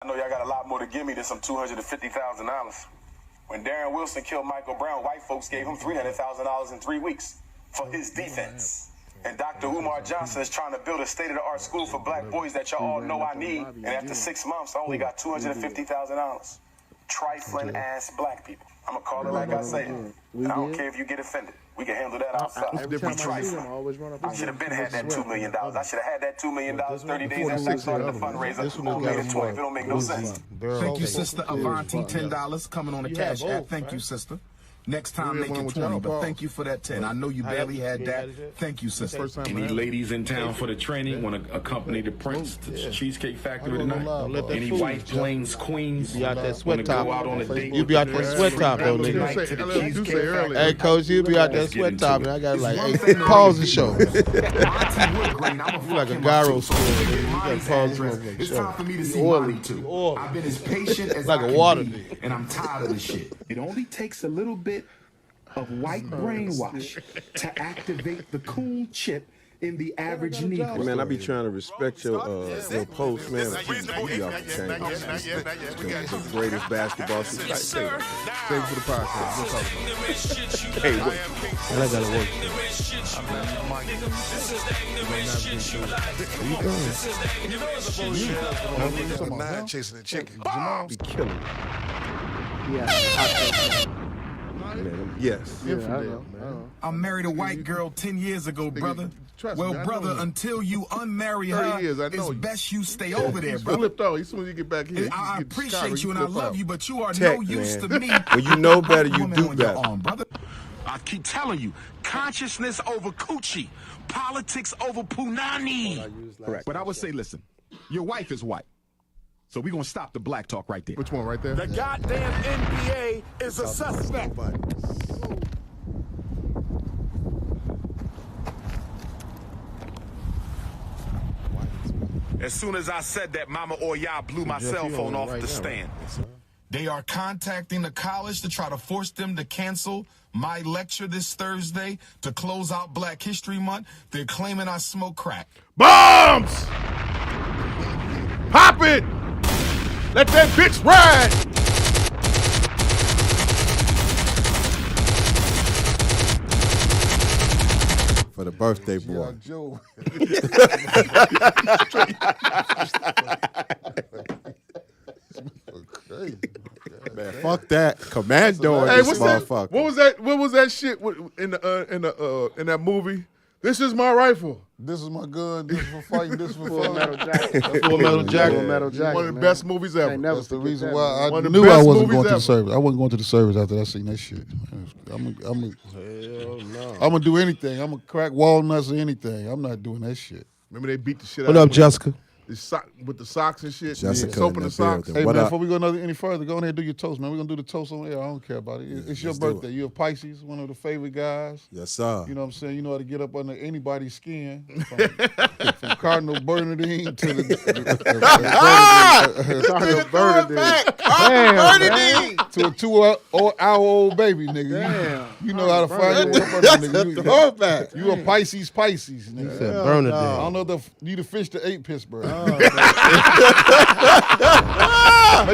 I know y'all got a lot more to give me than some $250,000. When Darren Wilson killed Michael Brown, white folks gave him $300,000 in 3 weeks for his defense. And Dr. Umar Johnson is trying to build a state-of-the-art school for black boys that y'all all know I need. And after 6 months, I only got $250,000. Trifling ass black people. I'm gonna call it like I say it. And I don't care if you get offended. We can handle that outside. Every time I see him, I always run up. I should have been had that $2 million. I should have had that $2 million 30 days after I started the fundraiser. Who made it 20? It don't make no sense. Thank you, Sister Avanti, $10 coming on the cash app. Thank you, sister. Next time make it 20, but thank you for that 10. I know you barely had that. Thank you, sister. Any ladies in town for the training want to accompany the Prince to the Cheesecake Factory tonight? Any White Plains queens You be out that sweat go top. out on a date? You be out that sweat top, though, nigga. Hey, coach, you be out that sweat top, and I got like, hey, pause the show. You like a gyro school, nigga. You got pause the It's show. time for me to see Monty too. I've been as patient as Like I a can water be, nigga. and I'm tired of this shit. It only takes a little bit of white brainwash to activate the cool chip in the average Negro. Hey, man, I be trying to respect your post, man. You off the chain. The greatest basketball shit. Save it for the podcast. We'll talk about it. Hey, wait. And I gotta work. Nine chasing the chicken. Jamal be killing it. Man, yes. I married a white girl 10 years ago, brother. Well, brother, until you unmarry her, it's best you stay over there, brother. Flipped out. As soon as you get back here, I appreciate you and I love you, but you are Tech, no use to man. me. When you know better, you do Woman on your better. arm, brother. I keep telling you, consciousness over coochie, politics over punani. Correct. But I would say, listen, your wife is white. So we're going to stop the black talk right there. Which one right there? The goddamn NBA is a suspect. As soon as I said that, Mama Oya blew my cell phone off the stand. They are contacting the college to try to force them to cancel my lecture this Thursday to close out Black History Month. They're claiming I smoke crack. Bombs! Pop it! Let that bitch ride! For the birthday boy. Joe. Man, fuck that. Commando in Hey, this what's that? motherfucker. What was that shit in that movie? This is my rifle. This is my gun. This is for fighting. This is for fun. Full Metal Jacket. One of the best movies ever. That's the reason why I One of the knew I best wasn't movies going to ever. the service. I wasn't going to the service after I seen that shit. I'm gonna do anything. I'm gonna crack walnuts or anything. I'm not doing that shit. Remember they beat the shit What out up, of Jessica? with the socks and shit. Jessica soap in in the the socks. building. Hey What man, up? before we go any further, go ahead and do your toast, man. We're gonna do the toast on air. I don't care about it. It's your Let's do birthday. it. You're a Pisces, one of the favorite guys. Yes, sir. You know what I'm saying? You know how to get up under anybody's skin. From Cardinal Bernardine to the Cardinal Bernardine. To a 2-hour-old baby, nigga. Damn. You know how to find your way up under nigga. You a Pisces, nigga. Said Bernadette. I don't know if you the fish that ate Pittsburgh. Make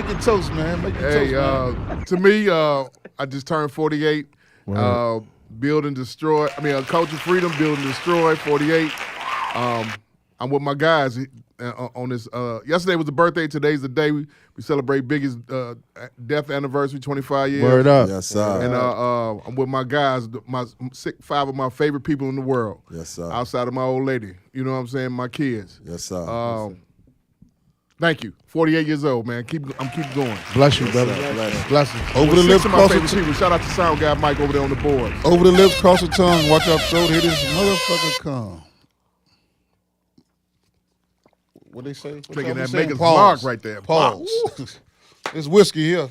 it toast, man. Make it Hey, toast, man. to me, I just turned 48. Build and destroy. Culture Freedom, build and destroy. 48. I'm with my guys on this. Yesterday was the birthday. Today's the day we celebrate Biggie's death anniversary, 25 years. Word up. Yes, sir. And I'm with my guys, five of my favorite people in the world. Yes, sir. Outside of my old lady. You know what I'm saying? My kids. Yes, sir. Thank you. 48 years old, man. I'm keep going. Bless you, brother. Bless you. Over the lips, Six of my cross the favorite people. Shout out to sound guy Mike over there on the boards. Over the lips, cross the tongue. Watch out, throat. Here this motherfucker come. What they say? Taking that Maker's Mark right there. Pause. It's whiskey here.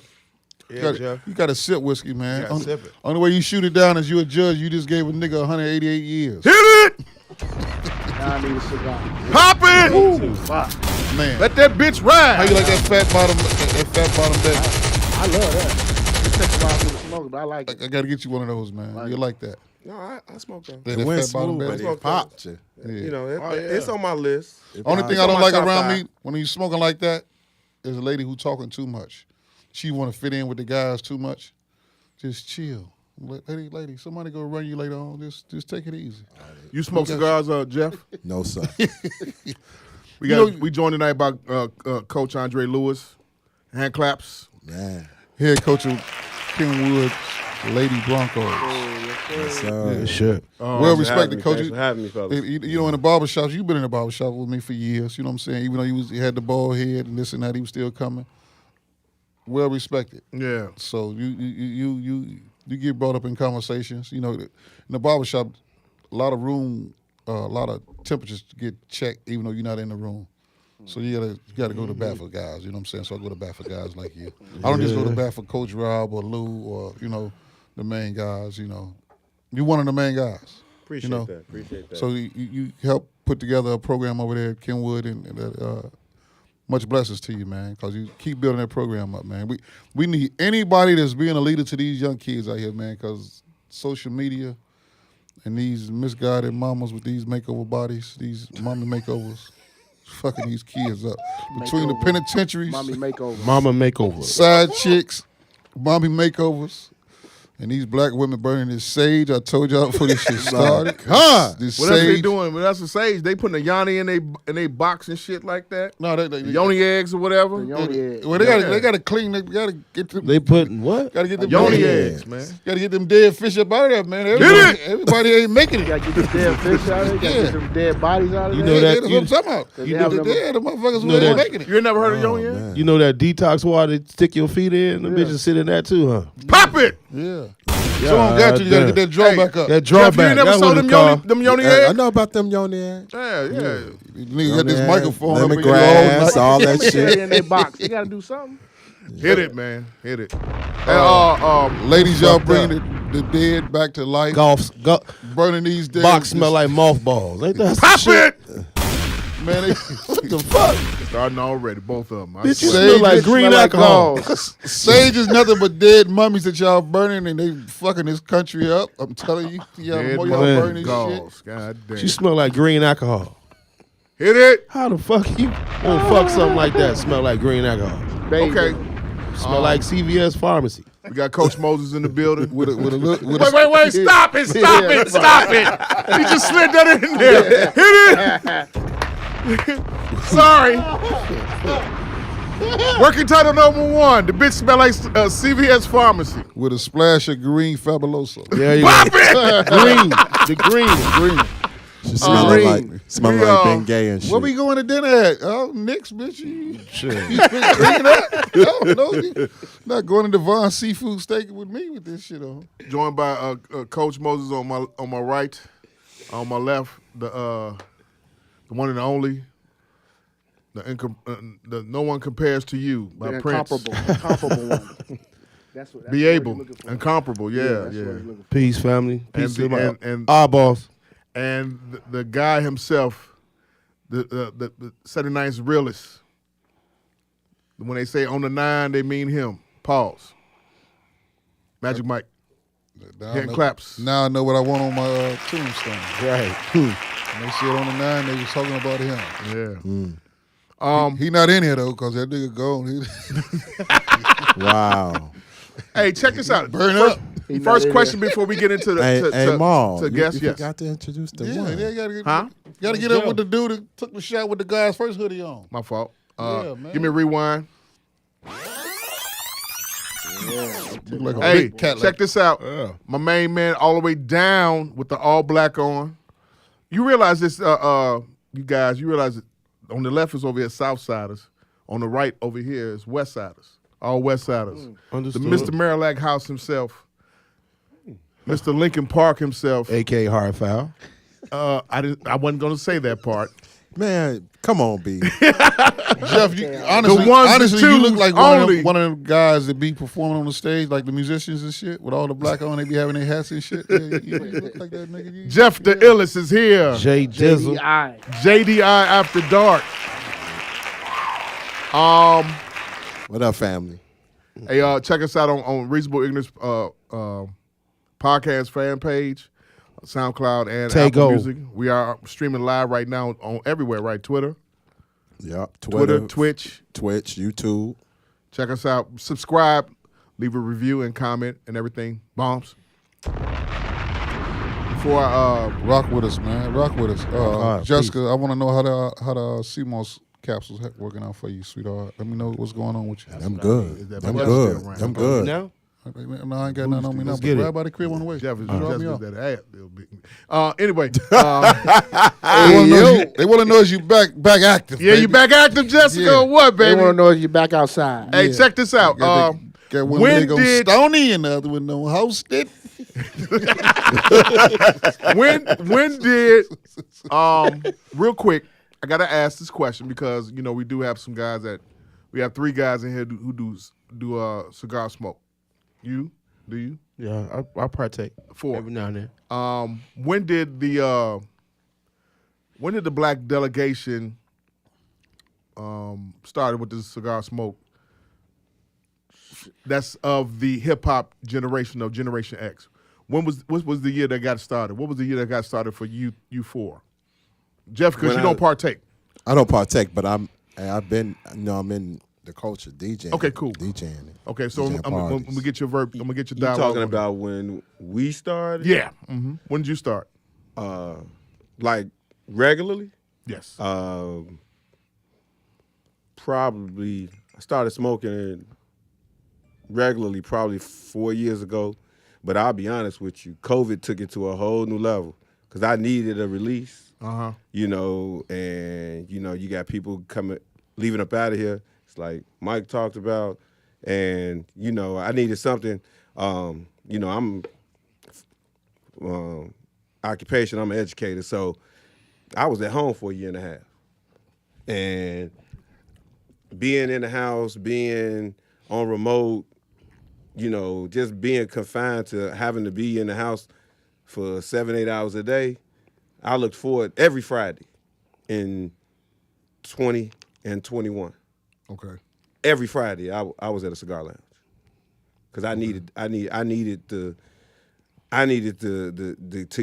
Yeah, Jeff. You got to sip whiskey, man. You gotta sip it. Only way you shoot it down is you a judge. You just gave a nigga 188 years. Hit it! Now I need a cigar. Pop it! Man. Let that bitch ride. How you like that fat bottom? That fat bottom there? I love that. It takes a while for the smoke, but I like it. I got to get you one of those, man. You like that? No, I smoke them. That went fat bottom smooth, there? but it popped you. Yeah. You know, it's on my list. Only thing I on don't my like top around five. me when you smoking like that, there's a lady who talking too much. She want to fit in with the guys too much. Just chill. Lady, somebody go run you later on. Just take it easy. You smoke cigars, Jeff? No, sir. We joined tonight by Coach Andre Lewis. Hand claps. Man. Head coach of Kenwood's Lady Broncos. Yes, sir. Yeah, sure. Well respected, coach. Thanks for having me, fellas. You know, in the barbershops, you've been in the barbershop with me for years. You know what I'm saying? Even though he had the bald head and this and that, he was still coming. Well respected. Yeah. So you get brought up in conversations. You know, in the barbershop, a lot of temperatures get checked even though you're not in the room. So you gotta go to bat for guys. You know what I'm saying? So I go to bat for guys like you. I don't just go to bat for Coach Rob or Lou or the main guys. You know, you're one of the main guys. Appreciate that. So you help put together a program over there at Kenwood, and much blessings to you, man, because you keep building that program up, man. We need anybody that's being a leader to these young kids out here, man, because social media and these misguided mamas with these makeover bodies, these mommy makeovers, fucking these kids up. Between the penitentiaries, Mommy makeover. Mama makeover. side chicks, mommy makeovers, and these black women burning this sage. I told y'all before this shit started. This What else they sage. doing? Well, that's the sage. They putting a yoni in they box and shit like that. No, Yoni eggs or whatever. Well, they gotta clean. They gotta get them. They putting what? Gotta get them Yoni dead- eggs, man. Gotta get them dead fish up out of there, man. Everybody ain't making it. Gotta get the dead fish out of there. Gotta get them dead bodies out of You there. know that- That's what I'm talking about. You know the that- dead, the motherfuckers who know ain't that- making it. You ain't never heard of yoni eggs? Man. You know that detox water to stick your feet in? The bitches sit in that too, huh? Pop it! Yeah. Someone got you. You gotta get that drawback up. That Jeff, you ain't drawback. never That's saw what them it's yoni, called. them yoni I eggs? know about them yoni eggs. Yeah. Nigga got this microphone up in your Lemongrass, all that They shit. in their box. They gotta do something. Hit it, man. Hit it. Ladies, y'all bring the dead back to life. Golf Burning these dead. box smell like mothballs. Ain't that some Pop shit? it! Man, What the fuck? Starting already, both of them. Bitch, you Sage smell like it green smell like alcohol. sage is nothing but dead mummies that y'all burning, and they fucking this country up. I'm telling you, y'all, the Dead more y'all man. burn this shit. Galls. God damn. She smell like green alcohol. Hit it! How the fuck you gonna fuck something like that smell like green alcohol? Baby. Okay. Smell like CVS pharmacy. We got Coach Moses in the building. With a Wait, stop it! He just slid that in there. Hit it! Sorry. Working title number 1. The bitch smell like CVS pharmacy. with a splash of green fabuloso. There you Pop go. it! Green. The green. She smelling like Ben Gay and shit. Where we going to dinner at? Oh, Nick's, bitch. You Sure. been drinking that? No, you not going to Devon Seafood Steak with me with this shit on. Joined by Coach Moses on my right, on my left, the one and only, the no one compares to you by The Prince. incomparable one. That's what. Be you're able, looking for. incomparable, That's yeah. what you're looking for. Peace, family. Peace And- to my and- our boss. And the guy himself, the 79th realist. When they say on the 9, they mean him. Pause. Magic Mike. Now I Hand know- claps. Now I know what I want on my tombstone. Right. When they said on the 9, they was talking about him. Yeah. He not in here though, cause that nigga gone. Wow. Hey, check this out. Burn up. First question before we get into the Hey, Maul, to you guess. Yes. forgot to introduce the Yeah, one. they gotta get, Huh? gotta get up with the dude that took the shot with the guy's first hoodie on. My fault. Yeah, man. Give me a rewind. Look like a Hey, big cat. check this out. My main man, all the way down with the all black on. You realize this, you guys. You realize that on the left is over here Southsiders. On the right over here is Westsiders. All Westsiders. The Understood. Mr. Marillac House himself, Mr. Lincoln Park himself. AK hard foul. I wasn't gonna say that part. Man, come on, B. Jeff, you, honestly, The ones, the honestly, you look twos like only. one of them guys that be performing on the stage, like the musicians and shit, with all the black on. They be having their hats and shit. Yeah, you look like that nigga. You- Jeff the Illest is here. J Dizzle. JDI. JDI After Dark. What up, family? Hey, check us out on Reasonable Ignorance podcast fan page, SoundCloud and Take Apple over. Music. We are streaming live right now on everywhere, right? Twitter. Yep. Twitter, Twitch, YouTube. Check us out. Subscribe, leave a review and comment and everything. Bombs. Before rock with us, man. Rock with us. Jessica, peace. I want to know how the CMOS capsules working out for you, sweetheart. Let me know what's going on with you. Them good. Them good. Now? No, I ain't got nothing on me now. Let's But get it. grab by the crib on the way. Jeff is Drop me off. that ass, little bit. Anyway, They want to know is you back active. yeah, baby. you back active, Jessica, Yeah. or what, They baby? want to know if you back outside. Hey, check this out. Got one when leg on did Stony and the other one on Hosted. when did real quick, I gotta ask this question because we do have some guys we have 3 guys in here who do cigar smoke. Do you? Yeah, I partake 4 every now and then. When did the black delegation started with the cigar smoke? That's of the hip hop generation of Generation X. What was the year that got started? What was the year that got started for you 4? Jeff, because you don't partake. I don't partake, but I'm in the culture DJing. Okay, cool. DJing. Okay, so I'm gonna get your verb. I'm gonna get your You dialogue. talking about when we started? Yeah. Mm-hmm. When did you start? Like regularly? Yes. Probably I started smoking regularly probably 4 years ago. But I'll be honest with you, COVID took it to a whole new level because I needed a release. And you got people leaving up out of here. It's like Mike talked about, and I needed something. I'm occupation. I'm an educator, so I was at home for a year and a half, and being in the house, being on remote. Just being confined to having to be in the house for 7-8 hours a day, I looked forward every Friday in 20 and 21. Okay. Every Friday, I was at a cigar lounge because I needed to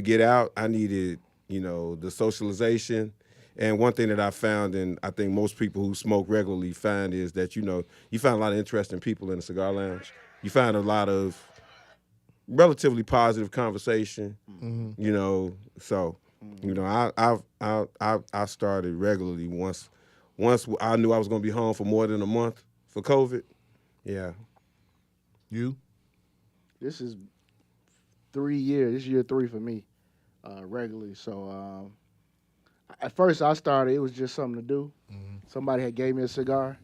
get out. I needed the socialization. And one thing that I found, and I think most people who smoke regularly find, is that you find a lot of interesting people in the cigar lounge. You find a lot of relatively positive conversation, So, I started regularly once I knew I was going to be home for more than a month for COVID. Yeah. You? This is 3 years. This is year 3 for me, regularly. So at first I started. It was just something to do. Mm-hmm. Somebody had gave me a cigar,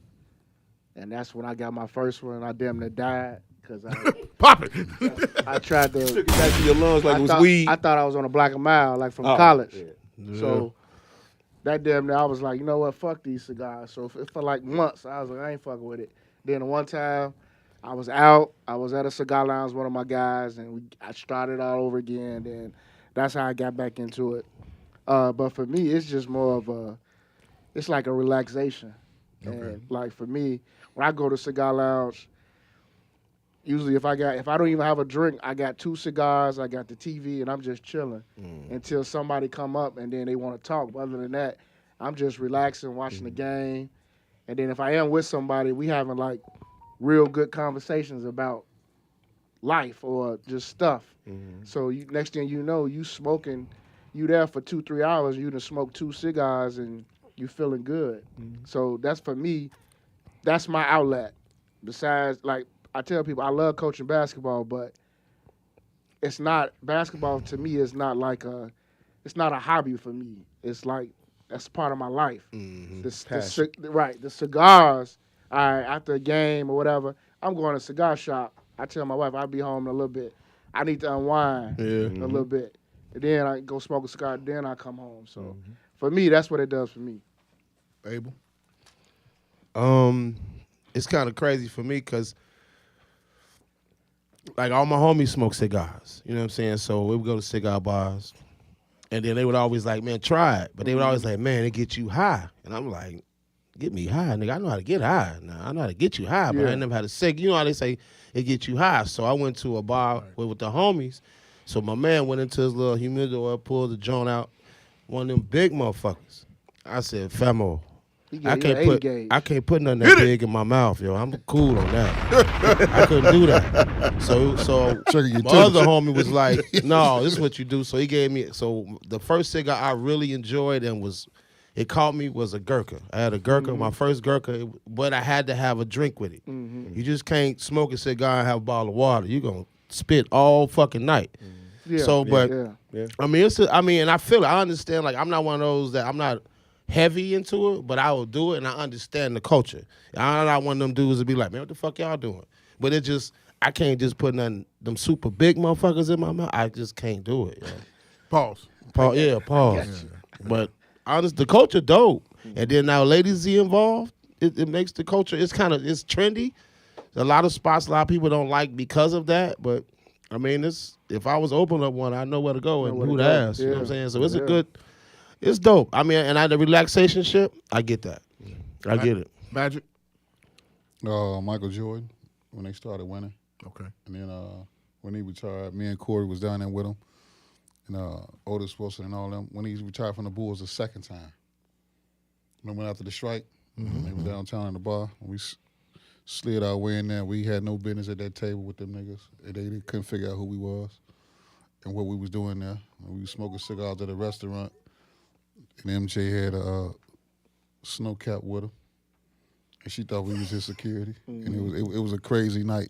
and that's when I got my first one. I damn near died. Cause Pop it. I tried to took it back to your lungs like it was weed. I thought I was on a block a mile, like from college. Yeah. So that damn near, I was like, you know what, fuck these cigars. So for like months, I was like, I ain't fucking with it. Then one time, I was out. I was at a cigar lounge, one of my guys, and I started all over again. Then that's how I got back into it. But for me, it's just more of it's like a relaxation. Okay. And like for me, when I go to cigar lounge. Usually, if I don't even have a drink, I got 2 cigars, I got the TV, and I'm just chilling until somebody come up and then they want to talk. But other than that, I'm just relaxing, watching the game. And then if I am with somebody, we having like real good conversations about life or just stuff. Mm-hmm. So next thing you know, you smoking, you there for 2-3 hours, you done smoked 2 cigars and you feeling good. Mm-hmm. So that's for me, that's my outlet. Besides, like, I tell people I love coaching basketball, but it's not basketball to me. It's not it's not a hobby for me. It's like that's part of my life. Mm-hmm. The cigars. All right, after a game or whatever, I'm going to a cigar shop. I tell my wife I'll be home in a little bit. I need to unwind a little bit, and then I go smoke a cigar. Then I come home. So for me, that's what it does for me. Abel. It's kind of crazy for me because. Like, all my homies smoke cigars, you know what I'm saying? So we would go to cigar bars, and then they would always like, man, try it. But they would always like, man, it gets you high. And I'm like, get me high, nigga. I know how to get high. Now, I know how to get you high, but I ain't never had a cig. You know how they say it gets you high. So I went to a bar with the homies. So my man went into his little humidor, pulled the joint out, one of them big motherfuckers. I said, Famo, I can't put nothing that big in my mouth, yo. I'm cool on that. I couldn't do that. So my other homie was like, "No, this is what you do." So he gave me. So the first cigar I really enjoyed and it caught me was a Gurkha. I had a Gurkha, my first Gurkha, but I had to have a drink with it. You just can't smoke a cigar and have a bottle of water. You're gonna spit all fucking night. Yeah, so, but yeah. I mean, and I feel it. I understand. Like, I'm not one of those that I'm not heavy into it, but I will do it, and I understand the culture. I'm not one of them dudes to be like, man, what the fuck y'all doing? But it just, I can't just put them super big motherfuckers in my mouth. I just can't do it. Yo. Pause. Yeah, pause. But honest, the culture dope, and then now ladies involved, it makes the culture. It's trendy. A lot of spots, a lot of people don't like because of that. But I mean, if I was open up one, I know where to go and who to ask. You know what I'm saying? So it's a good. It's dope. I mean, and the relaxation shit, I get that. I get it. Magic? Michael Jordan, when they started winning. Okay. And then when he retired, me and Corey was down there with him. And Otis Wilson and all them. When he retired from the Bulls the second time. When we went after the strike, they were downtown in the bar. We slid our way in there. We had no business at that table with them niggas. They couldn't figure out who we was and what we was doing there. And we was smoking cigars at a restaurant. And MJ had a snow cap with him, and she thought we was his security, and it was a crazy night.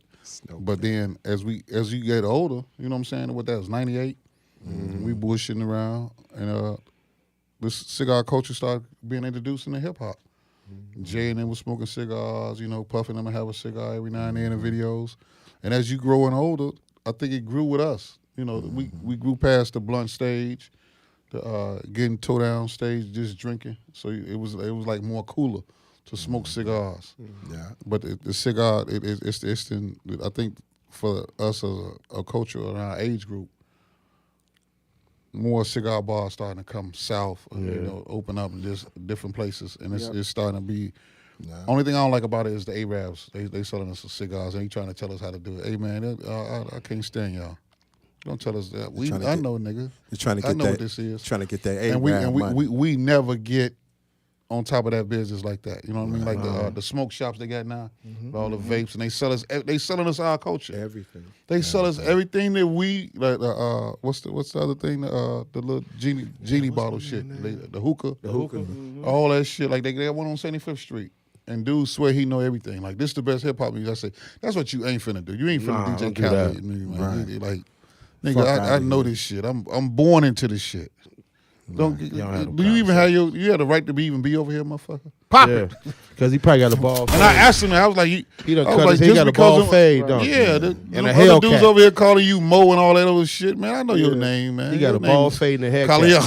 But then as you get older, you know what I'm saying? What that was 98, we bullshitting around, and this cigar culture started being introduced into hip hop. Jay and them was smoking cigars, you know, puffing them and have a cigar every now and then in videos. And as you growing older, I think it grew with us. You know, we grew past the blunt stage. Getting toe down stage, just drinking. So it was like more cooler to smoke cigars. Yeah. But the cigar, I think for us as a culture in our age group, more cigar bars starting to come south, you know, open up in just different places, and it's starting to be. Only thing I don't like about it is the Arabs. They selling us cigars and they trying to tell us how to do it. Hey man, I can't stand y'all. Don't tell us that. I know, nigga. You're trying to get I know that, what this is. Trying to get that and we never get on top of that business like that. You know what I mean? Like the smoke shops they got now, all the vapes, and they selling us our culture. Everything. They sell us everything that we like. What's the other thing? The little genie bottle shit. The hookah. The hookah. All that shit. Like they got one on 75th Street. And dudes swear he know everything. Like, this the best hip hop music. I say, that's what you ain't finna do. You ain't finna DJ Khaled. Like, nigga, I know this shit. I'm born into this shit. Do you even have you had the right to even be over here, motherfucker? Pop it. Because he probably got a ball fade. And I asked him, I was like, he got a ball fade, don't he? Yeah. And a other dudes over here calling you Mo and all that other shit, man. I know your name, man. He got a ball fade and a haircut. Calling you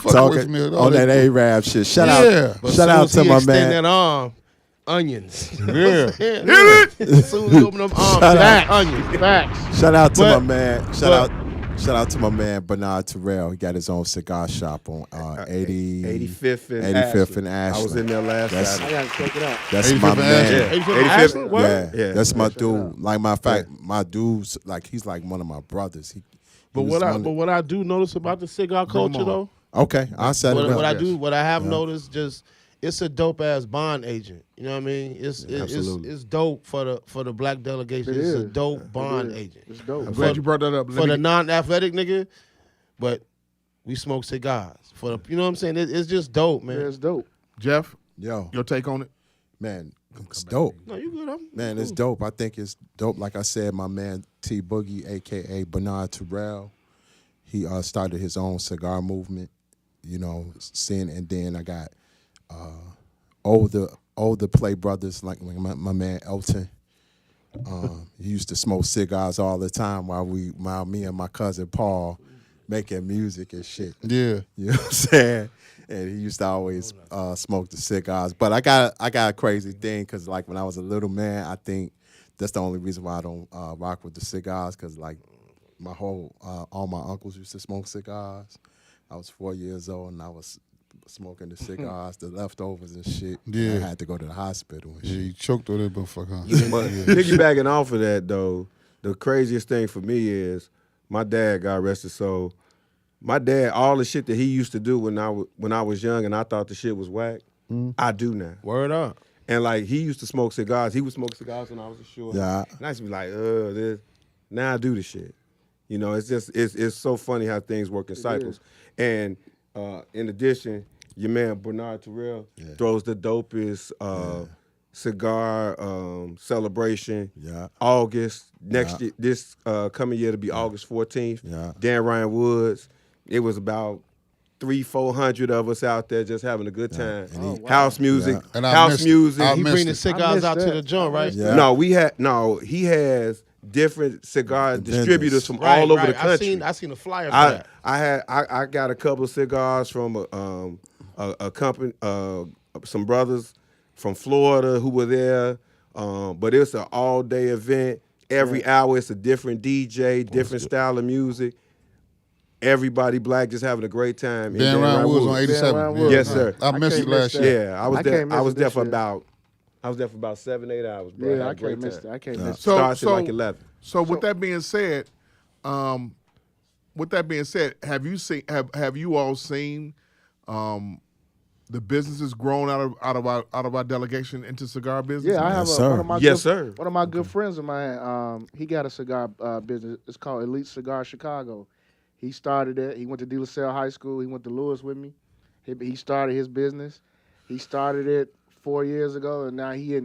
Talking on that A-Rap shit. Shout out to my man. That arm, onions. Yeah. Hit it. As soon as you open them arms, onions. Facts. Shout out to my man. Shout out to my man Bernard Terrell. He got his own cigar shop on 85th and Ashland. I was in there last Saturday. I gotta check it out. That's my man. 85th. Yeah, that's my dude. Like, my fact, my dude's like, he's like one of my brothers. But what I do notice about the cigar culture though. Okay, I said it. What I have noticed, just it's a dope ass bond agent. You know what I mean? It's dope for the black delegation. It's a dope bond agent. It's dope. I'm glad you brought that up. For the non-athletic nigga, but we smoke cigars. For the, you know what I'm saying? It's just dope, man. Yeah, it's dope. Jeff, yo, your take on it? Man, it's dope. No, you good. Man, it's dope. I think it's dope. Like I said, my man T Boogie, a.k.a. Bernard Terrell, he started his own cigar movement. You know, and then I got older play brothers like my man Elton. He used to smoke cigars all the time while me and my cousin Paul making music and shit. Yeah. You know what I'm saying? And he used to always smoke the cigars. But I got a crazy thing because, like, when I was a little man, I think that's the only reason why I don't rock with the cigars, because, like, all my uncles used to smoke cigars. I was 4 years old and I was smoking the cigars, the leftovers and shit. Yeah. I had to go to the hospital and shit. Yeah, you choked on it, motherfucker. But piggybacking off of that, though, the craziest thing for me is my dad, God rest his soul, my dad, all the shit that he used to do when I was young and I thought the shit was whack, I do now. Word up. And like he used to smoke cigars. He would smoke cigars when I was a short. Yeah. And I used to be like, this. Now I do the shit. You know, it's so funny how things work in cycles. And in addition, your man Bernard Terrell throws the dopest cigar celebration. Yeah. August next year, this coming year to be August 14th. Yeah. Dan Ryan Woods. It was about 300-400 of us out there just having a good time. House music, And I house missed it. music. I He missed bring the it. cigars out to the joint, right? Yeah. He has different cigar distributors from all over the country. I seen the flyer for that. I got a couple of cigars from a company, some brothers from Florida who were there. But it's an all-day event. Every hour it's a different DJ, different style of music. Everybody black just having a great time. Dan Ryan Woods on 87. Yes, sir. I missed it last year. Yeah, I was there for about 7-8 hours, bro. Yeah, I can't miss that. I can't miss that. Starts at like 11. So with that being said, have you all seen the businesses grown out of our delegation into cigar business? Yeah, I have one of my one of my good friends of mine. He got a cigar business. It's called Elite Cigar Chicago. He started it. He went to De La Salle High School. He went to Lewis with me. He started his business. He started it 4 years ago, and now he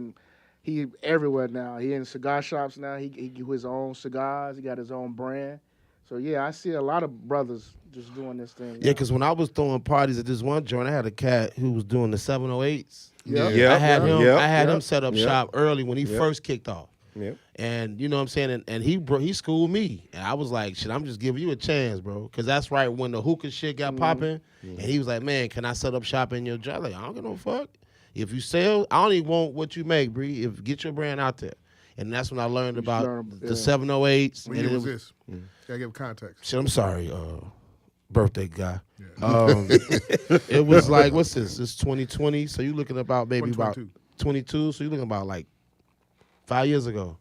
everywhere now. He in cigar shops now. He get his own cigars. He got his own brand. So yeah, I see a lot of brothers just doing this thing. Yeah, because when I was throwing parties at this one joint, I had a cat who was doing the 708s. Yeah. I had him set up shop early when he first kicked off. Yeah. And you know what I'm saying? And he schooled me. And I was like, shit, I'm just giving you a chance, bro. Because that's right when the hookah shit got popping. And he was like, man, can I set up shop in your joint? Like, I don't give no fuck. If you sell, I don't even want what you make, Bree. Get your brand out there. And that's when I learned about the 708s. What year was this? Gotta give context. Shit, I'm sorry, birthday guy. Yeah. It was like, what's this? It's 2020. So you're looking about maybe about 22. So you're looking about like 5 years ago.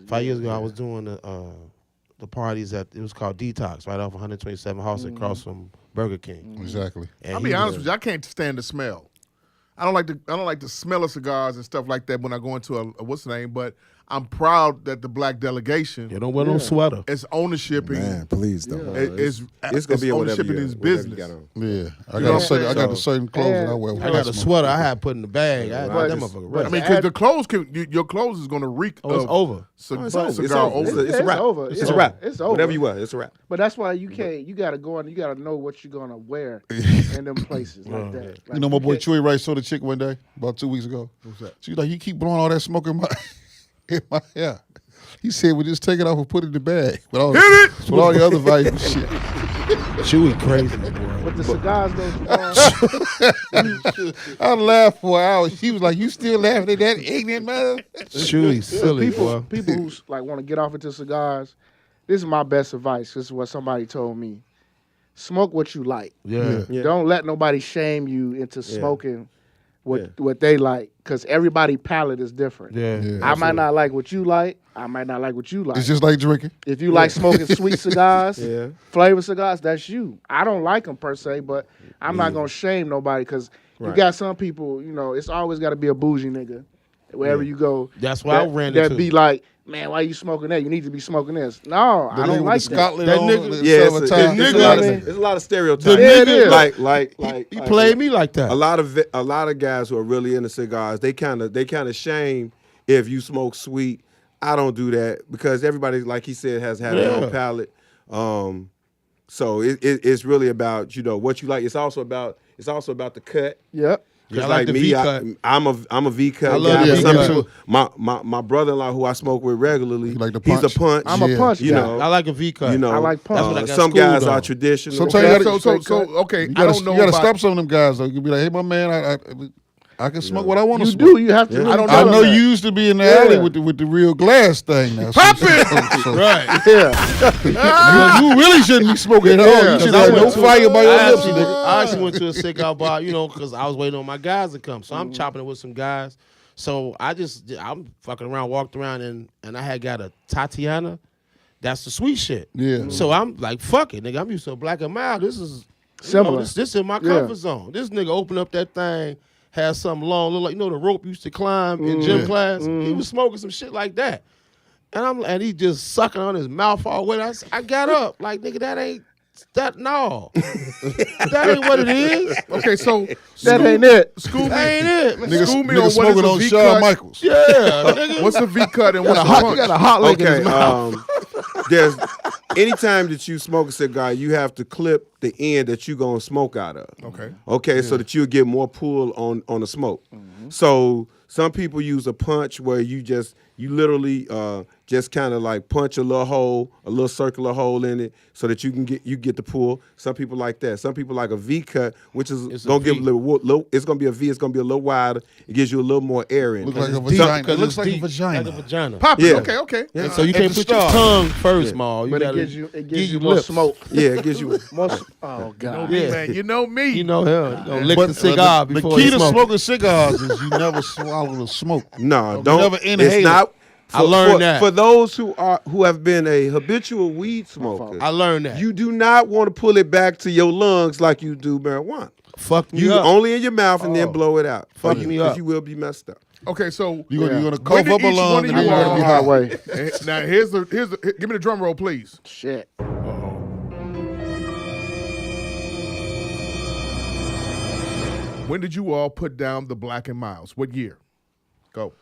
5 years ago, I was doing the parties it was called Detox, right off 127 House across from Burger King. Exactly. And I'll be honest with you, I can't stand the smell. I don't like the smell of cigars and stuff like that when I go into a what's the name, but I'm proud that the black delegation. You don't wear no sweater. It's ownership. Man, please don't. It's gonna be ownership in his business. Yeah, I got the certain clothes that I wear. I got a sweater I had put in the bag. I had that motherfucker ready. I mean, because the clothes your clothes is gonna reek. It's over. It's a wrap. Over. It's a wrap. It's over. Whatever you wear, it's a wrap. But that's why you can't. You gotta go and you gotta know what you're gonna wear in them places like that. Like, You know, my boy Chewy Rice saw the chick one day about 2 weeks ago. What's that? She was like, you keep blowing all that smoke in my hair. He said, we just take it off and put it in the bag. With all the other valuable shit. Chewy crazy, boy. With the cigars, I laughed for an hour. She was like, you still laughing at that ignorant mother? Chewy silly, boy. People who like want to get off into cigars, this is my best advice. This is what somebody told me. Smoke what you like. Yeah. Don't let nobody shame you into smoking what they like, because everybody's palate is different. Yeah. I might not like what you like. I might not like what you like. It's just like drinking. If you like smoking sweet cigars, flavor cigars, that's you. I don't like them per se, but I'm not going to shame nobody, because you got some people, you know, it's always got to be a bougie nigga wherever you go. That's why I ran into. That be like, man, why you smoking that? You need to be smoking this. No, I don't like that. Scotland That on nigga- It's a lot of stereotypes. it is. Like He played me like that. a lot of guys who are really into cigars, they kind of shame if you smoke sweet. I don't do that because everybody, like he said, has had their own palate. So it's really about, you know, what you like. It's also about the cut. Yep. I like the me, V-cut. I'm a V-cut. I love guy. the Some V-cut. people, my brother-in-law who I smoke with regularly, You like the he's a punch? punch. I'm a punch You guy. know, I like a V-cut. you know, I like punch. That's what I got some schooled guys on. are traditional. Sometimes you gotta, Okay, you I don't know. gotta about- stop some of them guys though. You be like, hey, my man, I can smoke what I want to You smoke. do. You have to. Yeah. Really I don't I tell know them you that. used to be in the alley with the real glass thing now. Pop Right. Yeah. You really shouldn't be smoking at all. You should I have no went to- fire by your I lips. actually went to a cigar bar, you know, because I was waiting on my guys to come. So I'm chopping it with some guys. So I'm fucking around, walked around, and I had got a Tatiana. That's the sweet shit. Yeah. So I'm like, fuck it, nigga. I'm used to Black and Mild. This is Similar. This is in my comfort zone. This nigga opened up that thing, had something long, look like the rope used to climb in gym class. He was smoking some shit like that, and he just sucking on his mouth all the way. I got up like, nigga, that ain't that ain't what it is. Okay, so That ain't it. school That ain't it. Nigga, School me on nigga what is smoking a on V Shawn cut? Michaels. Yeah, nigga. What's a V cut and what's a You punch? got a hot lick in Okay, his mouth. there's anytime that you smoke a cigar, you have to clip the end that you gonna smoke out of. Okay, so that you'll get more pull on the smoke. So some people use a punch where you literally just kind of like punch a little circular hole in it, so that you get the pull. Some people like that. Some people like a V cut, which is gonna give a little. It's gonna be a V. It's gonna be a little wider. It gives you a little more air in. Look like a vagina. It looks like a vagina. Like a vagina. Pop it. Yeah. Okay. And so you At can't the put your start. tongue first, Maul. But gotta it gives you give more lips. smoke. Yeah, it gives you. Oh God. Yeah. Man, you know me. You know him. You gonna lick But the cigar the before key you to smoke. smoking cigars is you never swallow the smoke. No, You don't. never inhale It's it. not. I learned that. For those who have been a habitual weed smoker. I learned that. You do not want to pull it back to your lungs like you do marijuana. Fuck me You up. only in your mouth and then blow it out. Fuck me up. Because you will be messed up. Okay, so You're gonna when cough did up a each lung one and of then you you're gonna be all- high. Now here's the give me the drum roll, please. Shit. When did you all put down the Black and Milds? What year? Go.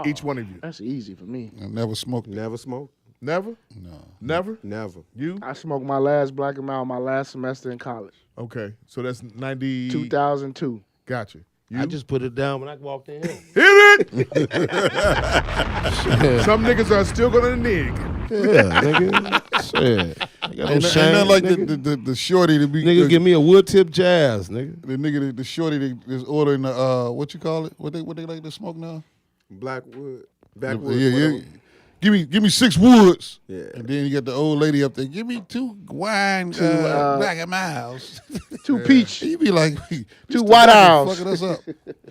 Each one of you. That's easy for me. I never smoked. Never smoke. Never? No. Never? Never. You? I smoked my last Black and Mild my last semester in college. Okay. So that's 90. 2002. Gotcha. You? I just put it down when I walked in. Hit it! Some niggas are still gonna nig. Yeah, nigga. Shit. I got no Ain't shame, nothing like nigga. the shorty to be. Nigga, give me a wood tip jazz, nigga. the nigga, the shorty that is ordering the what you call it? What they like to smoke now? Blackwood. Backwood. Yeah. whatever. Give me 6 woods. Yeah. And then you got the old lady up there. Give me 2 wine, Black and Milds. 2 peach. You be like, 2 white owls. fucking us up.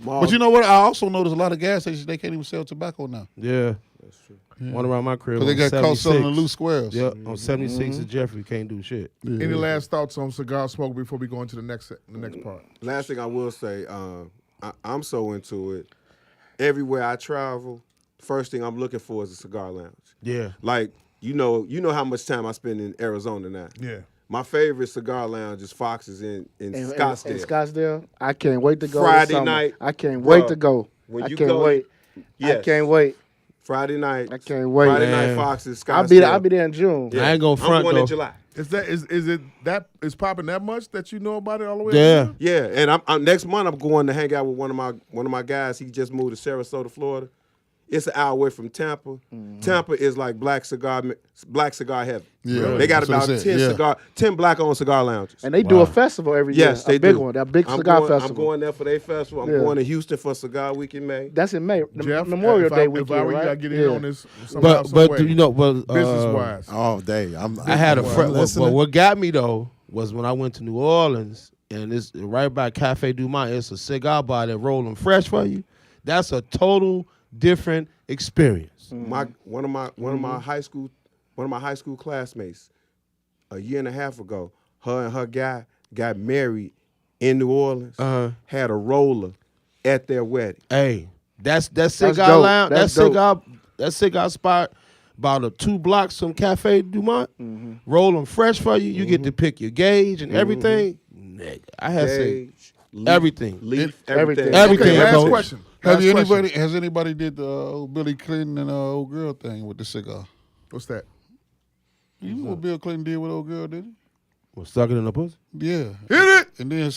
But you know what? I also notice a lot of gas stations they can't even sell tobacco now Yeah. That's true. One around my crib. because they got caught selling the 76. loose squares. Yep, on 76 and Jeffrey, can't do shit. Any last thoughts on cigar smoke before we go into the next part? Last thing I will say, I'm so into it. Everywhere I travel, first thing I'm looking for is a cigar lounge. Yeah. Like, you know how much time I spend in Arizona now. Yeah. My favorite cigar lounge is Fox's in Scottsdale. In Scottsdale. I can't wait to go. Friday this summer. night, I can't wait bruh, to go. when I you can't go, wait. yes. I can't wait. Friday night. I can't wait. Friday Man. night Fox's Scottsdale. I'll be there in June. Yeah. I ain't gonna front, I'm going though. in July. Is it that is popping that much that you know about it all the way? Yeah. Yeah, and I'm next month I'm going to hang out with one of my guys. He just moved to Sarasota, Florida. It's an hour away from Tampa. Mm-hmm. Tampa is like black cigar heaven. Yeah. They got That's what about I said, 10 black-owned cigar lounges. And they do a festival every year. Yes, they a big do. one. That big I'm cigar going, festival. I'm going there for their festival. I'm Yeah. going to Houston for Cigar Week in May. That's in May. Jeff, Memorial if Day I weekend, were you, right? I get in on this somehow, some But way. you know, but business wise. All day. I had a friend. listening. But what got me though was when I went to New Orleans and it's right by Cafe Du Monde. It's a cigar bar that roll them fresh for you. That's a total different experience. One of my high school classmates, a year and a half ago, her and her guy got married in New Orleans. Had a roller at their wedding. Hey, that cigar dope. lounge, That's that cigar spot, about 2 blocks from Cafe Du Monde. Roll them fresh for you. You get to pick your gauge and everything. Nigga, I had to say Gauge, leaf, everything. leaf, Everything. Everything. Okay, last Coach. question. Has anybody did the old Billy Clinton and old girl thing with the cigar? What's that? You know what Bill Clinton did with old girl, did he? Was stuck it in the pussy. Yeah. Hit it! And then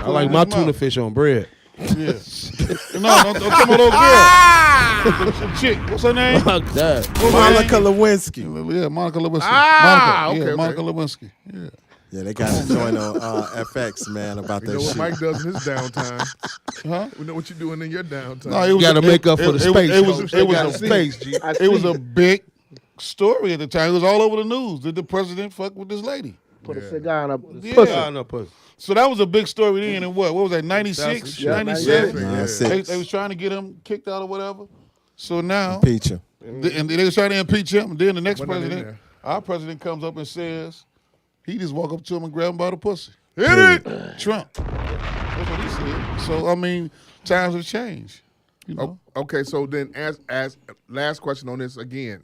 I like my tuna fish on bread. Yeah. No, don't talk about old girl. Some chick. What's her name? Fuck that. Monica Lewinsky. Yeah, Monica Lewinsky. Okay. Monica Lewinsky. Yeah. Yeah, they got a joint on FX, man, about You that know what shit. Mike does in his downtime. Huh? We know what you're doing in your downtime. No, it You was got to make up for the space. It was Coach. a You gotta space, G. it was a big story at the time. It was all over the news. Did the president fuck with this lady? Put a cigar in a Yeah. pussy. Cigar in the pussy. So that was a big story then. And what was that? 96, Yeah, 97. Yeah. They was trying to get him kicked out or whatever. So now Impeach him. And they was trying to impeach him. And then the next Wasn't that in president, our president, comes up and says, he just walk up to him and grab him by the pussy. Hit it! Trump. That's what he said. So, I mean, times have changed. You know? Okay, so then as last question on this again.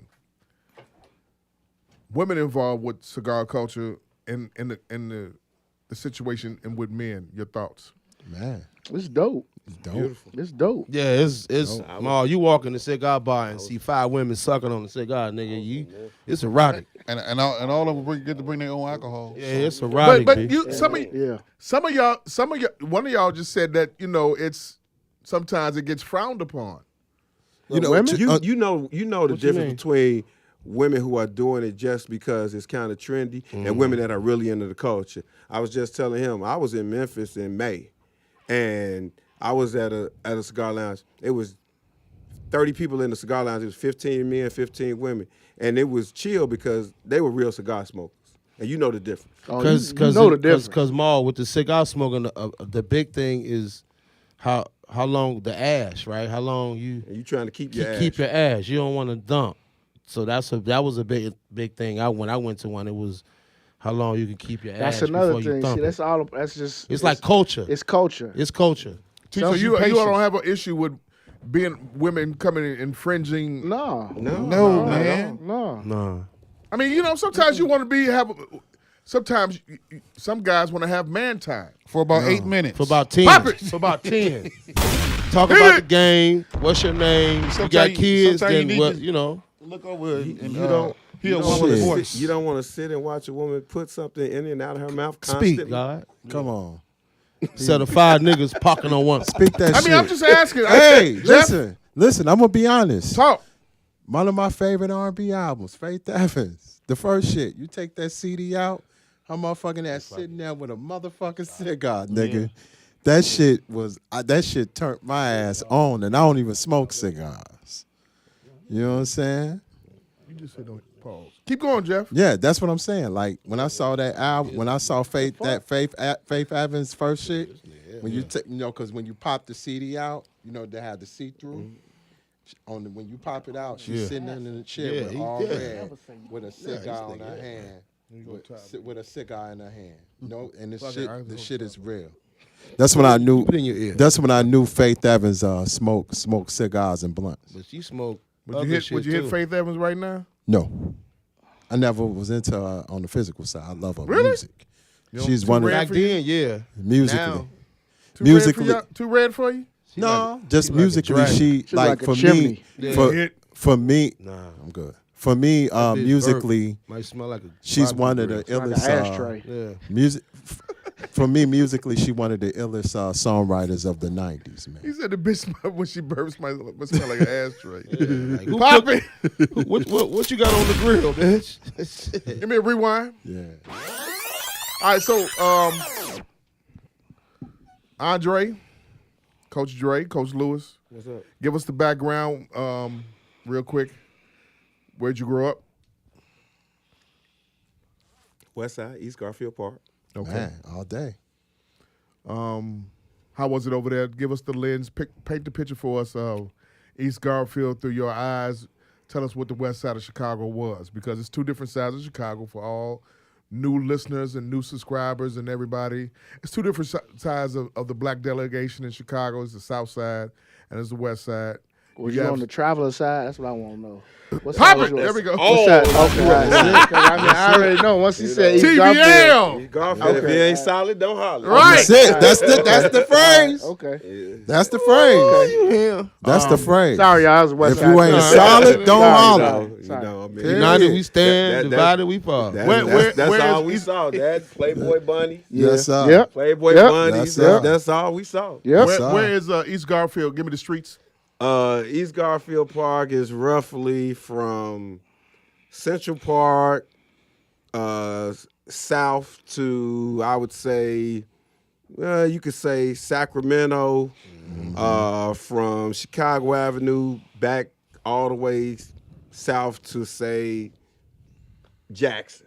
Women involved with cigar culture in the situation and with men, your thoughts? Man, It's dope. it's dope. Beautiful. It's dope. Yeah, it's Maul, you walk in the cigar bar and see 5 women sucking on the cigar, nigga. It's erotic. And all of them get to bring their own alcohol. Yeah, it's erotic. But B. you some of y'all one of y'all just said that it's sometimes it gets frowned upon. You know, women? you know the you difference mean? between women who are doing it just because it's kind of trendy and women that are really into the culture. I was just telling him I was in Memphis in May, and I was at a cigar lounge. It was 30 people in the cigar lounge. It was 15 men, 15 women, and it was chill because they were real cigar smokers, and you know the difference. You know the difference. Because Maul, with the cigar smoking, the big thing is how long the ash, right? How long And you trying to keep your ash. keep your ash. You don't want to dump. So that was a big thing. When I went to one, it was how long you can keep your That's ash another before you thing. dump See, it. that's all. That's just. It's like culture. It's culture. It's culture. So you don't have an issue with being women coming in infringing? No, man. no. Nah. I mean, sometimes you want to sometimes some guys want to have man time. For about 8 minutes. For about 10. Pop it. For about 10. Talk about the game. What's your name? You got kids, then what, Look over and You don't. hear You a don't, woman's wanna voice. sit, you don't want to sit and watch a woman put something in and out of her mouth constantly. Speak, God. Come on. Instead of 5 niggas parking on one. Speak that shit. I mean, I'm just asking. Hey, Jeff, listen, I'm going to be honest. talk. One of my favorite R&B albums, Faith Evans. The first shit. You take that CD out, I'm motherfucking ass sitting there with a motherfucking cigar, nigga. That shit turned my ass on, and I don't even smoke cigars. You know what I'm saying? You just said don't pause. Keep going, Jeff. Yeah, that's what I'm saying. Like when I saw that album, when I saw Faith Evans first shit, when you because when you pop the CD out, they had the see-through. When you pop it out, she's sitting in the chair with all red, with a cigar in her hand, with a cigar in her hand. And the shit is real. That's when I knew. Put it in your ear. That's when I knew Faith Evans smoked cigars and blunts. But she smoked. Would you hit Faith Evans right now? No, I never was into her on the physical side. I love her Really? music. She's one of Back then, yeah. musically. Now, Musically, Too red for you? no, just like a musically. dragon. She like like a for me, chimney. for me. Nah. I'm good. For me, Bitch musically, might smell like a. she's barbecue one of the grill. Like an illest. ashtray. Yeah. Music. For me, musically, she one of the illest songwriters of the '90s, He man. said the bitch when she burps might smell like an ashtray. Like, who Pop cook- it. what you got on the grill, bitch? Give me a rewind. Yeah. All right, so Andre, Coach Dre, Coach Lewis. What's up? Give us the background real quick. Where'd you grow up? West Side, East Garfield Park. Okay. Man, all day. How was it over there? Give us the lens. Paint the picture for us of East Garfield through your eyes. Tell us what the West Side of Chicago was, because it's 2 different sides of Chicago for all new listeners and new subscribers and everybody. It's 2 different sides of the black delegation in Chicago. It's the South Side and it's the West Side. Was you on the traveler side? That's what I want to know. What Pop side was it! yours? There we go. What side? Okay, right. I already know. Once he said East Garfield. TBL! East Garfield. If you ain't solid, don't holler. Right. That's it. That's the phrase. Okay. That's the phrase. That's the phrase. Sorry, y'all. I was West If Side. you ain't Sorry. solid, don't Sorry, holler. sorry. I mean, United we stand, That- divided we fall. Where That's all is we East- saw. That Playboy Bunny. Yes, sir. Yep. Playboy Yep. Bunnies. That's That's all we saw. Yep. Where is East Garfield? Give me the streets. East Garfield Park is roughly from Central Park south to, I would say, you could say Sacramento, from Chicago Avenue back all the way south to, say, Jackson.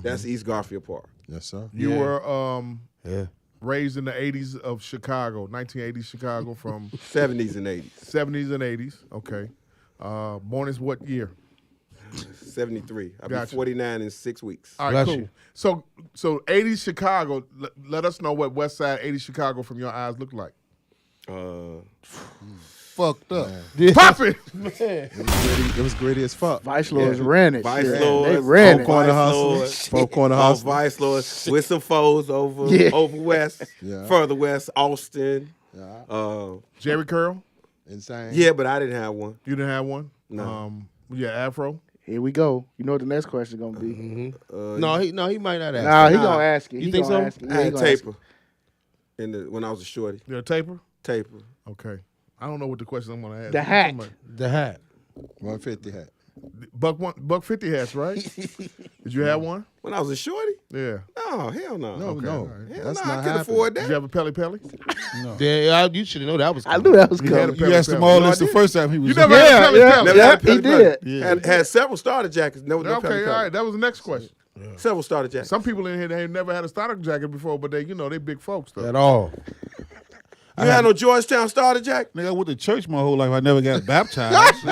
That's East Garfield Park. Yes, sir. You were Yeah. raised in the 80s of Chicago, 1980s Chicago from 70s and 80s. 70s and 80s. Okay. Born is what year? 73. I'll Gotcha. be 49 in 6 weeks. All right, Bless cool. you. So 80s Chicago, let us know what West Side 80s Chicago from your eyes look like. Fucked up. Pop it! It was gritty as fuck. Vice Lords ran it. Vice shit. Lords, They ran Four it. corner Vice hustlers. Lords. Four corner All hustlers. Vice Lords with some foes over west, further west, Austin. Jerry Curl? Insane. Yeah, but I didn't have one. You didn't have one? No. Yeah, Afro? Here we go. You know what the next question gonna be? No, he might not ask. Nah, he gonna ask it. You He think gonna so? ask it. I Yeah, he had gonna ask taper when I was a shorty. You're a taper? Taper. Okay. I don't know what the question I'm gonna ask. The hat. The hat. 150 hat. Buck 50 hats, right? Did you have one? When I was a shorty? Yeah. No, hell no. No, Okay, no. all right. Hell That's no, I not can happening. afford Did you that. have a Pelly Pelly? Yeah, you should have known that was I coming. knew that was You had a coming. Pelly You asked him Pelly. all No, I this the didn't. first time he was You in. never had a Pelly Pelly? Never had a he Pelly did. Pelly. Had several starter jackets. No Pelly Okay, Pelly. all right. That was the next question. Several starter jackets. Some people in here, they ain't never had a starter jacket before, but they big folks, though. At all. You had no Georgetown starter jacket? Nigga, I went to church my whole life. I never got baptized.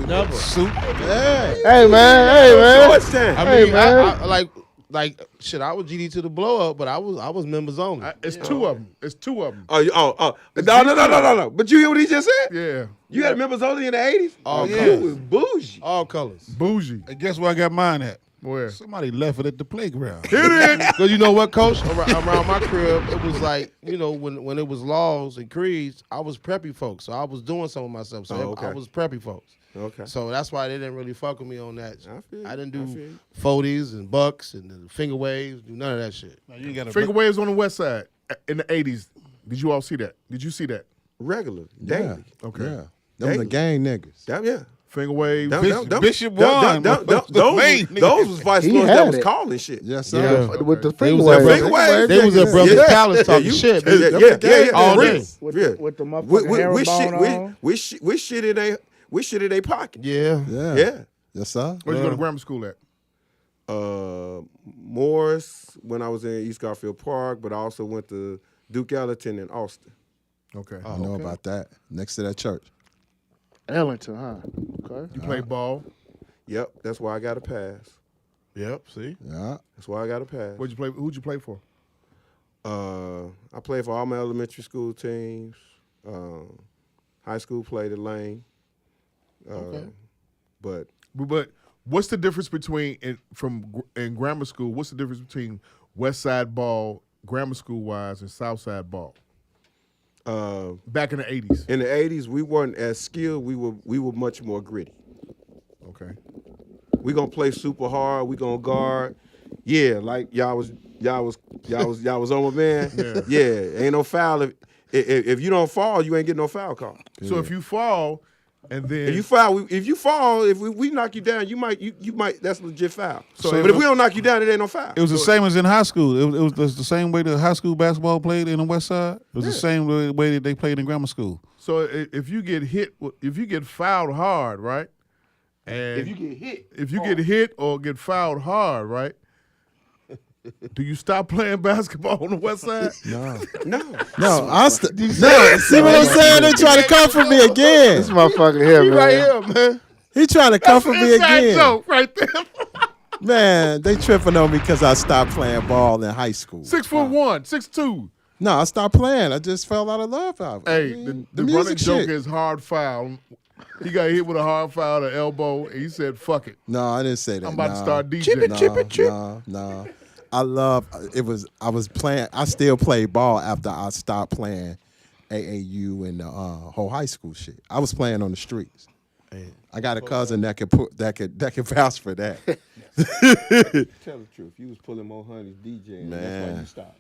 Never. Suit. Hey man. Georgetown. I Hey, mean, man. like shit. I was GD to the blow up, but I was members only. It's two of them. It's two of them. Oh. No. But you hear what he just said? Yeah. You had members only in the 80s? All You colors. was bougie. All colors. Bougie. And guess where I got mine at? Where? Somebody left it at the playground. Because you know what, Coach? Around my crib, it was like, when it was laws and creeds, I was preppy folks. So I was doing something myself. So Oh, okay. I was preppy folks. Okay. So that's why they didn't really fuck with me on that. I feel you. I didn't I do feel you. 40s and bucks and the finger waves, do none of that shit. Now, you got a Finger waves on the west side in the 80s. Did you all see that? Did you see that? Regular. Daily. Okay. Yeah. Them the gang niggas. Damn, yeah. Finger waves. Bishop One. Those was Vice He Lords had that was it. calling shit. Yes, sir. Yeah. With the They finger was at wave. Finger wave. They was at Brother's Yeah. Palace talking shit. Yeah. All Real. day. With the motherfucking We shit in their pocket. Yeah. Yeah. Yes, sir. Where'd you go to grammar school at? Morris when I was in East Garfield Park, but I also went to Duke Ellington in Austin. Okay. I know about that. Next to that church. Ellington, huh? Okay. You played ball. Yep, that's why I got a pass. Yep, see? Yeah. That's why I got a pass. Where'd you play? Who'd you play for? I played for all my elementary school teams. High school played at Lane. But But what's the difference between in grammar school? What's the difference between West Side ball, grammar school wise, and South Side ball? Back in the 80s. in the 80s, we weren't as skilled. We were much more gritty. Okay. We gonna play super hard. We gonna guard. Yeah, like y'all was on my man. Yeah, ain't no foul. If you don't fall, you ain't getting no foul call. So if you fall, and then If you fall, if we knock you down, you might that's a legit foul. So But if we don't knock you down, it ain't no foul. It was the same as in high school. It was the same way that high school basketball played in the West Side. It was the same way that they played in grammar school. So if you get hit, if you get fouled hard, right? And If you get hit. if you get hit or get fouled hard, right? Do you stop playing basketball on the West Side? No. No, see what I'm saying? They trying to come for me again. This motherfucker here, man. Right here, man. He trying to come for me Inside again. joke right there. Man, they tripping on me because I stopped playing ball in high school. 6'1", 6'2". No, I stopped playing. I just fell out of love out of it. Hey, I the mean, running music joke shit. is hard foul. He got hit with a hard foul to the elbow, and he said, "Fuck it, No, I didn't say that. I'm about to Nah. start DJing." No. I was playing. I still play ball after I stopped playing AAU and the whole high school shit. I was playing on the streets. I got a cousin that could vouch for that. Tell the truth. You was pulling more honeys DJing. That's why you stopped.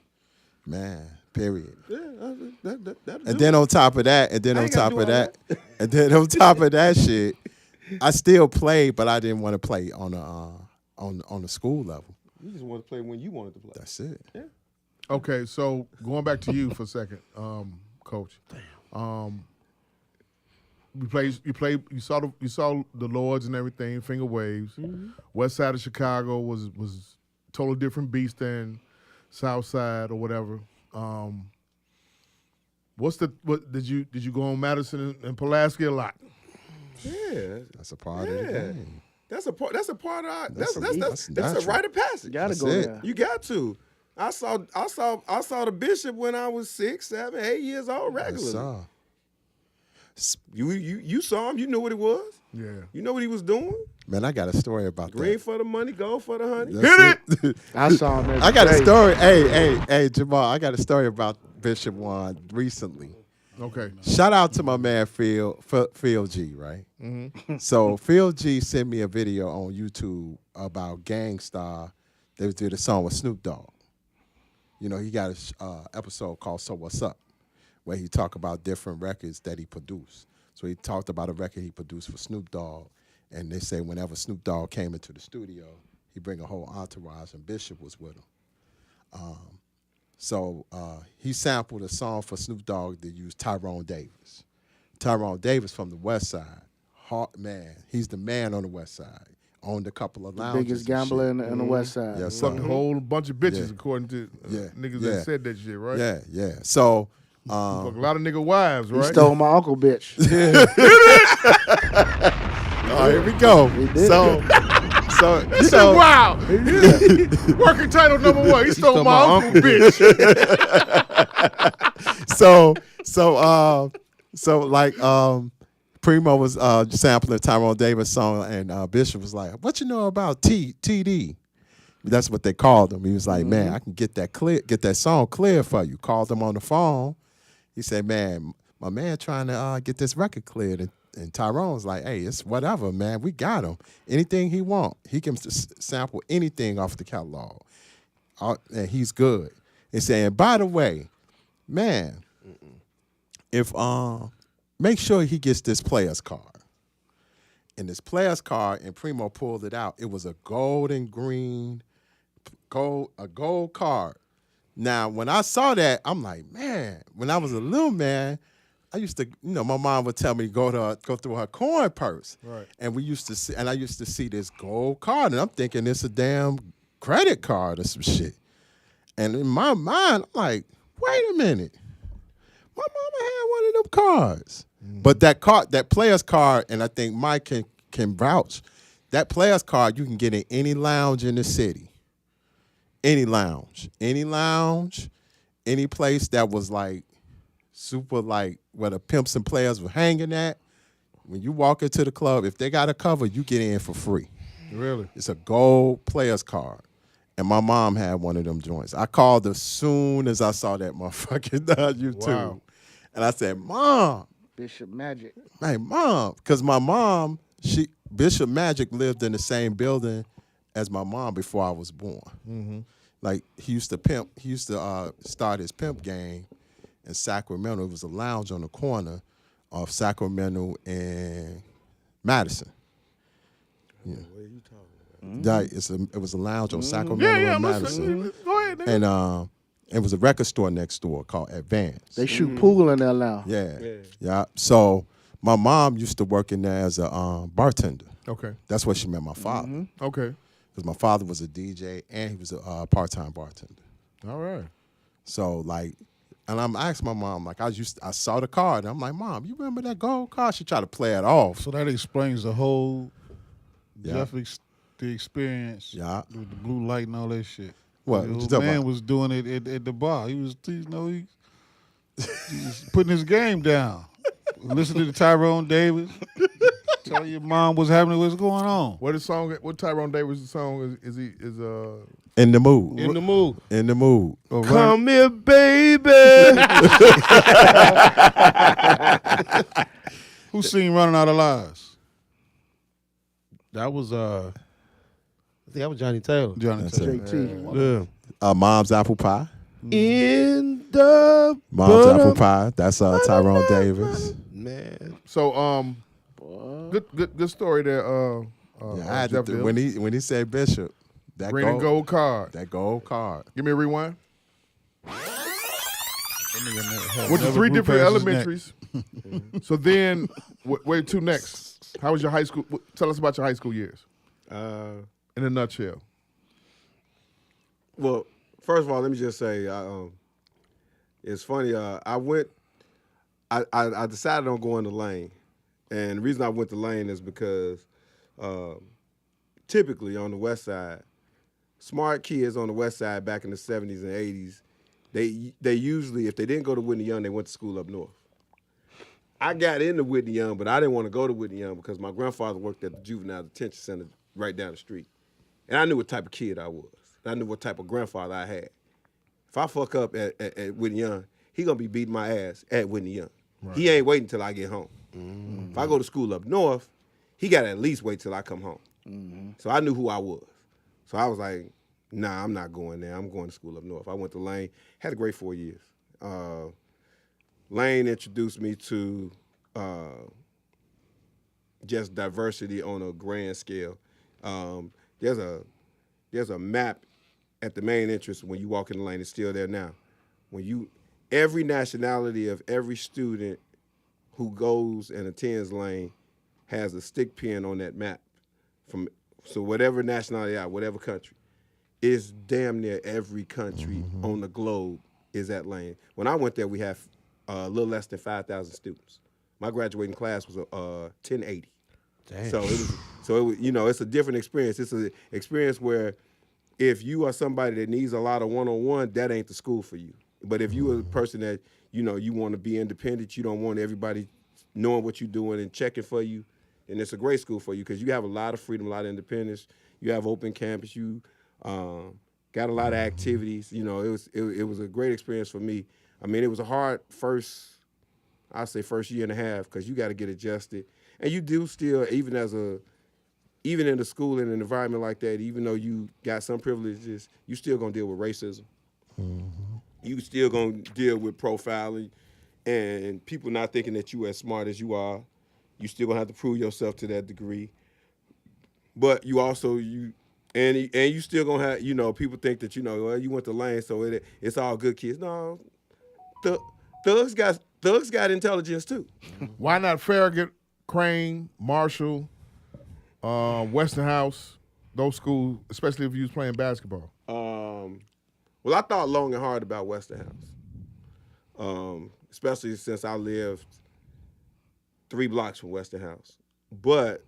Man, period. Yeah, And then on top of that, and then on top of that shit, I still played, but I didn't want to play on the school level. You just wanted to play when you wanted to play. That's it. Yeah. Okay, so going back to you for a second, Coach. You saw the Lords and everything, finger waves. Mm-hmm. West Side of Chicago was totally different beast than South Side or whatever. What did you go on Madison and Pulaski a lot? Yeah, That's a part of the game. That's a part of our. That's a natural. rite of passage. Gotta go there. You got to. I saw the Bishop when I was 6, 7, 8 years old regularly. You saw him. You knew what it was. Yeah. You know what he was doing. Man, I got a story about Green that. for the money, gold for the honey. Hit it. I saw him. I got a story. Hey, Jamal, I got a story about Bishop Juan recently. Okay. Shout out to my man Phil G, right? So Phil G sent me a video on YouTube about Gangstar. They did a song with Snoop Dogg. You know, he got an episode called So What's Up, where he talked about different records that he produced. So he talked about a record he produced for Snoop Dogg, and they say whenever Snoop Dogg came into the studio, he bring a whole entourage, and Bishop was with him. So he sampled a song for Snoop Dogg that used Tyrone Davis. Tyrone Davis from the West Side, man, he's the man on the West Side. Owned a couple of lounges. Biggest gambler in the West Side. Yes, Fucked a whole bunch of bitches according to niggas that said that shit, right? Yeah. So fucked a lot of nigga wives, right? He stole my uncle, bitch. Here we go. So wow. Working title number 1. He stole my uncle, bitch. So like Primo was sampling Tyrone Davis' song, and Bishop was like, "What you know about TD?" That's what they called him. He was like, "Man, I can get that song clear for you." Called him on the phone. He said, "Man, my man trying to get this record cleared." And Tyrone's like, "Hey, it's whatever, man. We got him. Anything he want, he can sample anything off the catalog, and he's good." He's saying, "By the way, man, if make sure he gets this player's card." And this player's card, and Primo pulled it out. It was a gold and green, a gold card. Now, when I saw that, I'm like, man. When I was a little man, I used to, my mom would tell me to go through her coin purse, right? And I used to see this gold card, and I'm thinking it's a damn credit card or some shit. And in my mind, I'm like, wait a minute. My mama had one of them cards. But that player's card, and I think Mike can vouch, that player's card you can get in any lounge in the city. Any lounge. Any place that was like super like where the pimps and players were hanging at. When you walk into the club, if they got a cover, you get in for free. Really? It's a gold player's card. And my mom had one of them joints. I called as soon as I saw that motherfucking YouTube. Wow. And I said, "Mom." Bishop Magic. Hey, Mom. Because my mom, Bishop Magic lived in the same building as my mom before I was born. Mm-hmm. Like, he used to start his pimp game in Sacramento. It was a lounge on the corner of Sacramento and Madison. Yeah. What are you talking about? It was a lounge on Sacramento and Madison. Go ahead, nigga. And it was a record store next door called Advance. They shoot pool in there now. Yeah. So my mom used to work in there as a bartender. Okay. That's where she met my father. Mm-hmm. Okay. Because my father was a DJ and he was a part-time bartender. All right. So like, and I'm asking my mom, like I saw the card and I'm like, "Mom, you remember that gold card?" She tried to play it off. So that explains the whole the experience with the blue light and all that shit. What? The old man was doing it at the bar. He was putting his game down. Listening to Tyrone Davis. Tell your mom what's happening, what's going on. What Tyrone Davis' song is In the Mood. In the Mood. In the Mood. Oh, come here, baby. Who seen Running Out of Lies? That was I think that was Johnny Taylor. Johnny Taylor. JT. Yeah. Mom's Apple Pie. In the Mom's Apple Pie. That's Tyrone Davis. Man. So good story there. I had to, when he said Bishop, that green and gold card. That gold card. Give me a rewind. With the 3 different elementaries. So then, where to next? How was your high school? Tell us about your high school years. In a nutshell. Well, first of all, let me just say, it's funny. I went I decided on going to Lane. And the reason I went to Lane is because typically on the west side, smart kids on the west side back in the 70s and 80s, they usually, if they didn't go to Whitney Young, they went to school up north. I got into Whitney Young, but I didn't want to go to Whitney Young because my grandfather worked at the juvenile detention center right down the street. And I knew what type of kid I was. I knew what type of grandfather I had. If I fuck up at Whitney Young, he gonna be beating my ass at Whitney Young. Right. He ain't waiting till I get home. Mm-hmm. If I go to school up north, he got to at least wait till I come home. Mm-hmm. So I knew who I was. So I was like, nah, I'm not going there. I'm going to school up north. I went to Lane, had a great 4 years. Lane introduced me to just diversity on a grand scale. There's a map at the main entrance when you walk in the Lane. It's still there now. Every nationality of every student who goes and attends Lane has a stick pin on that map. So whatever nationality they are, whatever country, it's damn near every country on the globe is at Lane. When I went there, we had a little less than 5,000 students. My graduating class was 1080. Damn. So it was, it's a different experience. It's an experience where if you are somebody that needs a lot of one-on-one, that ain't the school for you. But if you are a person that, you want to be independent, you don't want everybody knowing what you're doing and checking for you, and it's a great school for you because you have a lot of freedom, a lot of independence. You have open campus. You got a lot of activities. It was a great experience for me. I mean, it was a hard first year and a half because you got to get adjusted. And you do still, even in a school in an environment like that, even though you got some privileges, you still going to deal with racism. Mm-hmm. You still going to deal with profiling and people not thinking that you as smart as you are. You still going to have to prove yourself to that degree. But you also, you still going to have, people think that, well, you went to Lane, so it's all good kids. No, thugs got intelligence too. Why not Farragut, Crane, Marshall, Westinghouse, those schools, especially if you was playing basketball? Well, I thought long and hard about Westinghouse, especially since I lived 3 blocks from Westinghouse. But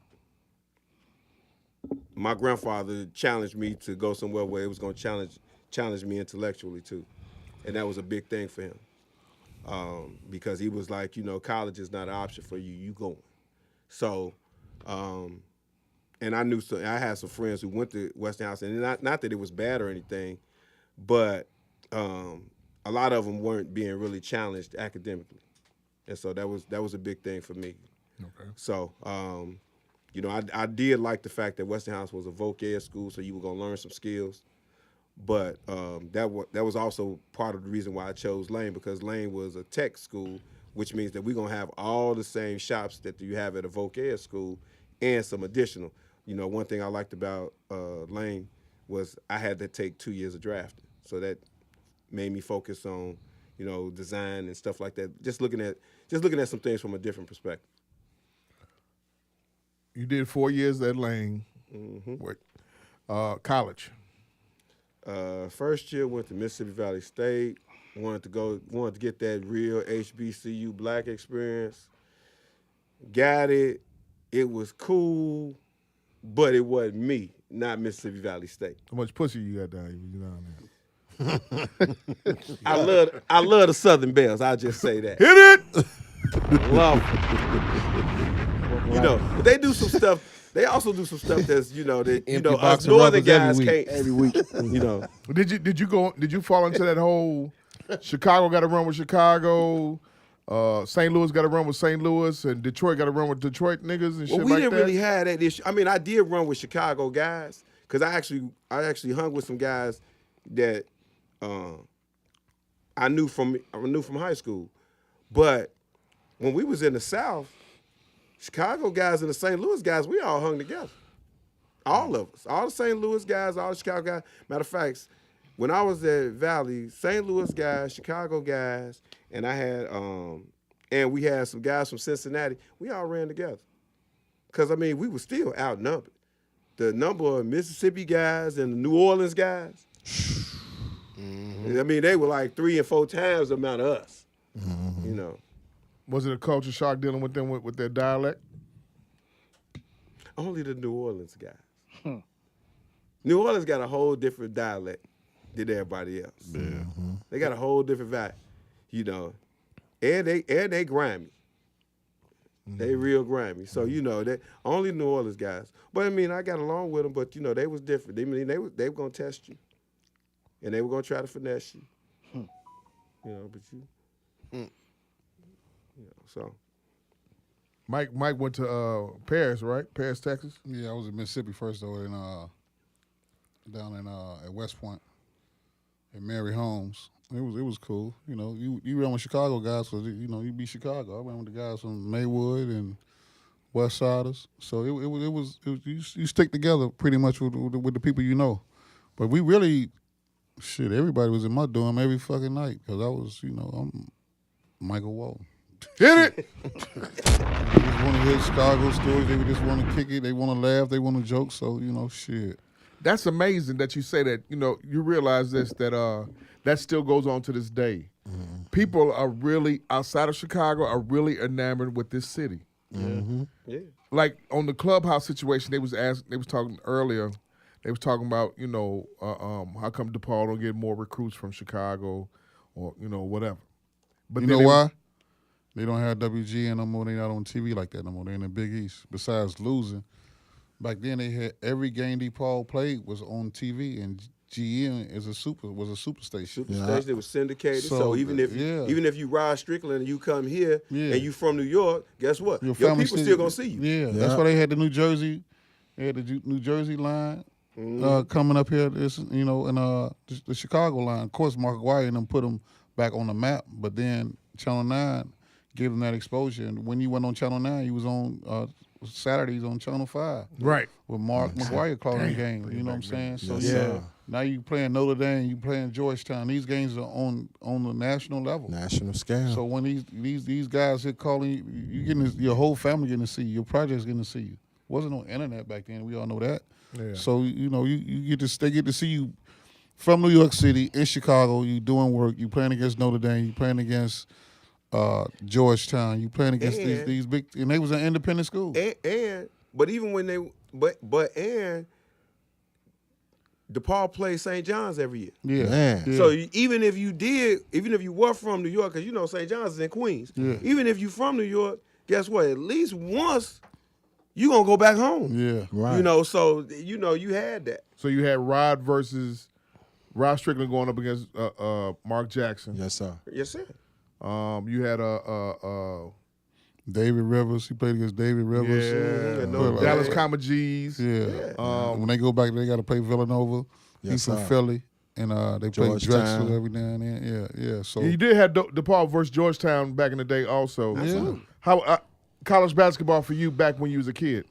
my grandfather challenged me to go somewhere where it was going to challenge me intellectually too, and that was a big thing for him because he was like, college is not an option for you. You going. So, and I had some friends who went to Westinghouse, and not that it was bad or anything, but a lot of them weren't being really challenged academically, and so that was a big thing for me. Okay. So, I did like the fact that Westinghouse was a voc ed school, so you were gonna learn some skills, but that was also part of the reason why I chose Lane, because Lane was a tech school, which means that we're gonna have all the same shops that you have at a voc ed school and some additional. One thing I liked about Lane was I had to take 2 years of drafting. So that made me focus on, design and stuff like that. Just looking at some things from a different perspective. You did 4 years at Lane. Mm-hmm. College. First year went to Mississippi Valley State. Wanted to get that real HBCU black experience. Got it. It was cool, but it wasn't me, not Mississippi Valley State. How much pussy you got down there? I love the Southern Bells. I'll just say that. Hit it. Love them. But they do some stuff. They also do some stuff that's us northern guys can't every week. Did you fall into that whole Chicago got to run with Chicago? St. Louis got to run with St. Louis, and Detroit got to run with Detroit niggas and shit like that? Well, we didn't really have that issue. I mean, I did run with Chicago guys because I actually hung with some guys that I knew from high school. But when we was in the South, Chicago guys and the St. Louis guys, we all hung together. All of us. All the St. Louis guys, all the Chicago guys. Matter of fact, when I was at Valley, St. Louis guys, Chicago guys, and I had and we had some guys from Cincinnati, we all ran together. Because, we were still outnumbered. The number of Mississippi guys and the New Orleans guys, they were like 3 and 4 times the amount of us, Was it a culture shock dealing with them with their dialect? Only the New Orleans guys. New Orleans got a whole different dialect than everybody else. Yeah. They got a whole different vibe, you know. And they grimy. They real grimy. So, you know, they only New Orleans guys. But I mean, I got along with them, but you know, they was different. They were gonna test you. And they were gonna try to finesse you. You know, but you know, so Mike went to Paris, right? Paris, Texas. Yeah, I was in Mississippi first though, in down in at West Point, at Mary Holmes. It was cool. You know, you ran with Chicago guys because you know you beat Chicago. I ran with the guys from Maywood and West Siders. So it was you stick together pretty much with the people you know. But we really, shit, everybody was in my dorm every fucking night because I was, you know, I'm Michael Walton. Hit it. They just want to hear Chicago stories. They just want to kick it. They want to laugh. They want to joke. So, you know, shit. That's amazing that you say that. You know, you realize this, that that still goes on to this day. Mm-hmm. People are really, outside of Chicago, are really enamored with this city. Mm-hmm. Yeah. Like on the clubhouse situation, they was talking earlier. They was talking about, you know, how come DePaul don't get more recruits from Chicago, or you know, whatever. But you know why? They don't have WGN no more. They not on TV like that no more. They in the Big East. Besides losing, back then they had every game DePaul played was on TV, and GN was a super station. It was syndicated. So even if you ride Strickland and you come here and you from New York, guess what? Your people still gonna see you. Yeah, that's why they had the New Jersey. They had the New Jersey line coming up here. This, you know, and the Chicago line. Of course, Mark Aguirre and them put them back on the map, but then Channel 9 gave them that exposure. And when you went on Channel 9, you was on Saturdays on Channel 5. Right. With Mark McGuire calling the game. You know what I'm saying? So now you playing Notre Dame, you playing Georgetown. These games are on the national level. National scale. So when these guys are calling you getting your whole family getting to see you, your project's getting to see you. Wasn't no internet back then, we all know that. Yeah. So you know, they get to see you from New York City, in Chicago, you doing work, you playing against Notre Dame, you playing against Georgetown, you playing against these big, and they was an independent school. But even when they DePaul plays St. John's every year. Yeah. Man. So even if you were from New York, because you know St. John's is in Queens. Yeah. Even if you from New York, guess what? At least once you gonna go back home. Yeah. Right. You know, so you know you had that. So you had Rod Strickland going up against Mark Jackson. Yes, sir. Yes, sir. You had David Rivers. He played against David Rivers. Yeah. Dallas Comma G's. Yeah. When they go back, they got to play Villanova. Yes, He's from Philly, and they play Drexel every now and then. Yeah. So you did have DePaul versus Georgetown back in the day, also. Absolutely. How college basketball for you back when you was a kid?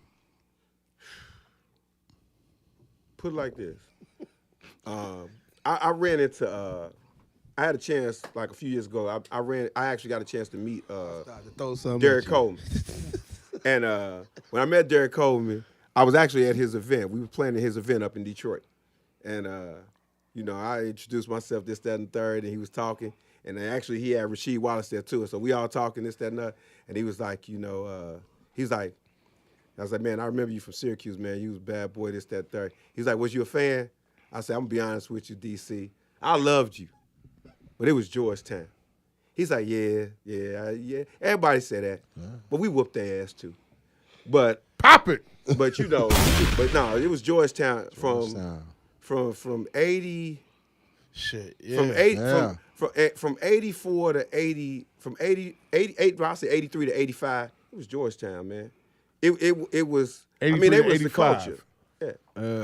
Put it like this. I ran into. I had a chance like a few years ago. I actually got a chance to meet Derek Coleman. And when I met Derek Coleman, I was actually at his event. We were planning his event up in Detroit. And you know, I introduced myself, this, that, and the third, and he was talking. And actually he had Rasheed Wallace there too. So we all talking, this, that, and that. And he was like, you know, he's like, I was like, man, I remember you from Syracuse, man. You was a bad boy, this, that, third. He's like, was you a fan? I said, I'm gonna be honest with you, DC. I loved you. But it was Georgetown. He's like, yeah. Everybody said that. Yeah. But we whooped their ass too. But pop it. But you know, but no, it was Georgetown from 80. Shit. Yeah. From 84 to 80, from 88, well, I say 83 to 85. It was Georgetown, man. It was. I mean, it was 85. The culture. Yeah.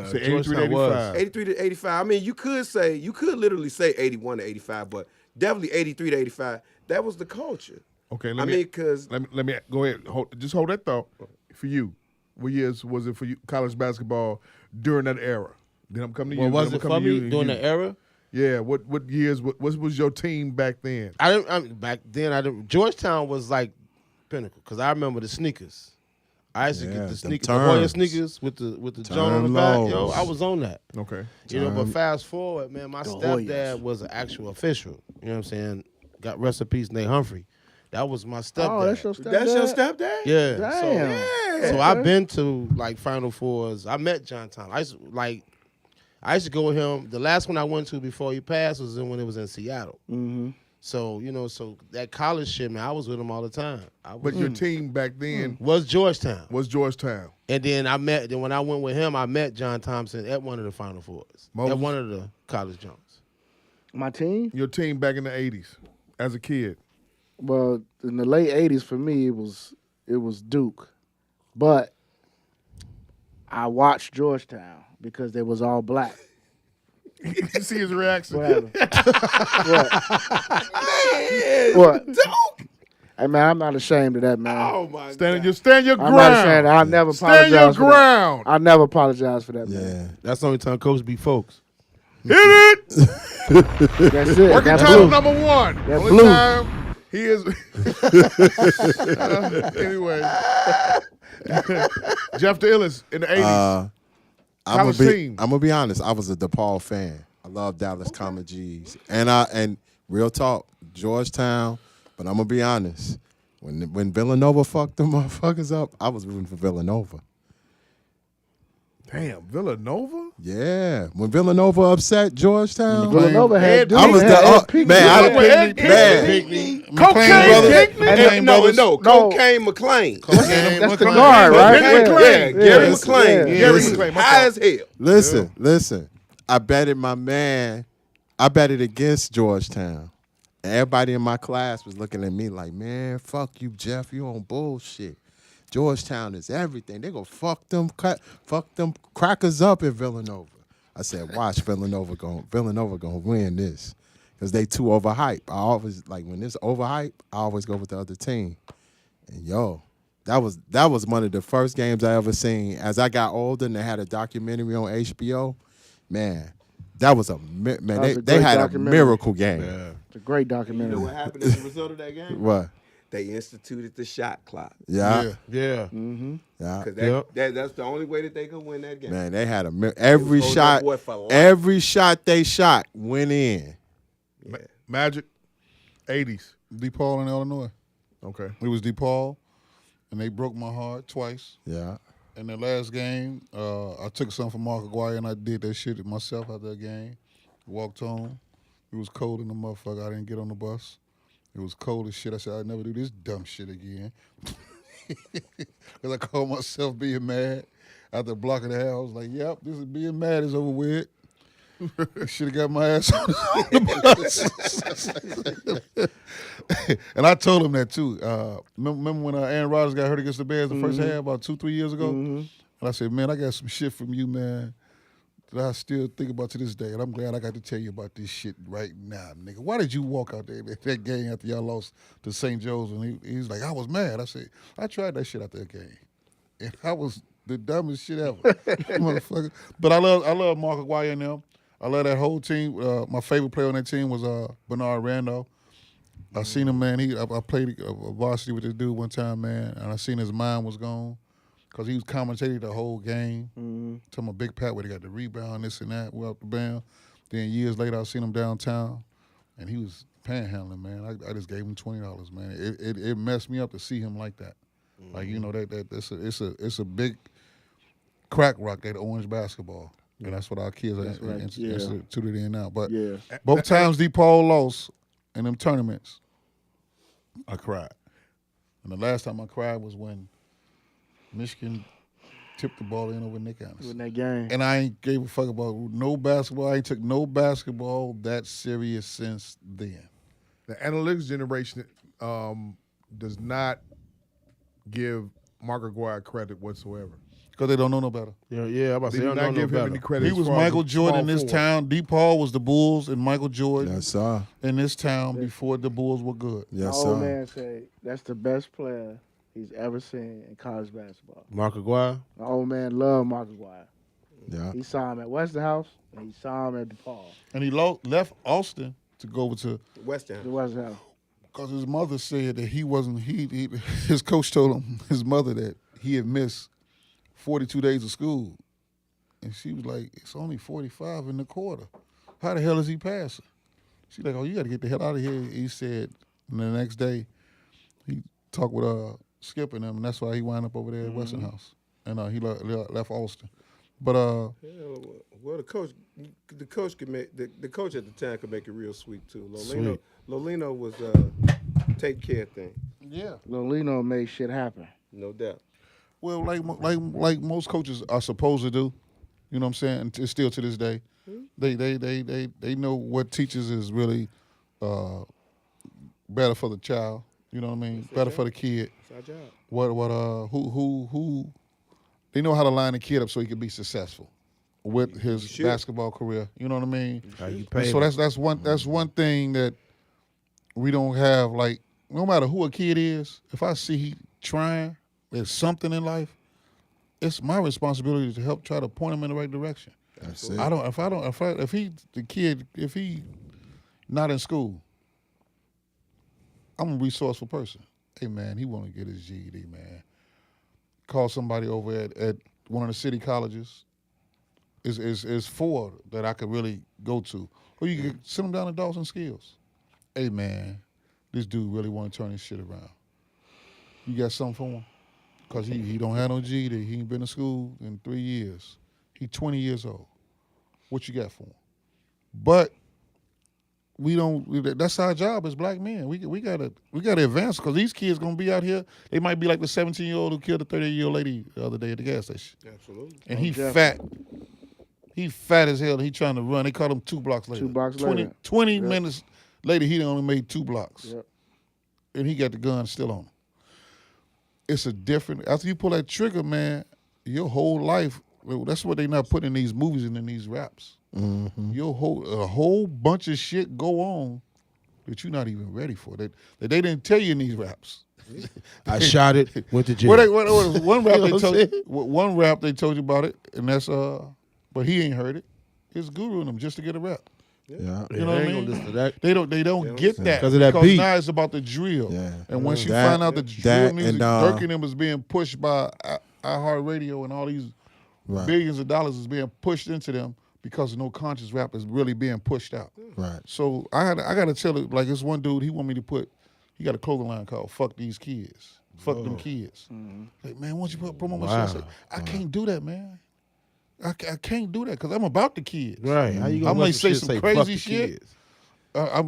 So 83 to 85. 83 to 85. I mean, you could literally say 81 to 85, but definitely 83 to 85. That was the culture. Okay, let me go ahead. Hold that thought. For you, what years was it for you? College basketball during that era. Then I'm coming to you. Was it for me during the era? Yeah. What years? What was your team back then? Back then, Georgetown was like pinnacle because I remember the sneakers. I used to get the sneakers, the Hoya sneakers with the John on the back. Yo, I was on that. Okay. You know, but fast forward, man, my stepdad was an actual official. You know what I'm saying? Got rest in peace, Nate Humphrey. That was my stepdad. Oh, that's your stepdad. That's your stepdad? Yeah. Damn. So I've been to like Final Fours. I met John Thomas. I used to go with him. The last one I went to before he passed was when it was in Seattle. Mm-hmm. So, so that college shit, man, I was with him all the time. But your team back then was Georgetown. And then when I went with him, I met John Thompson at one of the Final Fours. Moses? At one of the college jumps. My team? Your team back in the 80s as a kid. Well, in the late 80s for me, it was Duke. But I watched Georgetown because they was all black. You see his reaction? What? Duke! Hey, man, I'm not ashamed of that, man. Oh, my God. You stand your ground. I'm not ashamed. I never apologize. Stand your ground. I never apologize for that, man. Yeah. That's the only time Coach beat folks. Hit it! That's it. Working That's title blue. number one. That's Only blue. time he is. Anyway. Jeff Daillest in the 80s. I'm gonna be honest. I was a DePaul fan. I love Dallas Common G's, and real talk, Georgetown. But I'm gonna be honest. When Villanova fucked them motherfuckers up, I was rooting for Villanova. Damn, Villanova? Yeah, when Villanova upset Georgetown, Villanova had Duke. I was Cocaine McClain. That's the guard, right? Gary McClain. High as hell. Listen. I betted my man. I betted against Georgetown. And everybody in my class was looking at me like, man, fuck you, Jeff. You on bullshit. Georgetown is everything. They gonna fuck them crackers up in Villanova. I said, watch Villanova gonna win this. Because they too overhyped. I always when it's overhyped, I always go with the other team. And that was one of the first games I ever seen. As I got older and they had a documentary on HBO, man, that was they had a miracle game. Yeah. It's a great documentary. You know what happened as a result of that game? What? They instituted the shot clock. Yeah. Mm-hmm. Yeah. Because that's the only way that they could win that game. Man, they had every shot they shot went in. Yeah. Magic, 80s. DePaul in Illinois. Okay. It was DePaul, and they broke my heart twice. Yeah. In the last game, I took something from Mark Aguirre, and I did that shit myself after that game. Walked home. It was cold in the motherfucker. I didn't get on the bus. It was cold as shit. I said, I'd never do this dumb shit again. Because I called myself being mad. After a block of the house, I was like, yep, this is being mad is over with. Should have got my ass on the bus. And I told him that too. Remember when Aaron Rodgers got hurt against the Bears the first half about 2-3 years ago? Mm-hmm. And I said, man, I got some shit from you, man, that I still think about to this day. And I'm glad I got to tell you about this shit right now, nigga. Why did you walk out there at that game after y'all lost to St. Joe's? And he's like, I was mad. I said, I tried that shit out that game. And I was the dumbest shit ever. Motherfucker. But I love Mark Aguirre and them. I love that whole team. My favorite player on that team was Bernard Randolph. I seen him, man. I played a varsity with this dude one time, man, and I seen his mind was gone because he was commentating the whole game. Mm-hmm. Talking about Big Pat where they got the rebound, this and that, well up the band. Then years later, I seen him downtown, and he was panhandling, man. I just gave him $20, man. It messed me up to see him like that. Mm-hmm. Like, you know, it's a big crack rock, that orange basketball. And that's what our kids are instituted in now. But both times DePaul lost in them tournaments, I cried. And the last time I cried was when Michigan tipped the ball in over Nick Anderson. In that game. And I ain't gave a fuck about no basketball. I ain't took no basketball that serious since then. The analytics generation does not give Mark Aguirre credit whatsoever. Because they don't know no better. Yeah, I'm about to say, they do not give him any credit. He was Michael Jordan in this town. DePaul was the Bulls and Michael Jordan in this town before the Bulls were good. Yes, My old man say that's the best player he's ever seen in college basketball. Mark Aguirre? My old man loved Mark Aguirre. Yeah. He saw him at Westinghouse, and he saw him at DePaul. And he left Austin to go over to Westinghouse. Because his mother said that his coach told him, his mother, that he had missed 42 days of school. And she was like, it's only 45 in the quarter. How the hell is he passing? She's like, oh, you got to get the hell out of here. He said, and the next day, he talked with Skip and them, and that's why he wound up over there at Westinghouse, and he left Austin. But well, the coach could make the coach at the time could make it real sweet too. Lolino was take care of things. Yeah, Lolino made shit happen. No doubt. Well, like most coaches are supposed to do, you know what I'm saying? And it's still to this day, they know what teachers is really better for the child. You know what I mean? Better for the kid. It's our job. Who they know how to line the kid up so he can be successful with his basketball career. You know what I mean? How you pay so that's one thing that we don't have. Like, no matter who a kid is, if I see he trying, there's something in life, it's my responsibility to help try to point him in the right direction. That's it. If he not in school, I'm a resourceful person. Hey man, he want to get his GED, man. Call somebody over at one of the city colleges. Is 4 that I could really go to. Or you can send him down to Dawson Skills. Hey man, this dude really want to turn his shit around. You got something for him? Because he don't have no GED. He ain't been to school in 3 years. He 20 years old. What you got for him? But we don't. That's our job as black men. We gotta advance because these kids gonna be out here. They might be like the 17-year-old who killed a 38-year-old lady the other day at the gas station. Absolutely. And he fat. He fat as hell. He trying to run. They caught him 2 blocks later. 2 blocks later. 20 minutes later, he only made 2 blocks. Yep. And he got the gun still on him. It's a different. After you pull that trigger, man, your whole life. That's what they not putting in these movies and in these raps. Mm-hmm. A whole bunch of shit go on that you're not even ready for. That they didn't tell you in these raps. I shot it, went to jail. One rap they told you about it, and that's but he ain't heard it. His guru in them just to get a rap. Yeah. You know what I mean? They don't get that because of that beat. Now it's about the drill. Yeah. And once you find out the drill music, Dirk and them is being pushed by iHeartRadio and all these billions of dollars is being pushed into them because no conscious rap is really being pushed out. Right. So I got to tell it, like this one dude, he want me to he got a clothing line called Fuck These Kids. Fuck them kids. Mm-hmm. Like, man, once you promote my shit, I say, I can't do that, man. I can't do that because I'm about the kids. Right. How you I gonna may say some crazy shit. I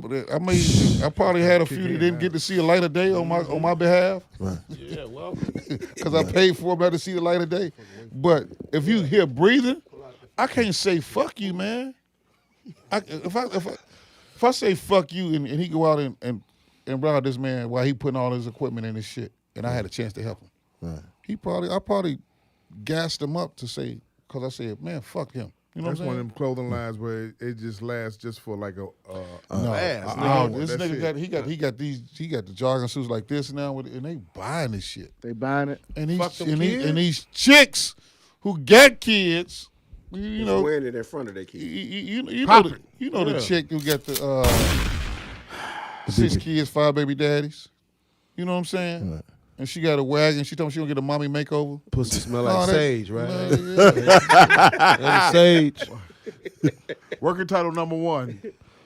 probably had a few that didn't get to see a light of day on my behalf. Right. Yeah, well. Because I paid for them to see the light of day. But if you hear breathing, I can't say fuck you, man. If I say fuck you and he go out and rob this man while he putting all his equipment in his shit, and I had a chance to help him, Right. I probably gassed him up to say, because I said, man, fuck him. You know That's what I'm one of saying? them clothing lines where it just lasts just for like a this nigga he got the jogging suits like this now, and they buying this shit. They buying it. And these chicks who got kids, you know, wearing it in front of their kids. You know the chick who got the 6 kids, 5 baby daddies. You know what I'm saying? Right. And she got a wagon. She told me she gonna get a mommy makeover. Pussy smell like sage, right? That's sage. Working title number 1.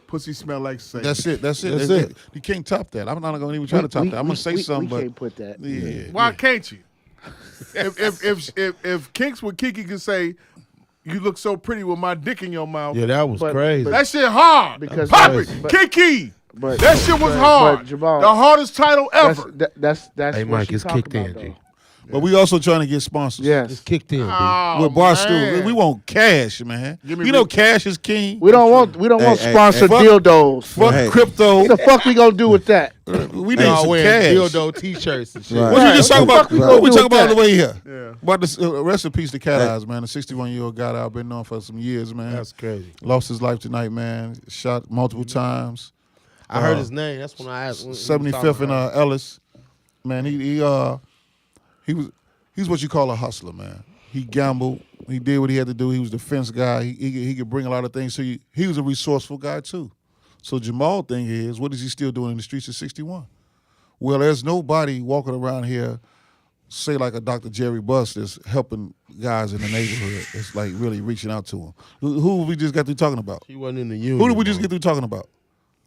Pussy smell like sage. That's it. You can't top that. I'm not gonna even try to top that. I'm gonna say something, we but can't put that. Yeah. Why can't you? if Kinks with Kiki can say, "You look so pretty with my dick in your mouth," Yeah, that was crazy. that shit hard. Because Pop it, but- Kiki. But That shit was hard. But Jamal, The hardest title ever. That's Hey, what Mike, she it's talking kicked in, about, G. though. But we also trying to get sponsors. Yes. It's kicked in, B. With Oh, Barstool, man. we want cash, man. Give me You know, re- cash is king. We don't want sponsored fuck- dildos. Fuck Hey. crypto. What the fuck we gonna do with that? We need some cash. dildo t-shirts and shit. Right. What you just talking about? What we talking about on the way here? Yeah. About this, rest in peace to Cat Eyes, man. The 61-year-old guy that I've been known for some years, man. That's crazy. Lost his life tonight, man. Shot multiple times. I heard his name. That's when I asked. 75th and Ellis. Man, he's what you call a hustler, man. He gambled. He did what he had to do. He was the fence guy. He could bring a lot of things. So he was a resourceful guy too. So Jamal thing is, what is he still doing in the streets of 61? Well, there's nobody walking around here, say like a Dr. Jerry Buss, that's helping guys in the neighborhood. It's like really reaching out to them. Who we just got through talking about? He wasn't in the union. Who did we just get through talking about?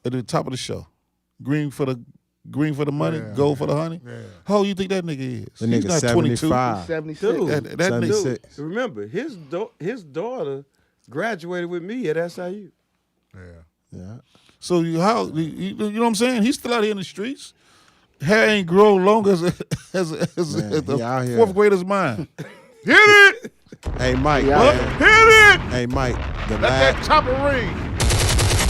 At the top of the show. Green for the green for the money, gold for the honey. Yeah. How old you think that nigga is? The He's nigga not 75. 76. Dude, That nigga. 76. remember his daughter graduated with me at SIU. Yeah. So you know what I'm saying? He's still out here in the streets. Hair ain't grown long as Man, the he out here. 4th grader's mind. Hit it! Hey, Mike. Yeah. man. Hit it! Hey, Mike. The Let last, that chopper ring.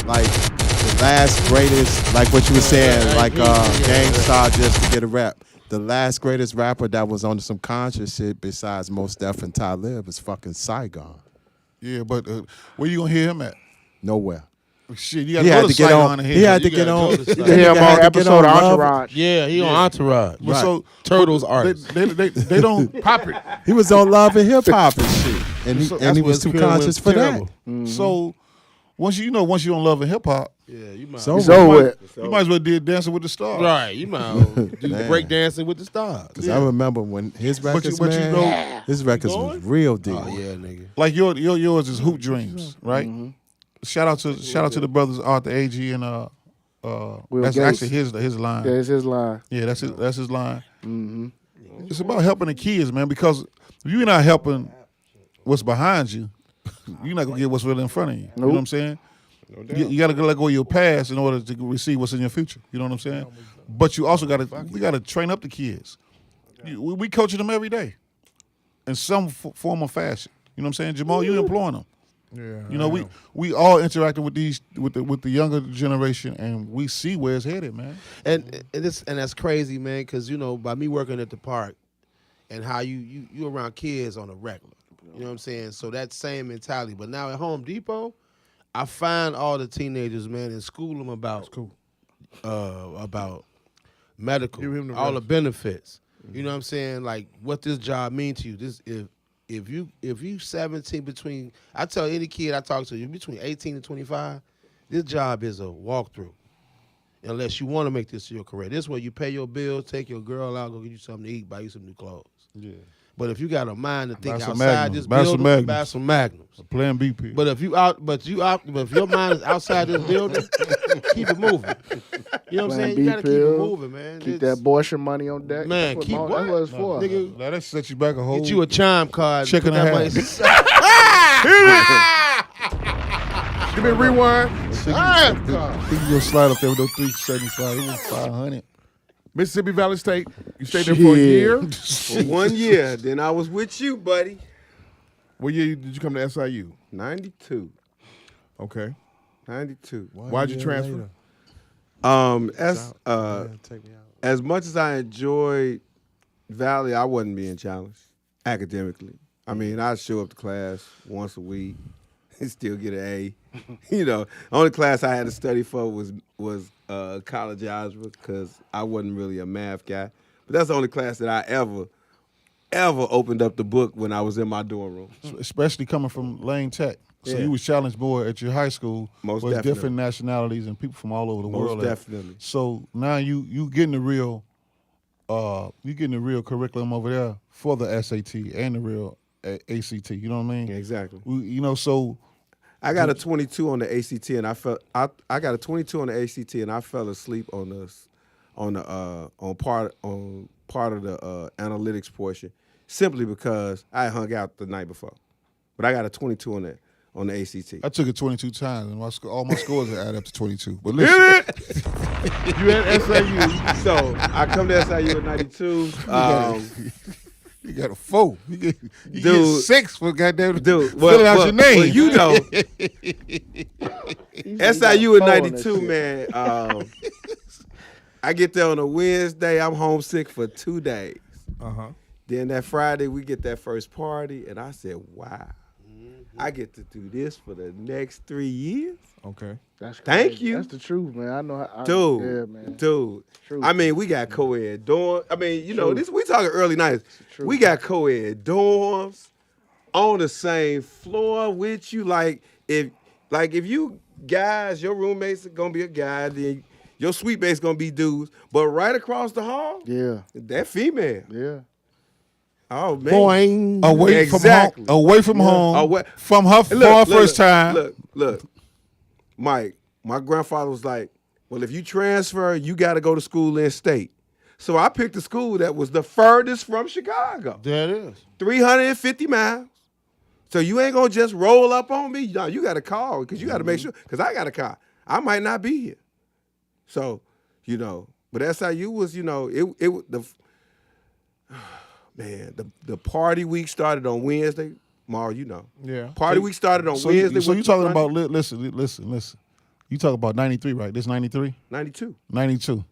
like, the last greatest, like what you were saying, like Gang Starr just to get a rap. The last greatest rapper that was on some conscious shit besides Mos Def and Talib is fucking Saigon. Yeah, but where you gonna hear him at? Nowhere. Shit, you gotta He go had to to get Saigon on. and He hear had him. to get on. You can hear him on episode of Entourage. Yeah, he on Entourage. But so Turtles artist. They don't Pop it. He was on Love and Hip Hop and shit, and he, So and he was that's too what conscious for terrible. that. So once you on Love and Hip Hop, Yeah, you might. So It's over with. you might as well did Dancing with the Stars. Right, you might as well do Man. break dancing with the stars. Because I remember when his records, but you man, know- his records was real deep. Oh yeah, nigga. Like yours is Hoop Dreams, right? Shout out to the brothers Arthur AG and that's Gates. actually his line. Yeah, it's his line. Yeah, that's his line. It's about helping the kids, man. Because if you're not helping what's behind you, you're not gonna get what's really in front of you. You know what I'm saying? You got to let go of your past in order to receive what's in your future. You know what I'm saying? But you also we got to train up the kids. We coaching them every day in some form or fashion. You know what I'm saying, Jamal? You employing them. Yeah. You know, we all interacting with the younger generation, and we see where it's headed, man. And that's crazy, man. Because by me working at the park, and how you around kids on a regular. You know what I'm saying? So that same mentality. But now at Home Depot, I find all the teenagers, man, and school them about medical, Give him the all the rest. benefits. You know what I'm saying? Like what this job means to you. This if you 17 between, I tell any kid I talk to, you between 18 and 25, this job is a walkthrough. Unless you want to make this your career. This is where you pay your bills, take your girl out, go get you something to eat, buy you some new clothes. Yeah. But if you got a mind to think Buy some outside Magnums. this Buy some building, Magnums. buy some Magnums. Plan B pill. But if your mind is outside this building, keep it moving. You know what I'm saying? You gotta keep it moving, man. Keep that abortion money on deck. Man, That's keep what what? That's what it's for. Nigga, Now that set you back a whole. get you a chime card. Check put and a that money Give me a rewind. He can just slide up there with those 375. It was 500. Mississippi Valley State. You stayed there for a year. For 1 year, then I was with you, buddy. What year did you come to SIU? 92. Okay. 92. Why'd you transfer? As much as I enjoyed Valley, I wasn't being challenged academically. I mean, I'd show up to class once a week and still get an A. The only class I had to study for was college algebra because I wasn't really a math guy. But that's the only class that I ever opened up the book when I was in my dorm room. Especially coming from Lane Tech. So Yeah. you was challenged more at your high school Most with definitely. different nationalities and people from all over the Most world. definitely. So now you getting the real curriculum over there for the SAT and the real ACT. You know what I mean? Exactly. So I got a 22 on the ACT, and I got a 22 on the ACT, and I fell asleep on part of the analytics portion simply because I hung out the night before. But I got a 22 on the ACT. I took it 22 times, and all my scores add up to 22. But listen, You at SIU. So I come to SIU at 92. you got a 4. You get Dude. 6 for goddamn Dude, filling out your name. well, you know, SIU at got 92, man. I get there on a Wednesday. I'm homesick for 2 days. Then that Friday, we get that first party, and I said, wow, I get to do this for the next 3 years? Okay. That's Thank crazy. you. That's the truth, man. I know how. Dude, Yeah, man. dude. True. I mean, we got co-ed dorms. I mean, this we talking early 90s. True. We got co-ed dorms on the same floor with you. Like if you guys, your roommates are gonna be a guy, then your suite mate's gonna be dudes. But right across the hall, Yeah. that female. Yeah. Oh man. Boing. Away Exactly. from home. Away from home. Away- From her And look, first time. Look, Mike, my grandfather was like, Well, if you transfer, you got to go to school in state. So I picked a school that was the furthest from Chicago. There it is. 350 miles. So you ain't going to just roll up on me. No, you got to call because you got to make sure, because I got a car. I might not be here. So, but SIU was, the party week started on Wednesday. Mar, Yeah. Party week started on Wednesday. So you talking about, listen. You talking about 93, right? This 93? 92. 92.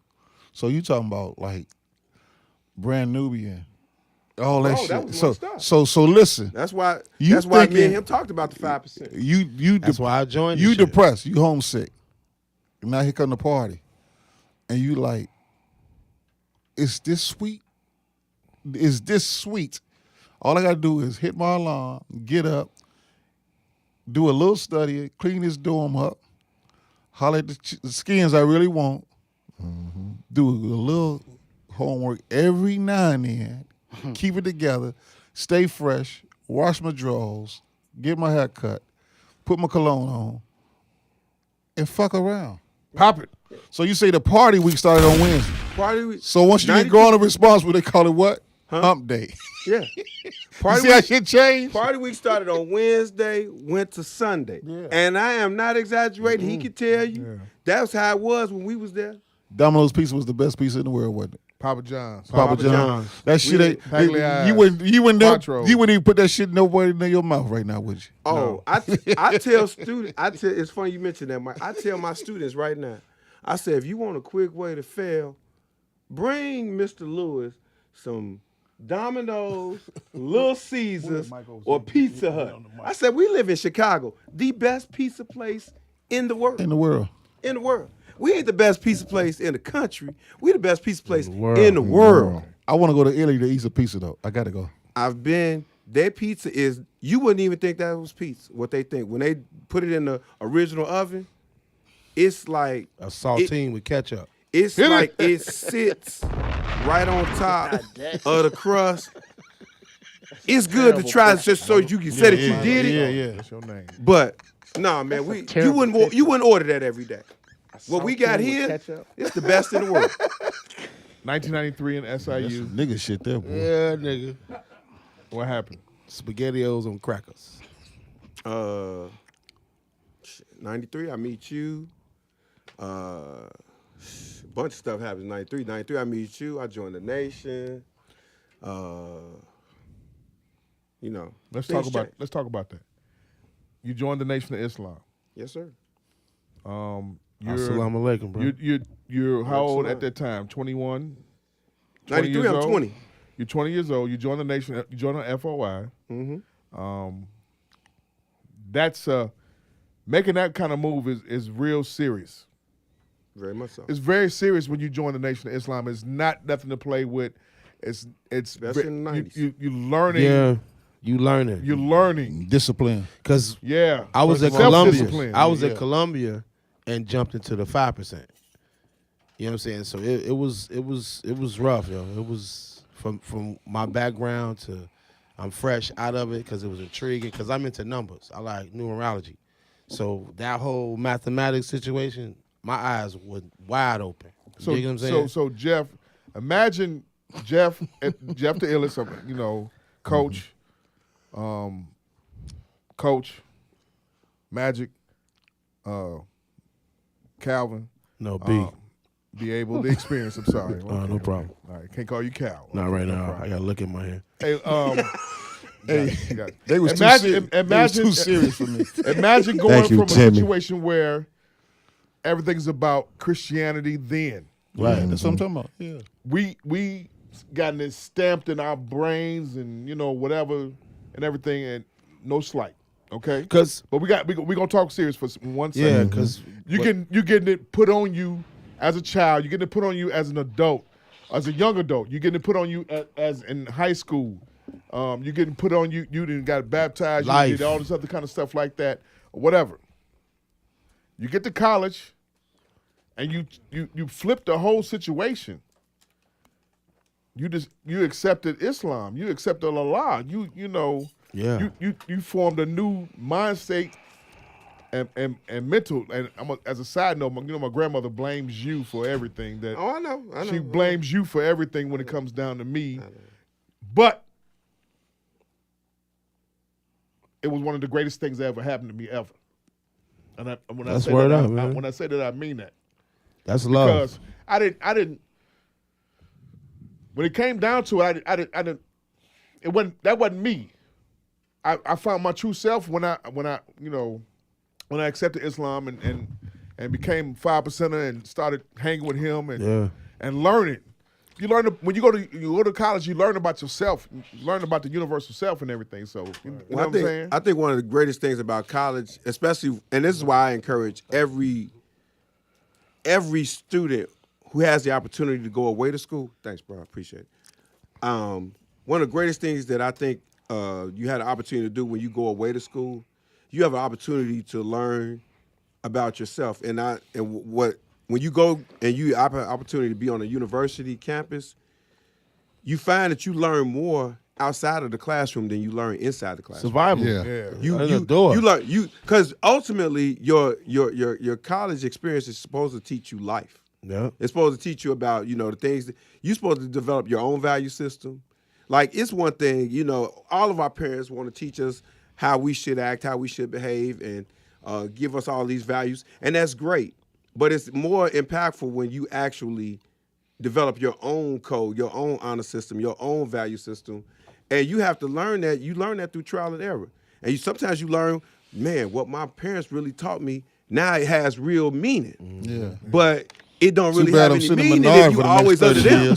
So you talking about like Brand Nubian, all that shit. That was my stuff. So listen. That's why You me and thinking- him talked about the 5%. That's why I joined. You this shit. depressed. You homesick. And now here come the party. And you like, is this sweet? Is this sweet? All I got to do is hit my alarm, get up, do a little study, clean this dorm up, holler at the skins I really want, do a little homework every now and then, keep it together, stay fresh, wash my drawers, get my hair cut, put my cologne on, and fuck around. Pop it. So you say the party week started on Wednesday. Party week. So once you get grown and responsible, they call it what? Hump day. Yeah. You see how shit changed? Party week started on Wednesday, went to Sunday. Yeah. And I am not exaggerating. He could tell you. That's how it was when we was there. Domino's pizza was the best pizza in the world, wasn't it? Papa John's. Papa John's. That shit ain't. Pagliai's, You wouldn't Quattro. even put that shit nowhere in your mouth right now, would you? Oh, I tell students, it's funny you mentioned that, Mike. I tell my students right now, I say, if you want a quick way to fail, bring Mr. Lewis some Domino's, Little Caesars, or Pizza Hut. I said, we live in Chicago, the best pizza place in the world. In the world. In the world. We ain't the best pizza place in the country. We the best pizza place in the world. I want to go to Italy to eat some pizza, though. I got to go. I've been. Their pizza is, you wouldn't even think that was pizza, what they think. When they put it in the original oven, it's like a saltine with ketchup. It's like it sits right on top of the crust. It's good to try just so you can say that you did it. Yeah. That's your name. But nah, man, you wouldn't order that every day. What we got here, it's the best in the world. 1993 in SIU. Nigga shit there, boy. Yeah, nigga. What happened? SpaghettiOs on crackers. 93, I meet you. A bunch of stuff happens in 93. 93, I meet you. I joined the nation. Let's talk about that. You joined the Nation of Islam. Yes, sir. Assalamu alaikum, bro. You're how old at that time? 21? 93, I'm 20. You're 20 years old. You joined the Nation. You joined the FOI. Mm-hmm. That's making that kind of move is real serious. Very much so. It's very serious when you join the Nation of Islam. It's not nothing to play with. It's Especially in the 90s. You learning. Yeah, you learning. You're learning Discipline. Because I was at Columbia. I was at Columbia and jumped into the 5%. You know what I'm saying? So it was rough, yo. It was from my background to I'm fresh out of it because it was intriguing because I'm into numbers. I like numerology. So that whole mathematics situation, my eyes were wide open. So, you know what I'm saying? So Jeff, imagine Jeff the illest, coach, coach, Magic, Calvin. No, B. Be able to experience. I'm sorry. Okay, no problem. All right, can't call you Cal. Not right now. I gotta look at my hair. Hey, they was too serious for me. Imagine going from a situation where everything's about Christianity then. Right, that's what I'm talking about. Yeah. We gotten it stamped in our brains and whatever and everything, and no slight. Okay, but we gonna talk serious for 1 second. Yeah, because you're getting it put on you as a child. You're getting it put on you as an adult, as a young adult. You're getting it put on you as in high school. You're getting put on you. You didn't got baptized. Life. You did all this other kind of stuff like that, or whatever. You get to college, and you flip the whole situation. You accepted Islam. You accepted Allah. You Yeah. You formed a new mindset and mental. And as a side note, my grandmother blames you for everything. I know. She blames you for everything when it comes down to me. But it was one of the greatest things that ever happened to me ever. And when I say that, I mean that. That's love. Because I didn't. When it came down to it, I didn't. That wasn't me. I found my true self when I accepted Islam and became 5%er and started hanging with him and learning. You learn when you go to college, you learn about yourself, you learn about the universal self and everything. So you know what I'm saying? I think one of the greatest things about college, especially, and this is why I encourage every student who has the opportunity to go away to school. Thanks, bro. I appreciate it. One of the greatest things that I think you had an opportunity to do when you go away to school, you have an opportunity to learn about yourself. When you go and you have an opportunity to be on a university campus, you find that you learn more outside of the classroom than you learn inside the classroom. Survival. Yeah. You learn because ultimately your college experience is supposed to teach you life. Yeah. It's supposed to teach you about, the things that you're supposed to develop your own value system. Like, it's one thing, all of our parents want to teach us how we should act, how we should behave, and give us all these values. And that's great. But it's more impactful when you actually develop your own code, your own honor system, your own value system. And you have to learn that. You learn that through trial and error. And sometimes you learn, man, what my parents really taught me, now it has real meaning. Yeah. But it don't really have any meaning if you always under them.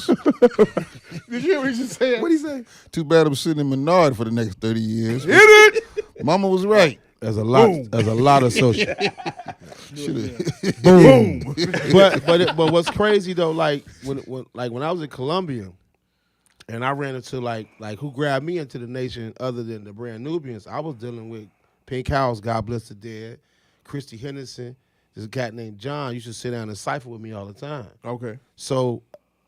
Did you hear what he just said? What'd he say? Too bad I'm sitting in Menard for the next 30 years. Hit it! Mama was right. There's a lot of social. Boom. but what's crazy though, like when I was in Colombia, and I ran into like who grabbed me into the nation other than the brand Nubians, I was dealing with Pink House, God bless the dead, Christy Henderson, this cat named John used to sit down and cipher with me all the time. Okay. So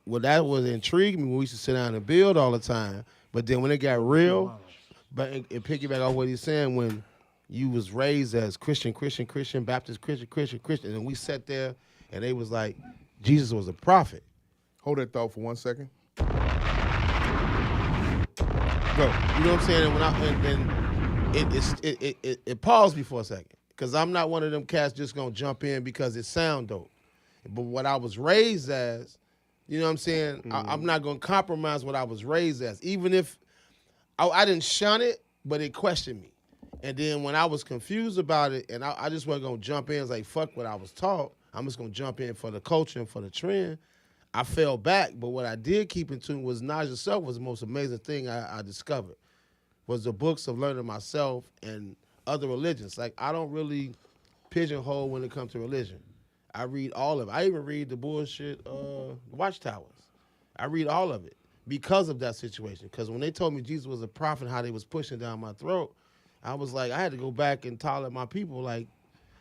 that was intriguing me when we used to sit down and build all the time. But then when it got real, but and piggyback off what he's saying, when you was raised as Christian, Baptist, Christian, and we sat there and they was like, Jesus was a prophet. Hold that thought for 1 second. Go. You know what I'm saying? And it paused me for a second, because I'm not one of them cats just gonna jump in because it sound dope. But what I was raised as, you know what I'm saying? I'm not gonna compromise what I was raised as, even if I didn't shun it, but it questioned me. And then when I was confused about it, and I just wasn't gonna jump in, it's like, fuck what I was taught, I'm just gonna jump in for the culture and for the trend, I fell back. But what I did keep in tune was knowledge itself was the most amazing thing I discovered, was the books of learning myself and other religions. Like, I don't really pigeonhole when it comes to religion. I read all of it. I even read the bullshit Watchtowers. I read all of it because of that situation. Because when they told me Jesus was a prophet, how they was pushing down my throat, I was like, I had to go back and tolerate my people, like,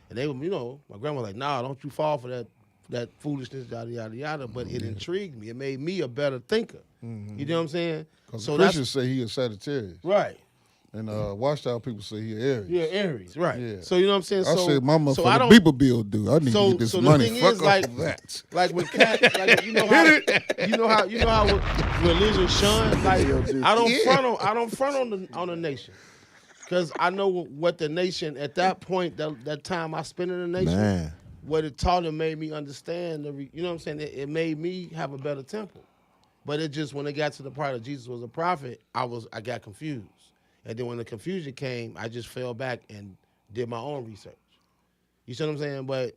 and they were, my grandma was like, nah, don't you fall for that foolishness, yada, yada, yada. But it intrigued me. It made me a better thinker. Mm-hmm. You know what I'm saying? So Christians say he a Sagittarius. Right. And Watchtower people say he Aries. Yeah, Aries, right. Yeah. So you know what I'm saying? I said my motherfucking people bill due. I need to get this money. The thing Fuck is, off that. Like with cats, like you know how religion shun. Like I don't front on the nation, because I know what the nation at that point, that time I spent in the nation, what it taught and made me understand. You know what I'm saying? It made me have a better temple. But it just, when it got to the part of Jesus was a prophet, I got confused. And then when the confusion came, I just fell back and did my own research. You see what I'm saying? But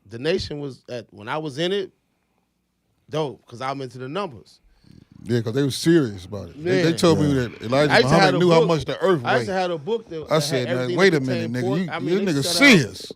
the nation was, when I was in it, dope, because I'm into the numbers. Yeah, because they were serious about it. They told me that Elijah Muhammad knew how much the earth weighed. I used to have a book that I said, man, wait a minute, nigga. You nigga serious.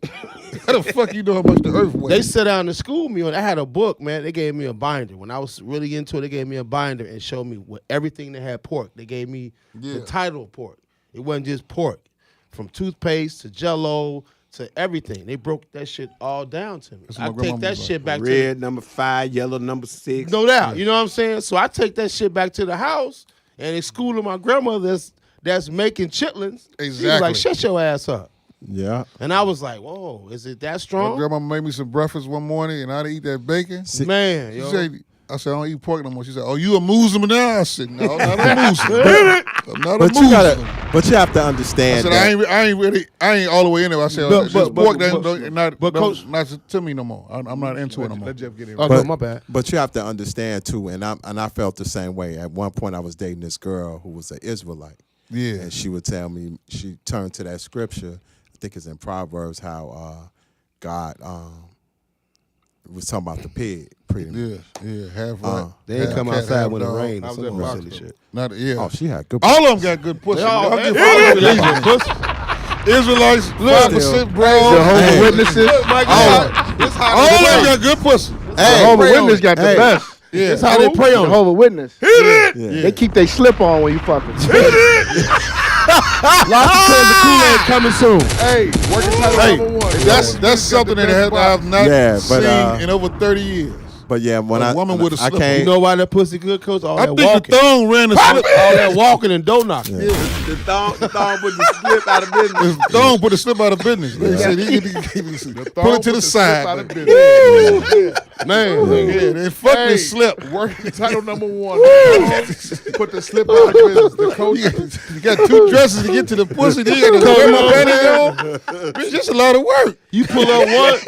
How the fuck you know how much the earth weighs? They sat down to school me on. I had a book, man. They gave me a binder. When I was really into it, they gave me a binder and showed me everything that had pork. They gave me the title of pork. It wasn't just pork. From toothpaste to Jell-O to everything. They broke that shit all down to me. I take that shit back to red number 5, yellow number 6. No doubt. You know what I'm saying? So I take that shit back to the house, and in school of my grandmother that's making chitlins. Exactly. She was like, shut your ass up. Yeah. And I was like, whoa, is it that My strong? grandma made me some breakfast one morning, and I didn't eat that bacon. Man, She yo. said, I said, I don't eat pork no more. She said, oh, you a Muslim now? I said, no, not a Muslim. I'm not a Muslim. But you have to I understand said, that. I ain't all the way in there. I said, pork not to me no more. I'm not into it no more. Let Jeff get in. Oh, no, my bad. But you have to understand too, and I felt the same way. At one point, I was dating this girl who was an Israelite. Yeah. And she would tell me, she turned to that scripture, I think it's in Proverbs, how God was talking about the pig, pretty much. Yeah, half right. They ain't come outside when it dog. rained. I was Some at more Fox, silly though. shit. Not, yeah. Oh, she had good. All of them got good pussy. All Y'all give Israelites all pussy. Israelites, 5% brown. Jehovah's Witnesses. All of them got good pussy. Jehovah's Witness got the best. Yeah. That's how they pray on it. Jehovah's Witness. Yeah. They keep their slip on when you fucking. Lots of cans of Kool-Aid coming soon. Hey, working title number one. That's something that I've not seen in over 30 years. But yeah, when A woman with a I slipper. can't. You know why that pussy good, Coach? All I that think walking. the thong ran the slip. All that walking and door knocking. The thong put the slip out of business. The thong put the slip out of business. They said pull it to the side. Man, yeah, they fucking slip. Working title number one. Put the slip out of business. The coach. You got two dresses to get to the pussy. Then you got to cover my panties on. It's just a lot of work. You pull up one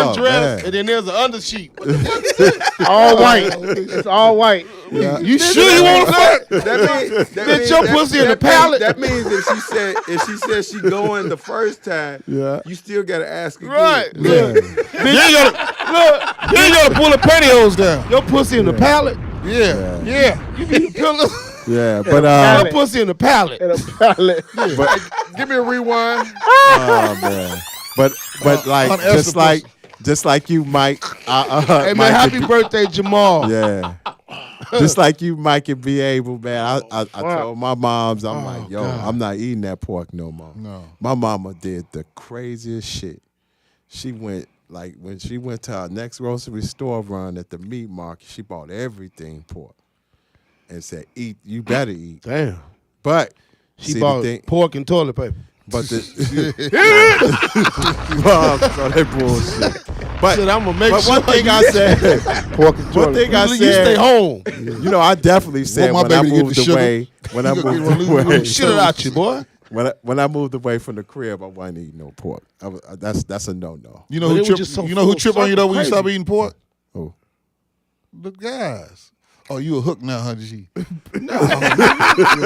Oh, dress, man. and then there's an undersheet. What the fuck is that? All white. It's all white. Yeah. You sure you want to fuck? Bitch, your pussy in the palate. That means if she said she going the first time, Yeah. you still gotta ask again. Right. Yeah. Then you gotta pull the pantyhose down. Your pussy in the palate. Yeah. You need a pillow. Yeah, but Your pussy in the palate. In a pallet. Give me a rewind. oh man, but like on just like you, Mike. Hey man, Mike happy could birthday, Jamal. Yeah. Just like you, Mike, can be able, man. I told my moms, I'm like, yo, God. I'm not eating that pork no more. No. My mama did the craziest shit. She went, like, when she went to our next grocery store run at the meat market, she bought everything pork and said, eat, you better eat. Damn. But She see, bought the thing, pork and toilet paper. but the so that bullshit. But Shit, I'm gonna make but sure one thing I said, Pork and one thing I you said, stay home. You know, I definitely said Want my when I baby to get moved the sugar? away, when I You gonna moved get one of away, these Shit it out you, boy. when I moved away from the crib, I wasn't eating no pork. That's a no. You know But who it was trip? just so You know who full trip on you though when you circle stop crazy. eating pork? Who? The guys. Oh, you a hook now, huh, G? You a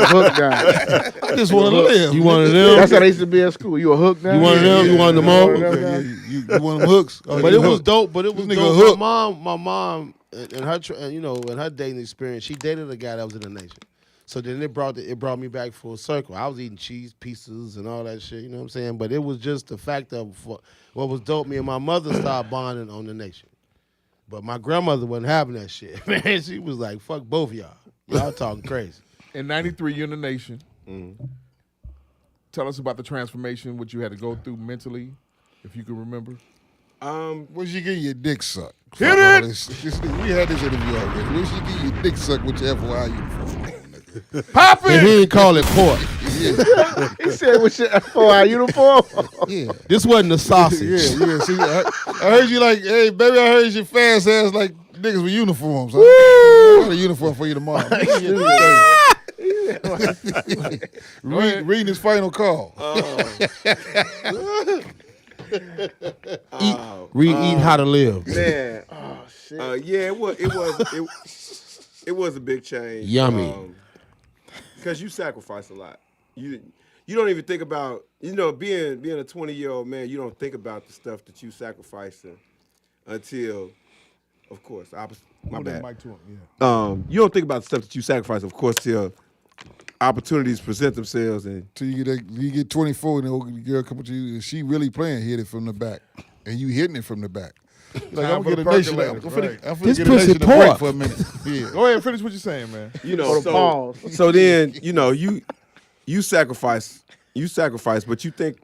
hook guy. I just want to live. You one of them? That's how they used to be at school. You a hook now? You one of them? You one of them all? Okay, yeah, you one of them hooks. Oh, But you it was hook. dope. But it was This nigga dope. hook. My mom, and her, in her dating experience, she dated a guy that was in the nation. So then it brought me back full circle. I was eating cheese pieces and all that shit. You know what I'm saying? But it was just the fact of what was dope. Me and my mother started bonding on the nation. But my grandmother wasn't having that shit. Man, she was like, "Fuck both of y'all. Y'all talking crazy." In '93, you're in the nation. Tell us about the transformation, what you had to go through mentally, if you can remember. Where'd you get your dick sucked? Hit it! We had this interview already. Where'd you get your dick sucked with your FYI uniform on, nigga? Pop And it! he didn't call it pork. He said, "What's your FOI uniform?" Yeah. This wasn't a sausage. Yeah. See, I heard you like, hey, baby, I heard you fast ass like niggas with uniforms. I got a uniform for you tomorrow. Reading his final call. Eat how to live. Man, yeah, it was a big change. Yummy. Because you sacrifice a lot. You don't even think about, being a 20-year-old man, you don't think about the stuff that you sacrificing until, of course, my bad. Mic to him, yeah. You don't think about the stuff that you sacrifice, of course, till opportunities present themselves. And Till you get 24 and the old girl come up to you and she really playing hit it from the back. And you hitting it from the back. Like, I'm for gonna the get a nation. percolator, I'm finna This get a pussy nation a break pork. for a minute. Yeah. Go ahead, finish what you're saying, man. so then, you sacrifice, but you think,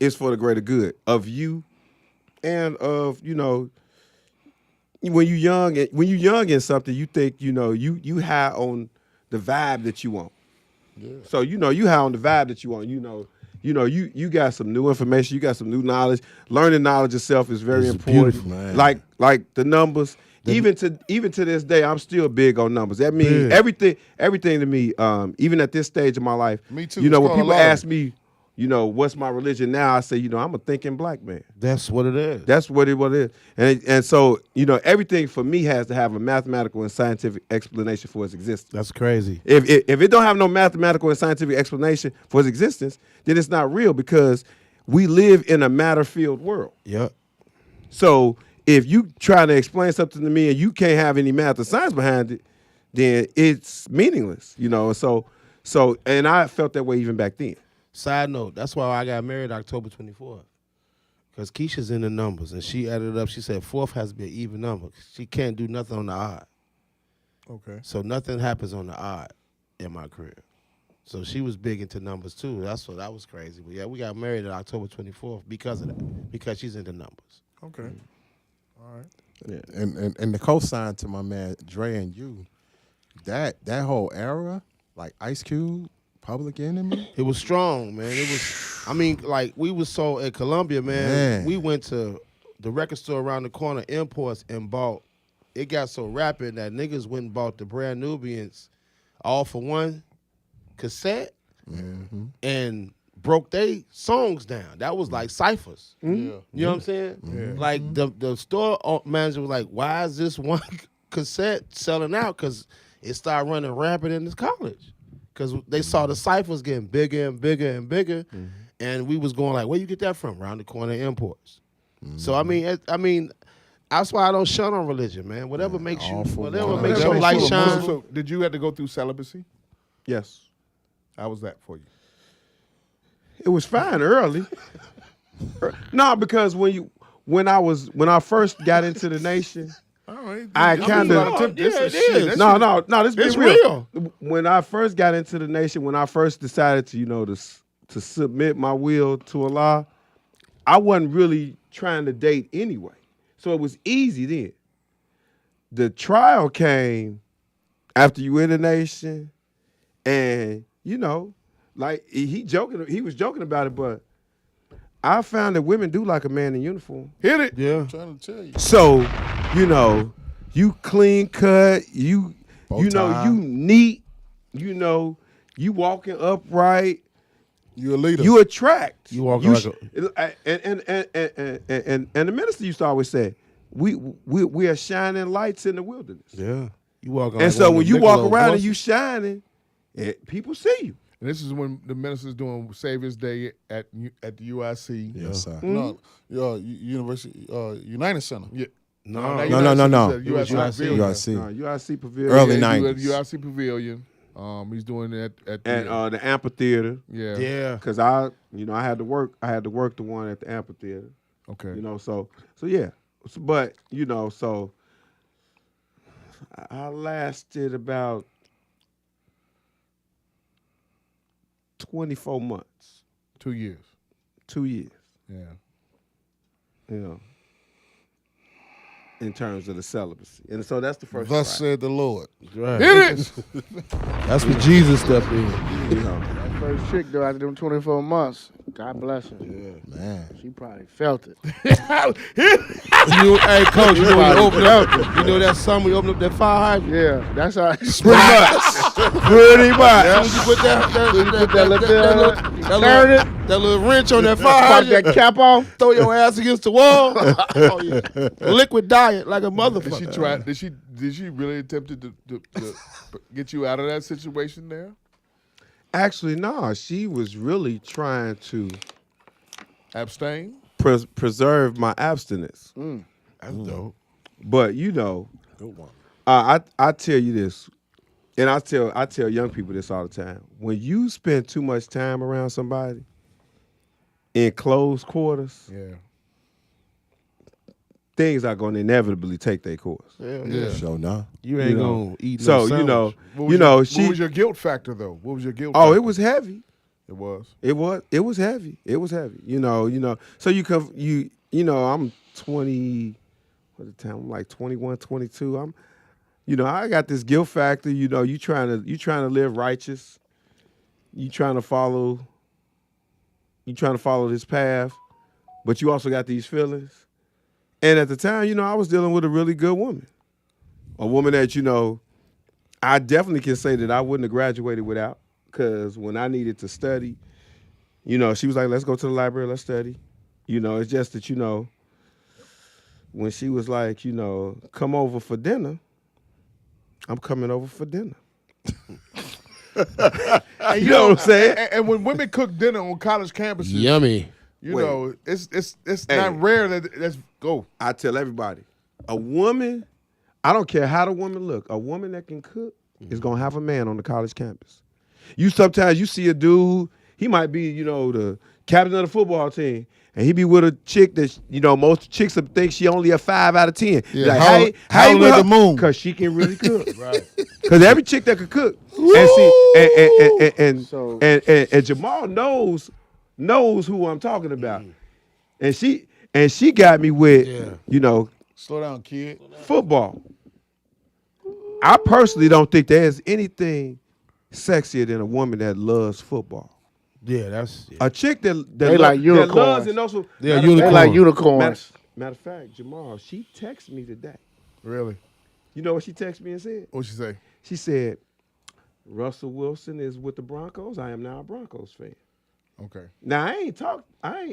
it's for the greater good of you and of, when you young in something, you think, you high on the vibe that you want. Yeah. So, you high on the vibe that you want, you got some new information, you got some new knowledge. Learning knowledge itself is very important. Beautiful, man. Like the numbers. Even to this day, I'm still big on numbers. That means everything to me. Even at this stage of my life, Me too. when It's called people lottery. ask me, what's my religion now, I say, I'm a thinking black man. That's what it is. That's what it is. And so, everything for me has to have a mathematical and scientific explanation for its existence. That's crazy. If it don't have no mathematical and scientific explanation for its existence, then it's not real because we live in a matter-filled world. Yep. So if you try to explain something to me and you can't have any math or science behind it, then it's meaningless. So and I felt that way even back then. Side note, that's why I got married October 24th. Because Keisha's in the numbers, and she added it up. She said 4th has to be an even number. She can't do nothing on the odd. Okay. So nothing happens on the odd in my career. So she was big into numbers, too. That was crazy. But, yeah, we got married on October 24th because of that, because she's into numbers. Okay. All right. Yeah. And the cosign to my man Dre and you, that whole era, like Ice Cube, Public Enemy. It was strong, man. It was, we was so at Columbia, man. We went to the record store around the corner, Imports, and bought. It got so rapid that niggas went and bought the Brand Nubians All for One cassette and broke they songs down. That was like ciphers. Yeah. You know what I'm saying? Yeah. Like the store manager was like, "Why is this one cassette selling out?" Because it started running rampant in this college. Because they saw the ciphers getting bigger and bigger and bigger, and we was going like, "Where you get that from?" Around the corner Imports. So I mean, that's why I don't shun on religion, man. Whatever makes you, whatever makes your light shine. So did you have to go through celibacy? Yes. How was that for you? It was fine early. No, because when I first got into the nation, I kind of This This real. When I first got into the nation, when I first decided to to submit my will to Allah, I wasn't really trying to date anyway, so it was easy then. The trial came after you in the nation, and like he was joking about it, but I found that women do like a man in uniform. Hit it. Yeah. I'm trying to tell you. So, you clean cut, you neat, you walking upright. You a leader. You attract. You walking like and the minister used to always say, we are shining lights in the wilderness. Yeah. You walk. And so when you walk around and you shining, people see you. And this is when the minister's doing Savior's Day at the UIC. Yes, sir. No, University United Center. Yeah. No. UIC. UIC Pavilion. Early Yeah, 90s. UIC Pavilion. He's doing it at And the amphitheater. yeah. Yeah. Because I had to work the one at the amphitheater. Okay. So yeah. But so I lasted about 24 months. 2 years. 2 years. Yeah. In terms of the celibacy. And so that's the first Thus said the Lord. Right. Hit it. That's what Jesus stepped in. That first chick, though, after them 24 months, God bless her. Yeah. Man. She probably felt it. Hey, coach, you know that summer we opened up that fire hydrant? Yeah, that's how. Pretty much. As soon as you put Turn it. that little wrench on that fire Pop hydrant, that cap off. throw your ass against the wall. Oh, yeah. Liquid diet like a motherfucker. Did she really attempt to get you out of that situation there? Actually, no. She was really trying to Abstain? preserve my abstinence. That's dope. But Good one. I tell you this, and I tell young people this all the time. When you spend too much time around somebody in close quarters, Yeah. things are going to inevitably take their course. Yeah. Sure enough. You ain't gonna eat no So sandwich. What was your guilt factor though? What was your guilt? Oh, factor? it was heavy. It was. It was heavy. It was heavy. So I'm 20. What the time? I'm like 21, 22. I got this guilt factor. You trying to live righteous. You trying to follow You trying to follow this path, but you also got these feelings. And at the time, you know, I was dealing with a really good woman. A woman that, you know, I definitely can say that I wouldn't have graduated without. Because when I needed to study, you know, she was like, let's go to the library, let's study. You know, it's just that, you know, when she was like, you know, come over for dinner, I'm coming over for dinner. You know what I'm saying? And when women cook dinner on college campuses, Yummy. You know, it's not rare that let's go. I tell everybody, a woman, I don't care how the woman look, a woman that can cook is gonna have a man on the college campus. Sometimes you see a dude, he might be, you know, the captain of the football team, and he be with a chick that, you know, most chicks think she only a 5 out of 10. Yeah, like, how you with the moon? Because she can really cook. Right. Because every chick that could cook. And Jamal knows who I'm talking about. And she got me with, you know, slow down, kid. Football. I personally don't think there's anything sexier than a woman that loves football. Yeah, that's a chick that like unicorns. that loves and also they like unicorns. Matter of fact, Jamal, she texted me today. Really? You know what she texted me and said? What'd she say? She said, Russell Wilson is with the Broncos. I am now a Broncos fan. Okay. Now I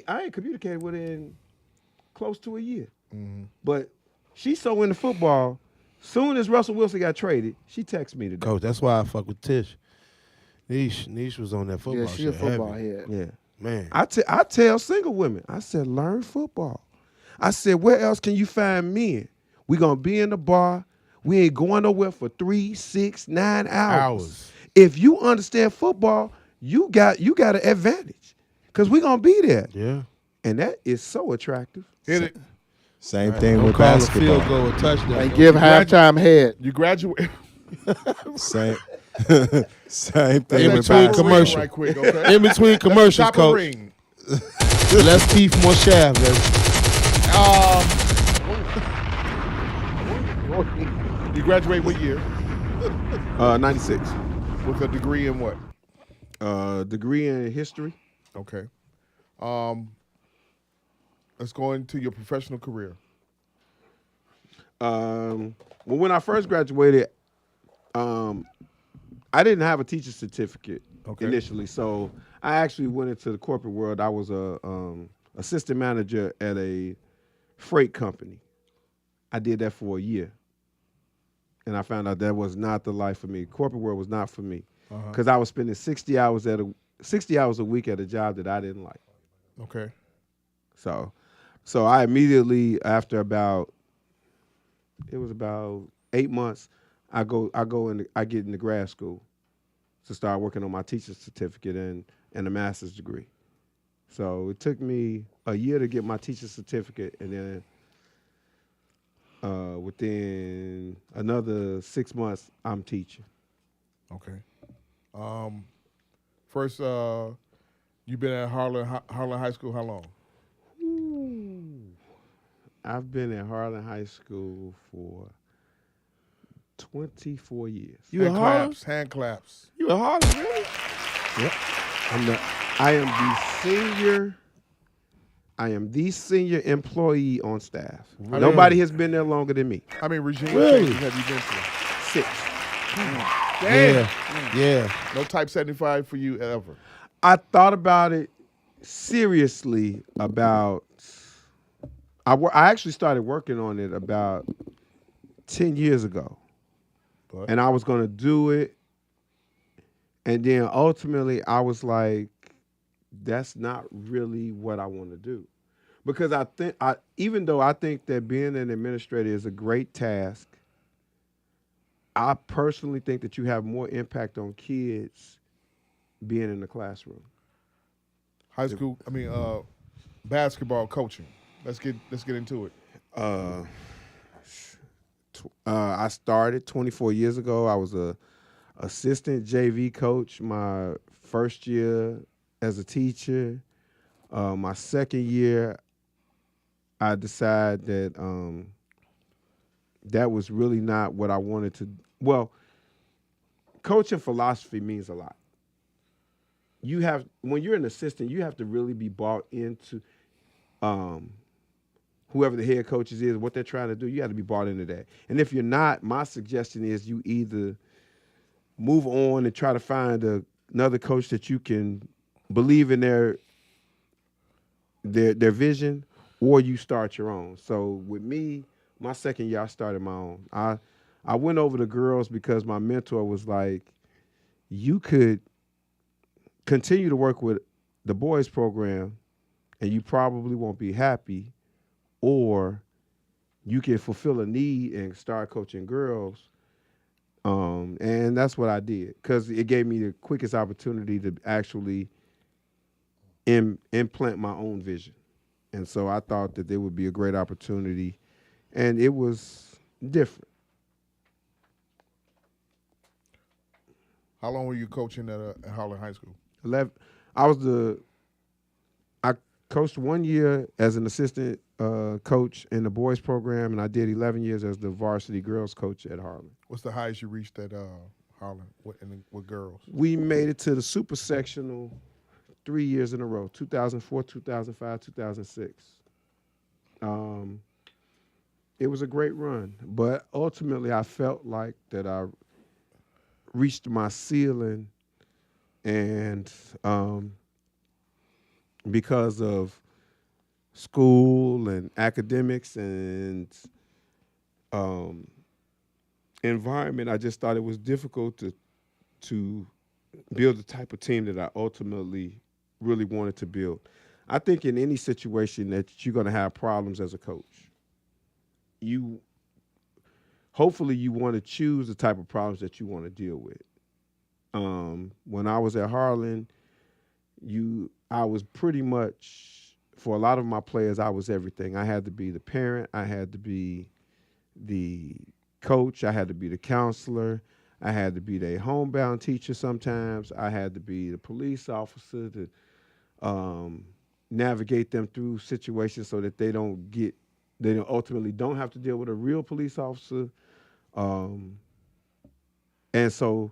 ain't communicated with her in close to a year. Mm-hmm. But she's so into football. Soon as Russell Wilson got traded, she texted me today. Coach, that's why I fuck with Tish. Niche was on that football shit. Yeah, she a football heavy. head. Yeah. Man. I tell single women, I said, learn football. I said, where else can you find men? We gonna be in the bar. We ain't going nowhere for 3, 6, 9 hours. If you understand football, you got an advantage. Cause we gonna be there. Yeah. And that is so attractive. Hit it. Same thing Don't with call basketball. a field goal a touchdown. And give halftime head. You graduate. Same thing In with between basketball. commercial. Right quick, okay? In between commercials, Top of coach. ring. Less teeth, more shaft. You graduate what year? 96. With a degree in what? Degree in history. Okay. Let's go into your professional career. Well, when I first graduated, I didn't have a teacher certificate initially, so I actually went into the corporate world. I was a assistant manager at a freight company. I did that for a year, and I found out that was not the life for me. Corporate world was not for me because I was spending 60 hours a week at a job that I didn't like. Okay. So I immediately, after about 8 months, I get into grad school to start working on my teacher's certificate and a master's degree. So it took me a year to get my teacher's certificate, and then within another 6 months, I'm teaching. Okay. First, you've been at Harlan High School how long? I've been at Harlan High School for 24 years. You at Harlan? Hand claps. You at Harlan, really? Yep. I am the senior employee on staff. Really? Nobody has been there longer than me. How many regime Really? changes have you been through? 6. Damn. Yeah. No type 75 for you ever. I thought about it seriously about. I actually started working on it about 10 years ago. And I was going to do it. And then ultimately I was like, that's not really what I want to do. Because even though I think that being an administrator is a great task, I personally think that you have more impact on kids being in the classroom. Basketball coaching. Let's get into it. I started 24 years ago. I was a assistant JV coach my first year as a teacher. My second year, I decided that that was really not what I wanted to. Well, coaching philosophy means a lot. when you're an assistant, you have to really be bought into whoever the head coaches is, what they're trying to do. You got to be bought into that. And if you're not, my suggestion is you either move on and try to find another coach that you can believe in their vision, or you start your own. So with me, my second year, I started my own. I went over the girls because my mentor was like, you could continue to work with the boys program and you probably won't be happy, or you can fulfill a need and start coaching girls. And that's what I did because it gave me the quickest opportunity to actually implant my own vision. And so I thought that there would be a great opportunity, and it was different. How long were you coaching at Harlan High School? 11. I coached 1 year as an assistant coach in the boys program, and I did 11 years as the varsity girls coach at Harlan. What's the highest you reached at Harlan with girls? We made it to the super sectional 3 years in a row, 2004, 2005, 2006. It was a great run, but ultimately I felt like that I reached my ceiling, and because of school and academics and environment, I just thought it was difficult to build the type of team that I ultimately really wanted to build. I think in any situation that you're going to have problems as a coach, hopefully you want to choose the type of problems that you want to deal with. When I was at Harlan, I was pretty much, for a lot of my players, I was everything. I had to be the parent, I had to be the coach, I had to be the counselor, I had to be their homebound teacher sometimes, I had to be the police officer to navigate them through situations so that they ultimately don't have to deal with a real police officer. And so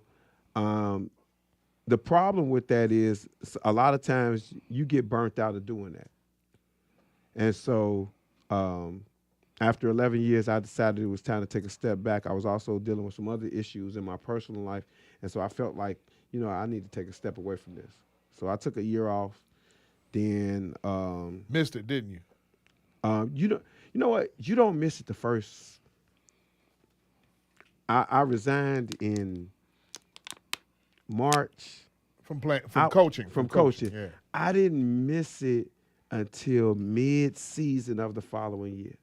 the problem with that is a lot of times you get burnt out of doing that. And so after 11 years, I decided it was time to take a step back. I was also dealing with some other issues in my personal life. And so I felt like, I need to take a step away from this. So I took a year off. Then missed it, didn't you? You know what? You don't miss it the first. I resigned in March. From coaching. From coaching. Yeah. I didn't miss it until mid-season of the following year.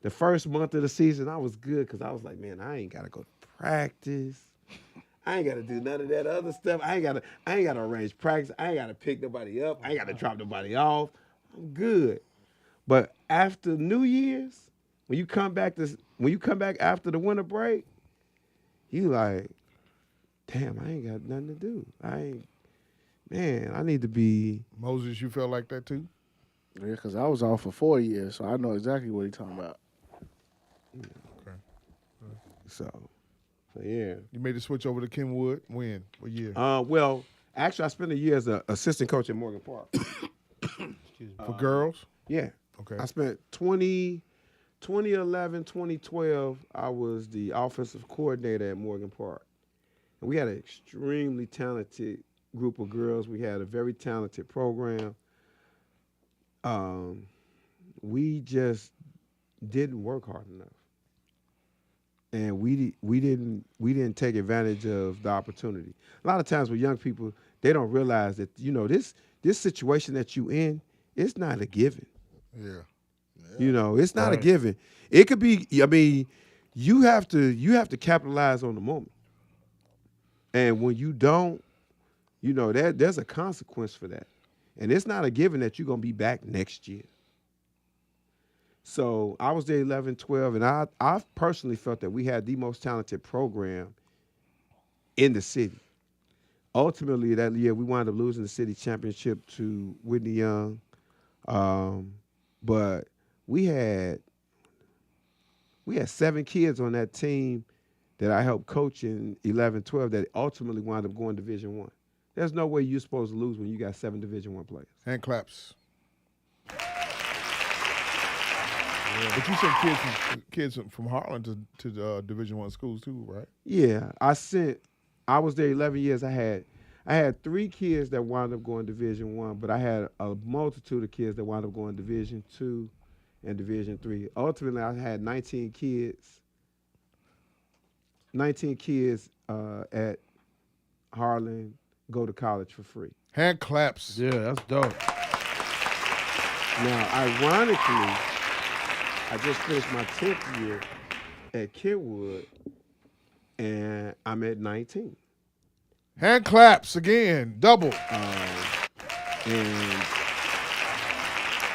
The first month of the season, I was good because I was like, man, I ain't got to go to practice. I ain't got to do none of that other stuff. I ain't got to arrange practice. I ain't got to pick nobody up. I ain't got to drop nobody off. I'm good. But after New Year's, when you come back after the winter break, you like, damn, I ain't got nothing to do. I need to be. Moses, you felt like that too? Yeah, because I was off for 4 years, so I know exactly what he's talking about. Yeah. Okay. So yeah. You made the switch over to Kenwood. When? What year? Well, actually, I spent a year as an assistant coach at Morgan Park. For girls? Yeah. Okay. I spent 2011, 2012, I was the offensive coordinator at Morgan Park. And we had an extremely talented group of girls. We had a very talented program. We just didn't work hard enough. And we didn't take advantage of the opportunity. A lot of times with young people, they don't realize that, this situation that you in, it's not a given. Yeah. It's not a given. It could be, you have to capitalize on the moment. And when you don't, there's a consequence for that. And it's not a given that you're going to be back next year. So I was there 11, 12, and I personally felt that we had the most talented program in the city. Ultimately, that year, we wound up losing the city championship to Whitney Young. But we had 7 kids on that team that I helped coach in 11, 12 that ultimately wound up going Division I. There's no way you're supposed to lose when you got 7 Division I players. Hand claps. But you said kids from Harlan to Division I schools too, right? Yeah, I was there 11 years. I had 3 kids that wound up going Division I, but I had a multitude of kids that wound up going Division II and Division III. Ultimately, I had 19 kids. 19 kids at Harlan go to college for free. Hand claps. Yeah, that's dope. Now, ironically, I just finished my 10th year at Kenwood, and I'm at 19. Hand claps again, double. And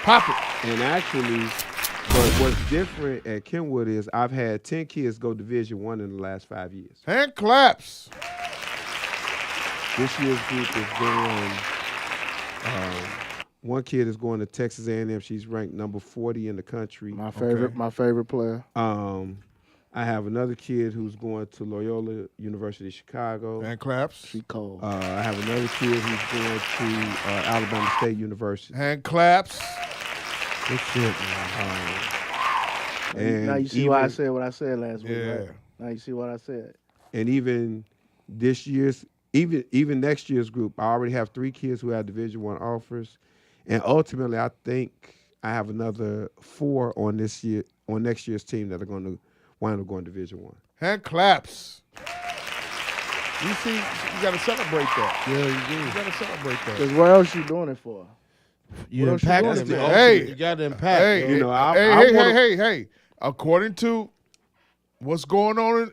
pop it. And actually, but what's different at Kenwood is I've had 10 kids go Division I in the last 5 years. Hand claps. This year's group is going. One kid is going to Texas A&M. She's ranked number 40 in the country. My favorite player. I have another kid who's going to Loyola University Chicago. Hand claps. She cold. I have another kid who's going to Alabama State University. Hand claps. Good shit, man. And now you see why I said what I said last week. Yeah. Right? Now you see what I said. And even this year's, even next year's group, I already have 3 kids who have Division I offers, and ultimately, I think I have another 4 on next year's team that are going to wind up going Division I. Hand claps. You see, you got to celebrate that. Yeah, you do. You got to celebrate that. Because what else you doing it for? You impact doing it, it man. for? Hey, You got to impact. Hey, You know, hey. According to what's going on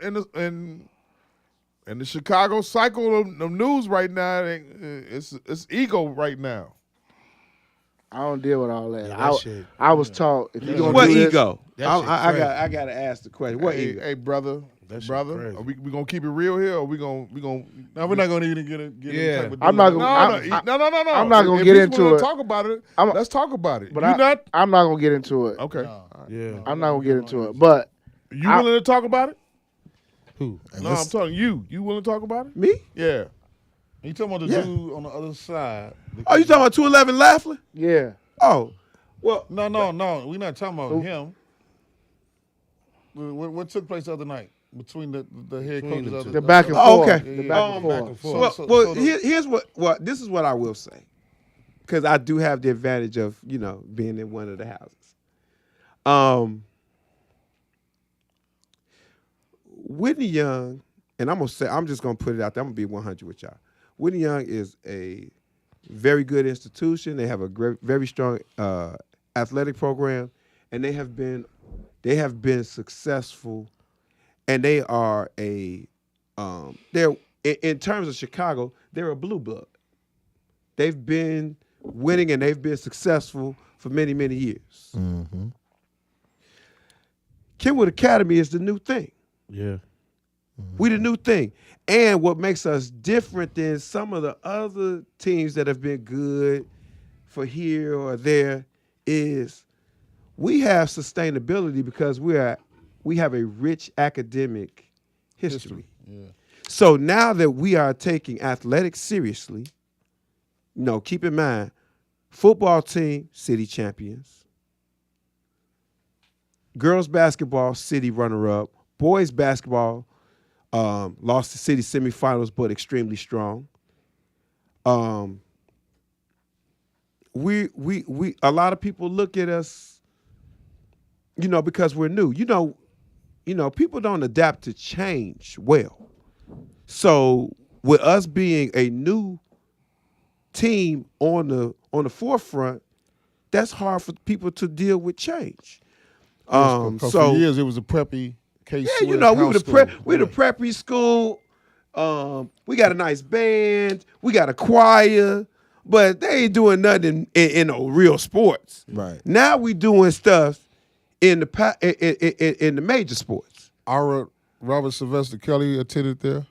in the Chicago cycle of news right now, it's ego right now. I don't deal with all that. Yeah, that shit. I was taught if you gonna What do this, ego? That shit I crazy. got to ask the question. What ego? Hey, brother, That shit brother, crazy. are we gonna keep it real here, or we gonna? Now we're not gonna even get Yeah. type of I'm not deal. gonna- No. I'm not gonna If get he's into willing it. to talk about it. Let's talk about it. but You not I'm not gonna get into it. okay? Yeah. I'm not gonna get into it. But You willing to talk about it? Who? No, I'm talking you. You willing to talk about it? Me? Yeah. You talking about the Yeah. dude on the other side? Oh, you talking about 211 Lafley? yeah, Oh, well, No. We're not talking about him. What took place the other night between the head Between coaches? the of the back and forth. Oh, okay. The back and back forth. and forth. well, So here's what this is what I will say, because I do have the advantage of being in one of the houses. Whitney Young, and I'm just gonna put it out there. I'm gonna be 100 with y'all. Whitney Young is a very good institution. They have a very strong athletic program, and they have been successful, and they are they're in terms of Chicago, they're a blue blood. They've been winning and they've been successful for many, many years. Mm-hmm. Kenwood Academy is the new thing. Yeah. We the new thing. And what makes us different than some of the other teams that have been good for here or there is we have sustainability because we have a rich academic history. Yeah. So now that we are taking athletics seriously, keep in mind, football team, city champions. Girls basketball, city runner-up. Boys basketball, lost the city semifinals, but extremely strong. We a lot of people look at us, because we're new. People don't adapt to change well. So with us being a new team on the forefront, that's hard for people to deal with change. For So years it was a preppy case. yeah, we were the preppy school. We got a nice band. We got a choir, but they ain't doing nothing in real sports. Right. Now we doing stuff in the major sports. Our Robert Sylvester Kelly attended there.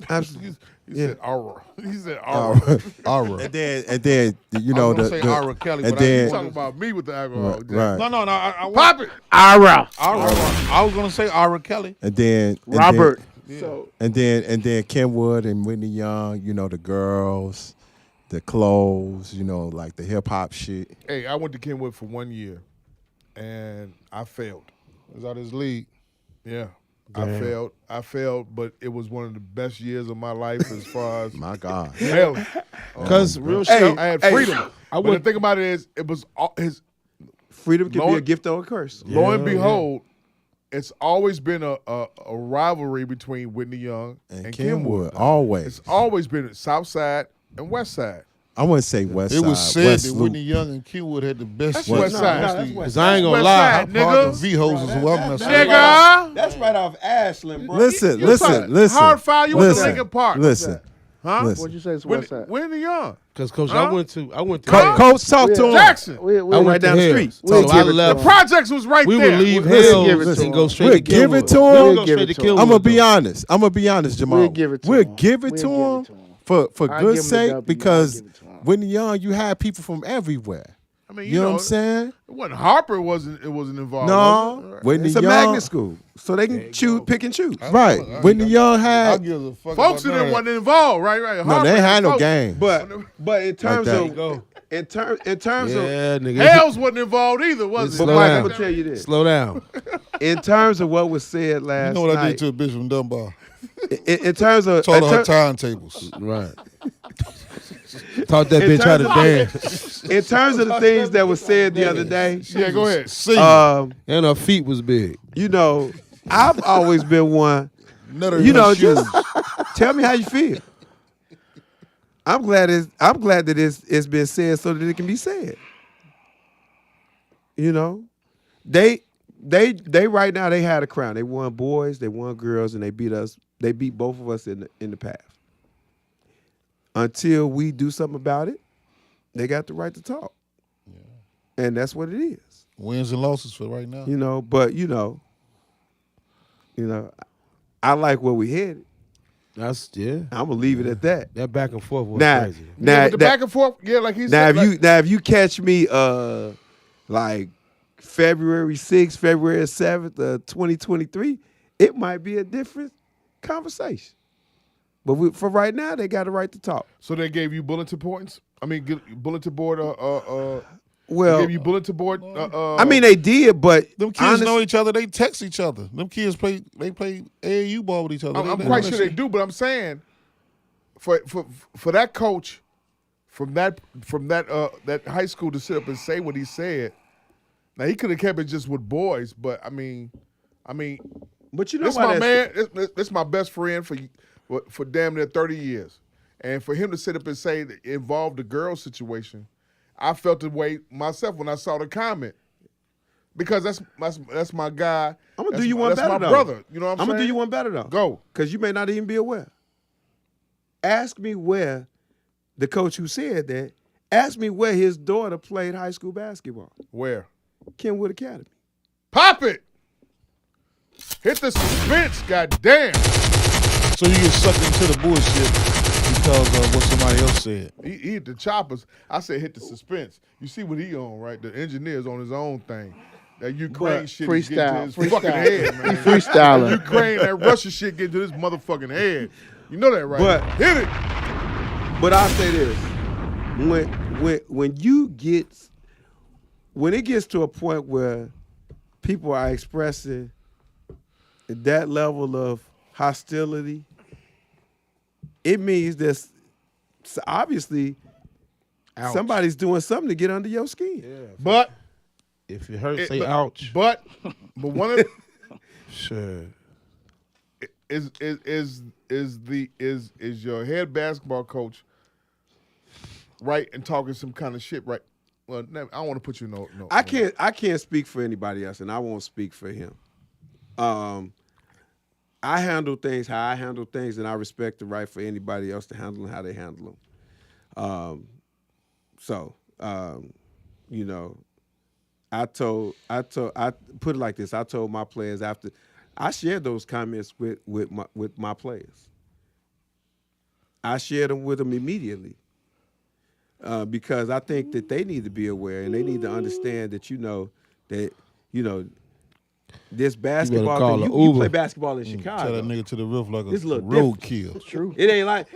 Absolutely. He said aura. He said aura. Aura. And then I was gonna say Ira Kelly, and but then You talking about me with the alcohol? right. No. I Pop it. Ira. I was gonna say Ira Kelly. And then Robert. So And then Kenwood and Whitney Young, you know, the girls, the clothes, you know, like the hip hop shit. Hey, I went to Kenwood for 1 year, and I failed. It was out of his league. Yeah. Damn. I failed, but it was one of the best years of my life as far as My God. failing. Because real Hey, shit, I had freedom. I But the would. thing about it is, it was his. freedom can be a Lord- gift or a curse. Lo and Yeah, behold, it's always been a rivalry between Whitney Young and Kenwood, Kenwood. always. It's always been South Side and West Side. I wouldn't say West It Side. was said West that Loop. Whitney Young and Kenwood had the best That's shit. West Side. Especially- Because I ain't gonna West lie. Side, Park nigga. and V hoses as well. Nigga. That's right off Ashland, bro. Listen, You listen, talking listen. hard foul, you went to listen, Lincoln Park. Listen, Huh? listen. What'd you say? It's West Side. Whitney Young. Because Coach, Huh? I went to. Coach, talk to him. Jackson. We I went right down to the Hales. street. We'll So I give it to left. The projects was right We there. would leave We'll give it Hales to and him. go straight We'll to give Kenwood. it to him. We'll We'll go give straight it to to him. Kenwood. I'm gonna be though. honest. I'm gonna be honest, Jamal. We'll give it to We'll him. give it We'll to give him it to him. for I'll good give him the sake W. I'll because give it to him. Whitney Young, you had people from everywhere. I mean, You know what I'm saying? It wasn't Harper wasn't involved. No, was it? Whitney It's a Young. magnet school, so they can choose, pick and choose. Right. Whitney Young I had. give a fuck Folks about in none it of wasn't involved, right? Right. No, Harper they had and no folks. game. But in terms that. of Go. in terms of Yeah, nigga. Hales wasn't involved either, was it? but Slow Mike, down. I'm gonna tell you this. Slow down. In terms of what was said You last know what I night, did to a bitch from Dunbar? in terms of Told in her her ter- timetables. Right. Taught that In bitch how to terms dance. in terms of the things that was said the other day, Yeah, go ahead. Sing. And her feet was big. you know, I've always been one. Nutter You in her know, shoes. just tell me how you feel. I'm glad that it's been said so that it can be said. You know, they right now they had a crown. They won boys, they won girls, and they beat us. They beat both of us in the path. Until we do something about it, they got the right to talk, and that's what it is. Wins and losses for right now. You know, but I like where we headed. That's yeah. I'm gonna leave it at that. That back and forth was Now, crazy. Yeah, but the back and forth, yeah, like he now said. if you catch me like February 6th, February 7th, 2023, it might be a different conversation. But for right now, they got a right to talk. So they gave you bulletin points? I mean, bulletin board. Well, they gave you bulletin board. I mean, they did, but Them kids know each other. They text each other. Them kids play AAU ball with each other. I'm They quite know sure that they shit. do, but I'm saying for that coach from that high school to sit up and say what he said. Now he could have kept it just with boys, but I mean, but you know this why my man. This my best friend for damn near 30 years, and for him to sit up and say that it involved the girl situation, I felt the way myself when I saw the comment. Because that's my guy. I'm gonna That's do you my- one that's better my though. brother. You know what I'm saying? gonna do you one better though. Go. Because you may not even be aware. Ask me where the coach who said that. Ask me where his daughter played high school basketball. Where? Kenwood Academy. Pop it. Hit the suspense, goddamn. So you get sucked into the bullshit because of what somebody else said. He hit the choppers. I said hit the suspense. You see what he on, right? The engineer's on his own thing. That Ukraine But shit is getting to his freestyle. fucking head, man. He freestyling. Ukraine, that Russia shit getting to his motherfucking head. You know that, right? But- hit it. But I'll say this: when it gets to a point where people are expressing that level of hostility, it means that obviously Ouch. somebody's doing something to get under your skin. But If it hurts, say ouch. But one of Sure. is your head basketball coach right and talking some kind of shit, right? Well, I don't want to put you in no. I can't speak for anybody else, and I won't speak for him. I handle things how I handle things, and I respect the right for anybody else to handle them how they handle them. You know, I put it like this. I told my players after I shared those comments with my players. I shared them with them immediately. Because I think that they need to be aware and they need to understand that, this call basketball it thing. You play Uber. basketball in Tell Chicago. that nigga to the roof like It's a a little roadkill. True. It ain't like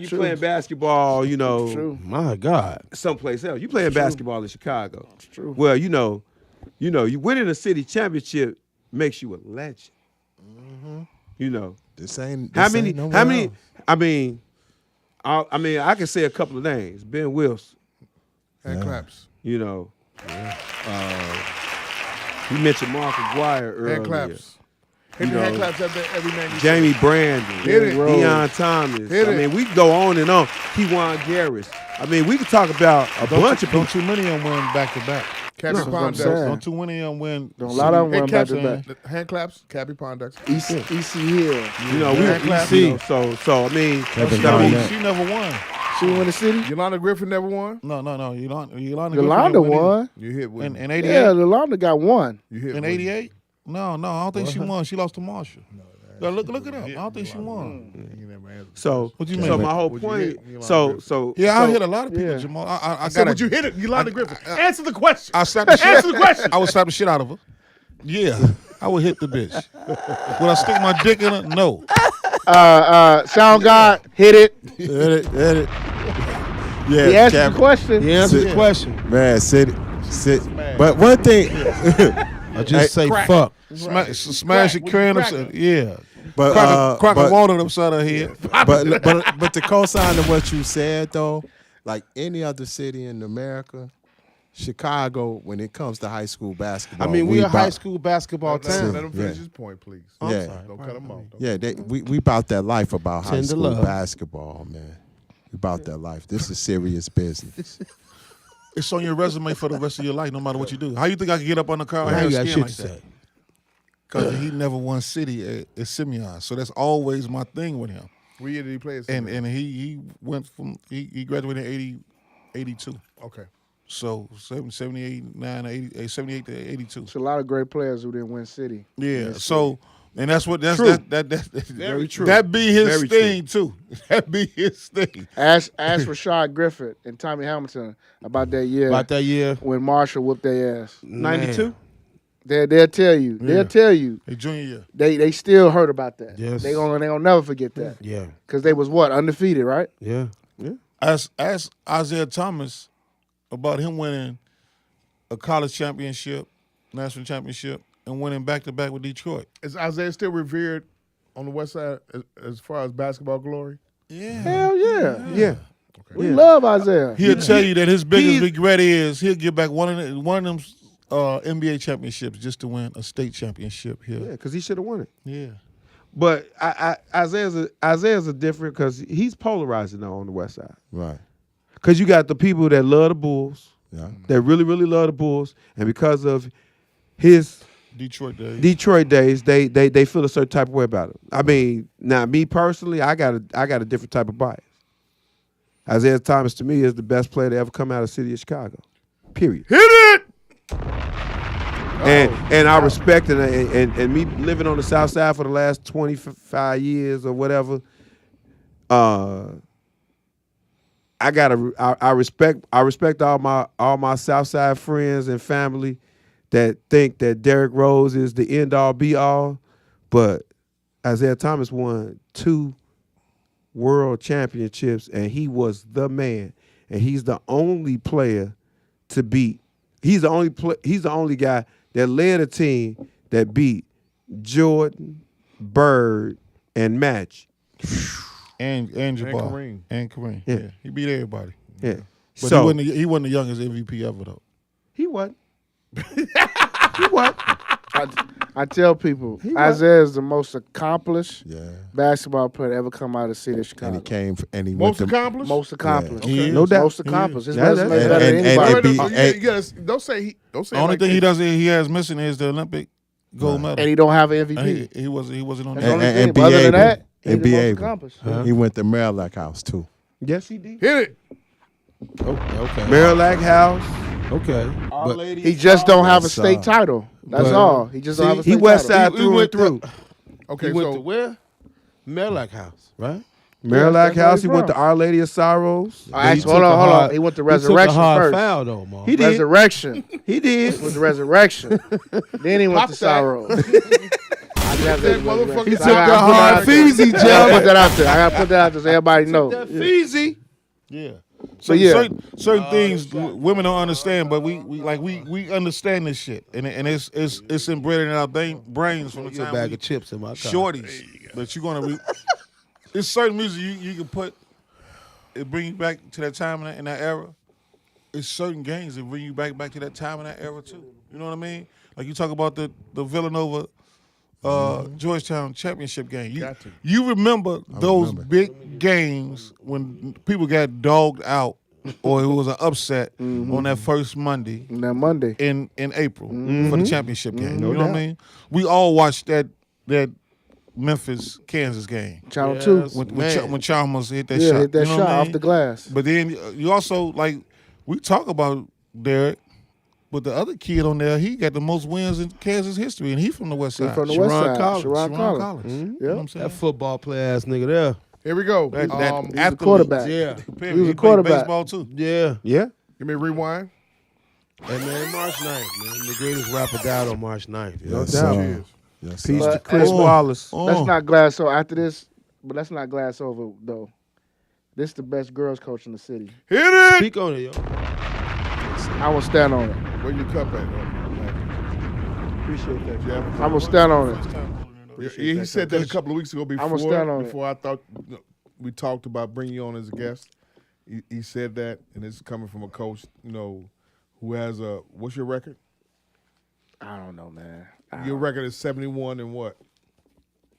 you playing basketball, True. My God. someplace else. You playing basketball in Chicago. It's true. Well, you winning a city championship makes you a legend. You know. This ain't How nowhere many? else. I mean, I can say a couple of names. Ben Wilson. Hand claps. You know. You mentioned Mark Aguirre earlier. Hand claps. Hit the hand claps every name. you Jamie Brandon. Hit it. Deion Thomas. Hit I it. mean, we can go on and on. Kejuan Garris. I mean, we could talk about a bunch of people. Don't too many of them win back to back. Cappy That's what I'm Pondex. saying. Don't too many of them win. Don't a lot of them Hand win back claps, to back. hand claps, Cappy Pondex. EC Hill. You know, we Hand claps. you know, so I mean, She never won. She win the city. Yolanda Griffin never won. No. Yolanda Yolanda won. You hit with in '88. Yeah, Yolanda got one. You hit In with '88? No, I don't think she won. She lost to Marshall. No, look it up. I don't think she won. so What you mean? so my whole Would you point. hit Yolanda So Griffin? so Yeah, I so- hit a lot of people, Yeah. Jamal. I I said, got would you hit it, Yolanda Griffin? Answer the question. I slapped the shit. Answer the question. I would slap the shit out of her. Yeah, I would hit the bitch. Would I stick my dick in her? No. Sound God hit it. Hit it. Yeah, He asked Cap- the question. He answered the question. Man, sit. But one thing, I just say Crack. fuck. Smash a can upside. Yeah. but Crack a but, water upside her head. but to co-sign to what you said though, like any other city in America, Chicago, when it comes to high school basketball, I mean, we a bout- high school basketball Let town. him finish Yeah. his point, please. Yeah. Don't cut him off. Yeah, we about that life about high Tender school love. basketball, man. We about that life. This is serious business. It's on your resume for the rest of your life, no matter what you do. How you think I can get up on the car and Now have you got skin shit like to that? say. Because he never won city at Simeon, so that's always my thing with him. What year did he play? And he went from he graduated in 82. Okay. So 78, 78 to 82. It's a lot of great players who didn't win city. Yeah. So and that's what True. that Very true. That be his Very thing too. That be his thing. Ask Rashad Griffith and Tommy Hamilton about that year About that year, when Marshall whooped their ass. 92. They'll tell you. They'll tell you. Hey, junior year. They still hurt about that. Yes. They gonna never forget that. yeah, Because they was what? Undefeated, right? yeah. Ask Isaiah Thomas about him winning a college championship, national championship, and winning back-to-back with Detroit. Is Isaiah still revered on the West Side as far as basketball glory? Yeah. Hell yeah. Yeah. We love Isaiah. He'll tell you that his biggest regret is he'll get back one of them NBA championships just to win a state championship here. Yeah, because he should have won it. Yeah. But Isaiah's a different because he's polarizing now on the West Side. Right. Because you got the people that love the Bulls, Yeah. that really, really love the Bulls, and because of his Detroit days. they feel a certain type of way about him. I mean, now me personally, I got a different type of bias. Isaiah Thomas to me is the best player to ever come out of the city of Chicago. Period. Hit it! And I respect it, and me living on the South Side for the last 25 years or whatever. I respect all my South Side friends and family that think that Derrick Rose is the end all be all, but Isaiah Thomas won 2 world championships and he was the man, and he's the only player to beat. He's the only guy that led a team that beat Jordan, Bird, and Magic. And Jabbar. Kareem. And Kareem. Yeah. Yeah. He beat everybody. Yeah. But So he wasn't the youngest MVP ever though. he wasn't. He wasn't. I tell people was. Isaiah is the most accomplished Yeah. basketball player to ever come out of the city of Chicago. And he Most went to accomplished? Most accomplished. Yeah. Okay. No doubt. Most accomplished. His Yeah, resume is that- better than and anybody. it be- You gotta, don't say Only like thing he that. doesn't he has missing is the Olympic gold medal. And he don't have an And MVP. he wasn't on That's that. the only and thing. be But other than able- that, he's and the be most able. accomplished. He went to Marillac House too. Yes, he did. Hit it. Okay. Marillac House. Okay. Our But Lady. He just don't have a That's, state title. That's but- all. He just don't have a state He West title. Side through and through. Okay, he went to so where? Marillac House, right? Marillac that's where House. he He went from. to Our Lady of Sorrows. Oh, actually, hold on. He went to Resurrection first. Foul, though, Mo. He did. Resurrection. He did. Was Resurrection. Then he went to Sorrow. He took the hard Feezy, I gotta put that out there. I gotta put that out there so everybody knows. That Feezy. Yeah. So yeah, certain things women don't understand, but we understand this shit, and it's inbred in our brains from the Get a time bag we of chips in my car. shorties. But you're gonna it's certain music you can put. It bring you back to that time in that era. It's certain games that bring you back to that time in that era too. You know what I mean? Like you talk about the Villanova. Georgetown championship game. You remember those big games when people got dogged out or it was an upset on that first Monday. That Monday in April for the championship game. You know what I mean? We all watched that Memphis Kansas game. Channel 2 when Chalmers hit that yeah, shot. hit that you know shot what I mean? off the glass. But then you also like we talk about Derek. But the other kid on there, he got the most wins in Kansas history, and he from the West Side. From the West Side. Sharon Collins. Mm-hmm. You know what I'm saying? That football player ass nigga there. Here we go. That he's a quarterback. Yeah. He was a quarterback. Baseball too. Yeah. Yeah. Give me a rewind. Hey, man, March 9th, man. The greatest rapper died on March 9th. No Yes, doubt. sir. Yes, Peace sir. to Chris Wallace. Let's not glass over after this, but let's not glass over though. This is the best girls coach in the city. Hit it. Speak on it, yo. I will stand on it. Where your cup at? Appreciate that, Jeff. I'm gonna stand on it. He said that a couple of weeks ago I'ma stand on before I thought we talked about bringing you on as a guest. He said that, and it's coming from a coach, who has a what's your record? I don't know, man. Your record is 71 and what?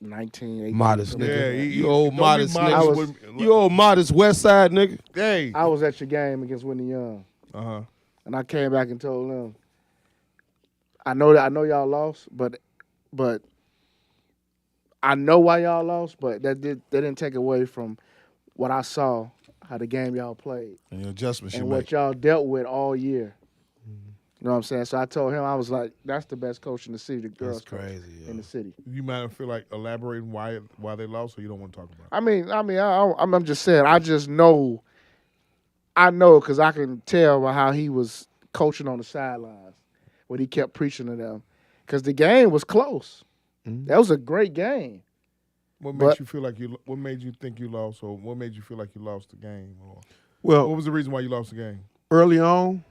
19, 18. Modest something. nigga. Yeah, You old don't modest be nigga. You old modest West Side nigga. Hey. I was at your game against Whitney Young. Uh-huh. And I came back and told them, I know y'all lost, but I know why y'all lost, but that didn't take away from what I saw, how the game y'all played. And the adjustments and you what make. y'all dealt with all year. You know what I'm saying? So I told him, I was like, that's the best coach in the city, the girls coach in the city. You might feel like elaborating why they lost, or you don't want to talk about it? I'm just saying, I know because I can tell by how he was coaching on the sidelines when he kept preaching to them. Because the game was close. That was a great game. What made you think you lost, or what made you feel like you lost the game? Or Well, what was the reason why you lost the game? Early on,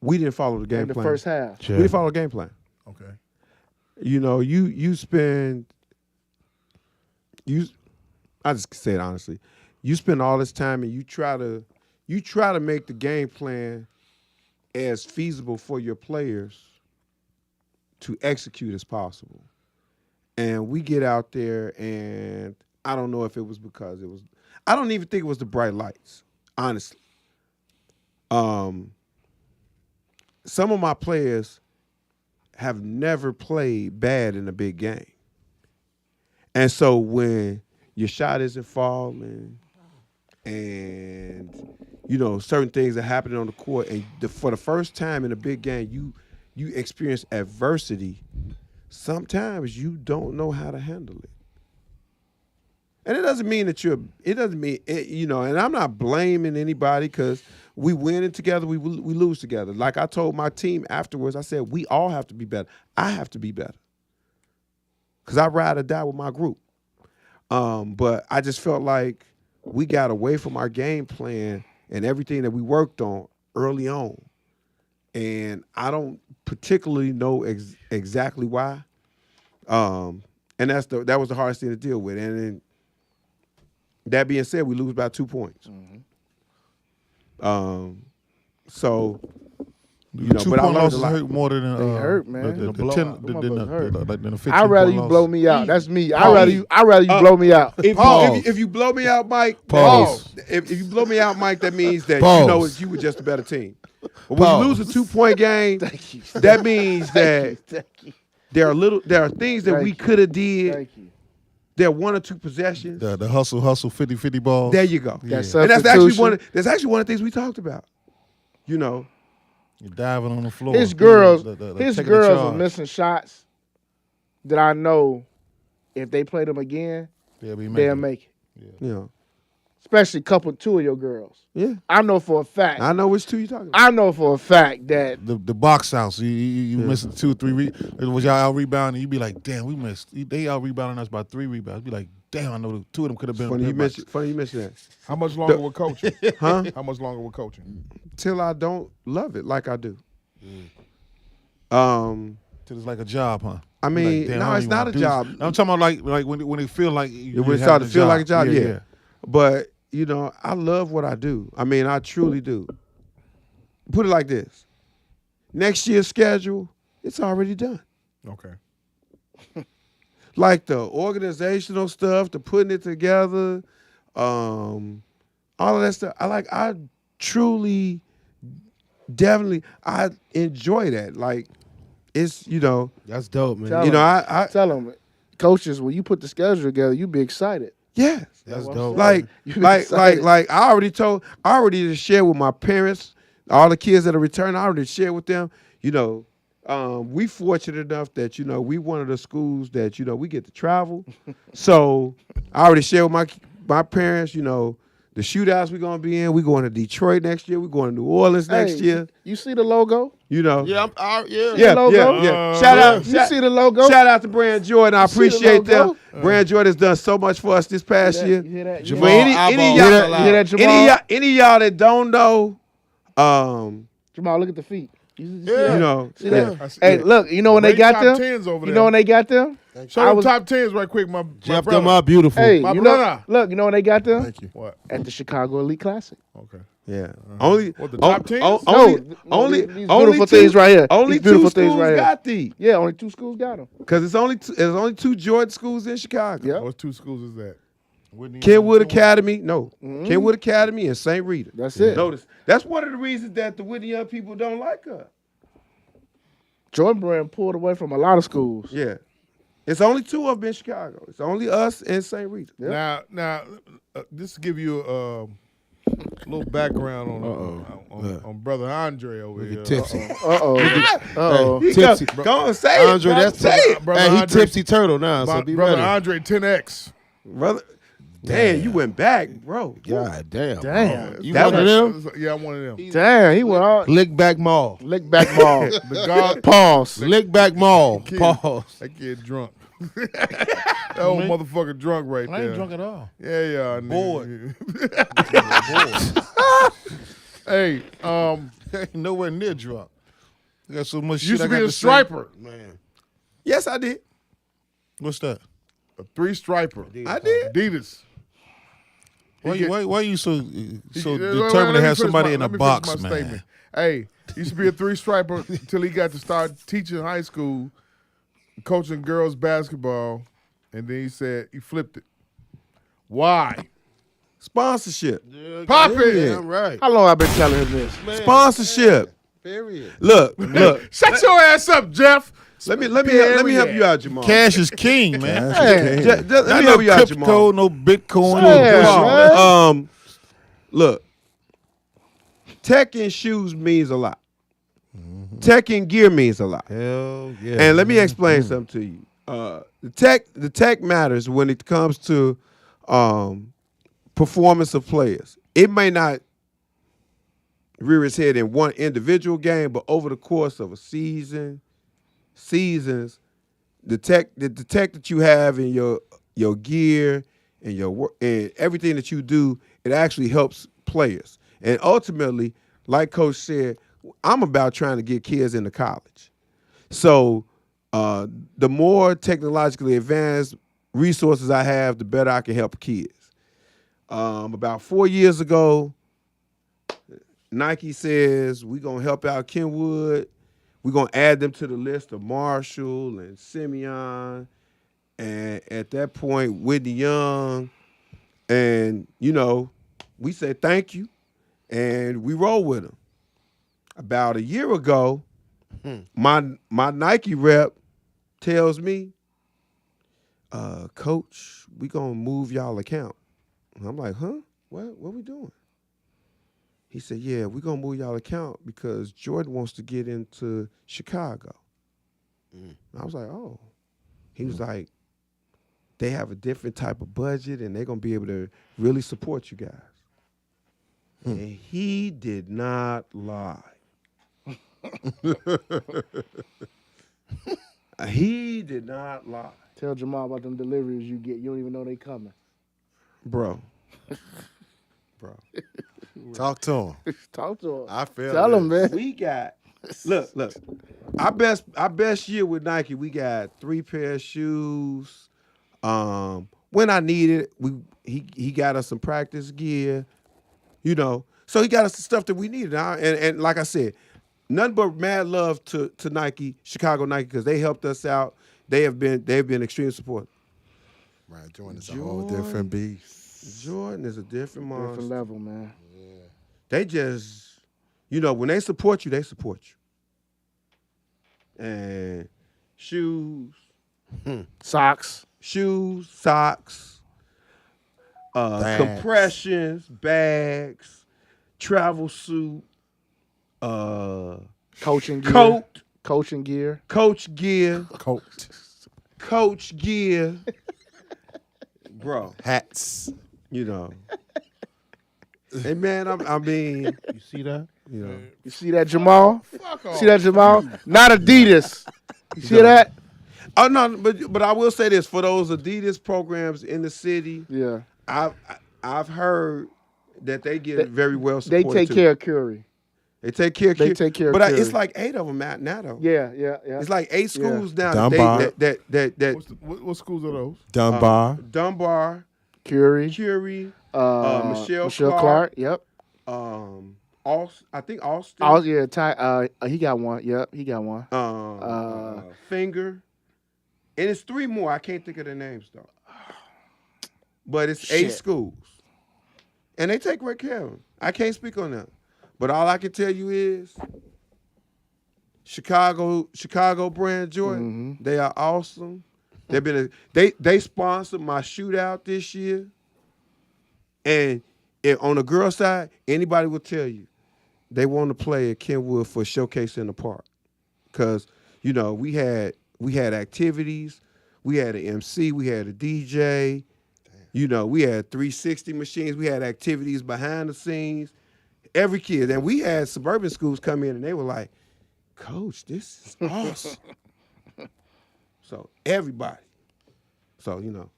we didn't follow the game In the plan. first half. We didn't follow the game plan. Okay. You spend I just say it honestly. You spend all this time and you try to make the game plan as feasible for your players to execute as possible. And we get out there, and I don't know if it was because I don't even think it was the bright lights, honestly. Some of my players have never played bad in a big game. And so when your shot isn't falling and, certain things are happening on the court, and for the first time in a big game, you experience adversity, sometimes you don't know how to handle it. And it doesn't mean and I'm not blaming anybody because we win it together, we lose together. Like I told my team afterwards, I said, we all have to be better. I have to be better because I ride or die with my group. But I just felt like we got away from our game plan and everything that we worked on early on. And I don't particularly know exactly why. And that was the hardest thing to deal with. And then, that being said, we lose by 2 points. So, but I learned a lot. Hurt more than they hurt, man. the 15 I'd rather you blow me out. That's me. I'd rather you blow me out. If you blow me out, Mike, if you blow me out, Mike, that means that you were just a better team. But when you lose a 2-point game, that means that there are things that we could have did. Thank you. There are 1 or 2 possessions. The hustle, 50-50 balls. There you go. Yeah. And that's actually one of the things we talked about. You're diving on the floor. His girls are missing shots that I know if they play them again, they'll make it. You know. Especially two of your girls. Yeah. I know for a fact. I know which two you talking about. I know for a fact that the box house. You missed 2 or 3 was y'all out rebounding. You be like, damn, we missed. They out rebounding us by 3 rebounds. Be like, damn, I know 2 of them could have been. Funny you mentioned that. How much longer with coaching? Huh? How much longer with coaching? Till I don't love it like I do. Till it's like a job, huh? I mean, like, no, it's not a job. I'm talking about like when it feel like when it started to feel like a job, yeah. But you know, I love what I do. I mean, I truly do. Put it like this: next year's schedule, it's already done. Okay. Like the organizational stuff, the putting it together, all of that stuff. I truly, definitely, I enjoy that. Like, it's, you know. That's dope, man. I tell them, coaches, when you put the schedule together, you be excited. Yeah. That's dope. Like I already just shared with my parents, all the kids that are returning, I already shared with them, you know, we fortunate enough that, you know, we one of the schools that, you know, we get to travel. So I already shared with my parents, you know, the shootouts we're going to be in. We're going to Detroit next year. We're going to New Orleans next year. You see the logo? You know. Yeah, Yeah. Shout out. You see the logo? Shout out to Brand Jordan. I appreciate them. Brand Jordan has done so much for us this past year. You hear that? For any of y'all that don't know, Jamal, look at the feet. you know. See that? Hey, look, you know when they got them? You know when they got them? Show them top 10s right quick, my Jeff, brother. them are beautiful. Hey, My you brother. know, look, you know when they got them? Thank you. What? At the Chicago Elite Classic. Okay. Yeah. Only What, the top 10s? Only these beautiful things right here. Only These beautiful two things schools right here. got these. Yeah, only 2 schools got them. Because it's only two Jordan schools in Chicago. Yeah. What 2 schools is that? Kenwood Academy, Kenwood Academy and St. Rita. That's it. Notice that's one of the reasons that the Whitney young people don't like us. Jordan Brand pulled away from a lot of schools. Yeah. It's only 2 of them in Chicago. It's only us and St. Rita. Yeah. Now, just to give you a little background on brother Andre over here. Tipsy. Tipsy. Go on, say it. Andre, that's say it. Brother he Andre, tipsy turtle now, so be brother ready. Andre 10X. Brother, damn, you went back, bro. God damn. Damn. You That one of them? Yeah, I'm one of them. Damn, he went all Lick back mall. lick back ball. The God, Pause. Lick back mall. kid, Pause. that kid drunk. That old motherfucker drunk right there. I ain't drunk at all. Yeah, Bored. Hey, Ain't nowhere near drunk. I got so much shit used I to be got a to striper. say. Man. Yes, I did. What's that? A 3-striper. I did. Adidas. Why you so Let determined me to have finish somebody my- in a let me finish box, my man? statement. Hey, he used to be a 3-striper until he got to start teaching high school, coaching girls basketball, and then he said he flipped it. Why? Sponsorship. Pop it. Damn right. How long I been telling him this? Sponsorship. Period. Look. Shut your ass up, Jeff. Let me help you out, Jamal. Cash is king, man. Hey, Let me Not help no you out, crypto, Jamal. no Bitcoin, Yeah, no man. Look, tech and shoes means a lot. Tech and gear means a lot. Hell yeah. And let me explain something to you. The tech matters when it comes to performance of players. It may not rear its head in one individual game, but over the course of a seasons, the tech that you have in your gear and your work and everything that you do, it actually helps players. And ultimately, like Coach said, I'm about trying to get kids into college. So the more technologically advanced resources I have, the better I can help kids. About 4 years ago, Nike says we're going to help out Kenwood. We're going to add them to the list of Marshall and Simeon. And at that point, Whitney Young. And, you know, we said thank you. And we roll with them. About a year ago, my Nike rep tells me, Coach, we going to move y'all account. And I'm like, huh? What we doing? He said, yeah, we're going to move y'all account because Jordan wants to get into Chicago. I was like, oh. He was like, they have a different type of budget, and they're gonna be able to really support you guys. And he did not lie. He did not lie. Tell Jamal about them deliveries you get. You don't even know they coming. Bro. Talk to him. Talk to him. I feel Tell him, man. We got look. Our best year with Nike, we got 3 pair of shoes. When I needed it, he got us some practice gear, you know. So he got us the stuff that we needed. And like I said, nothing but mad love to Nike, Chicago Nike, because they helped us out. They've been extreme support. Right, Jordan's a whole different beast. Jordan is a different monster. Different level, man. Yeah. They just, you know, when they support you, they support you. And shoes, socks, compressions, bags, travel suit, coaching gear, coach gear, bro, hats, you know. Hey man, I mean, you see that? You know, you see that, Jamal? Fuck off. See that, Jamal? Not Adidas. You see that? Oh no, but I will say this for those Adidas programs in the city. Yeah, I've heard that they get very well supported. They take care of Curry. They take care of Curry. They take care of But Curry. it's like 8 of them out now, though. Yeah. It's like 8 schools now. Dunbar. What schools are those? Dunbar. Curry. Michelle Clark. Yep. I think Austin. Oh yeah, he got one. Yep, he got one. Finger. And it's 3 more. I can't think of their names though. But it's 8 schools. And they take great care of them. I can't speak on them. But all I can tell you is Chicago brand Jordan, they are awesome. They sponsored my shootout this year. And on the girl side, anybody will tell you they want to play at Kenwood for a showcase in the park. Cause, you know, we had activities, we had an MC, we had a DJ, you know, we had 360 machines, we had activities behind the scenes. Every kid, and we had suburban schools come in and they were like, Coach, this is awesome. So everybody. So, you know.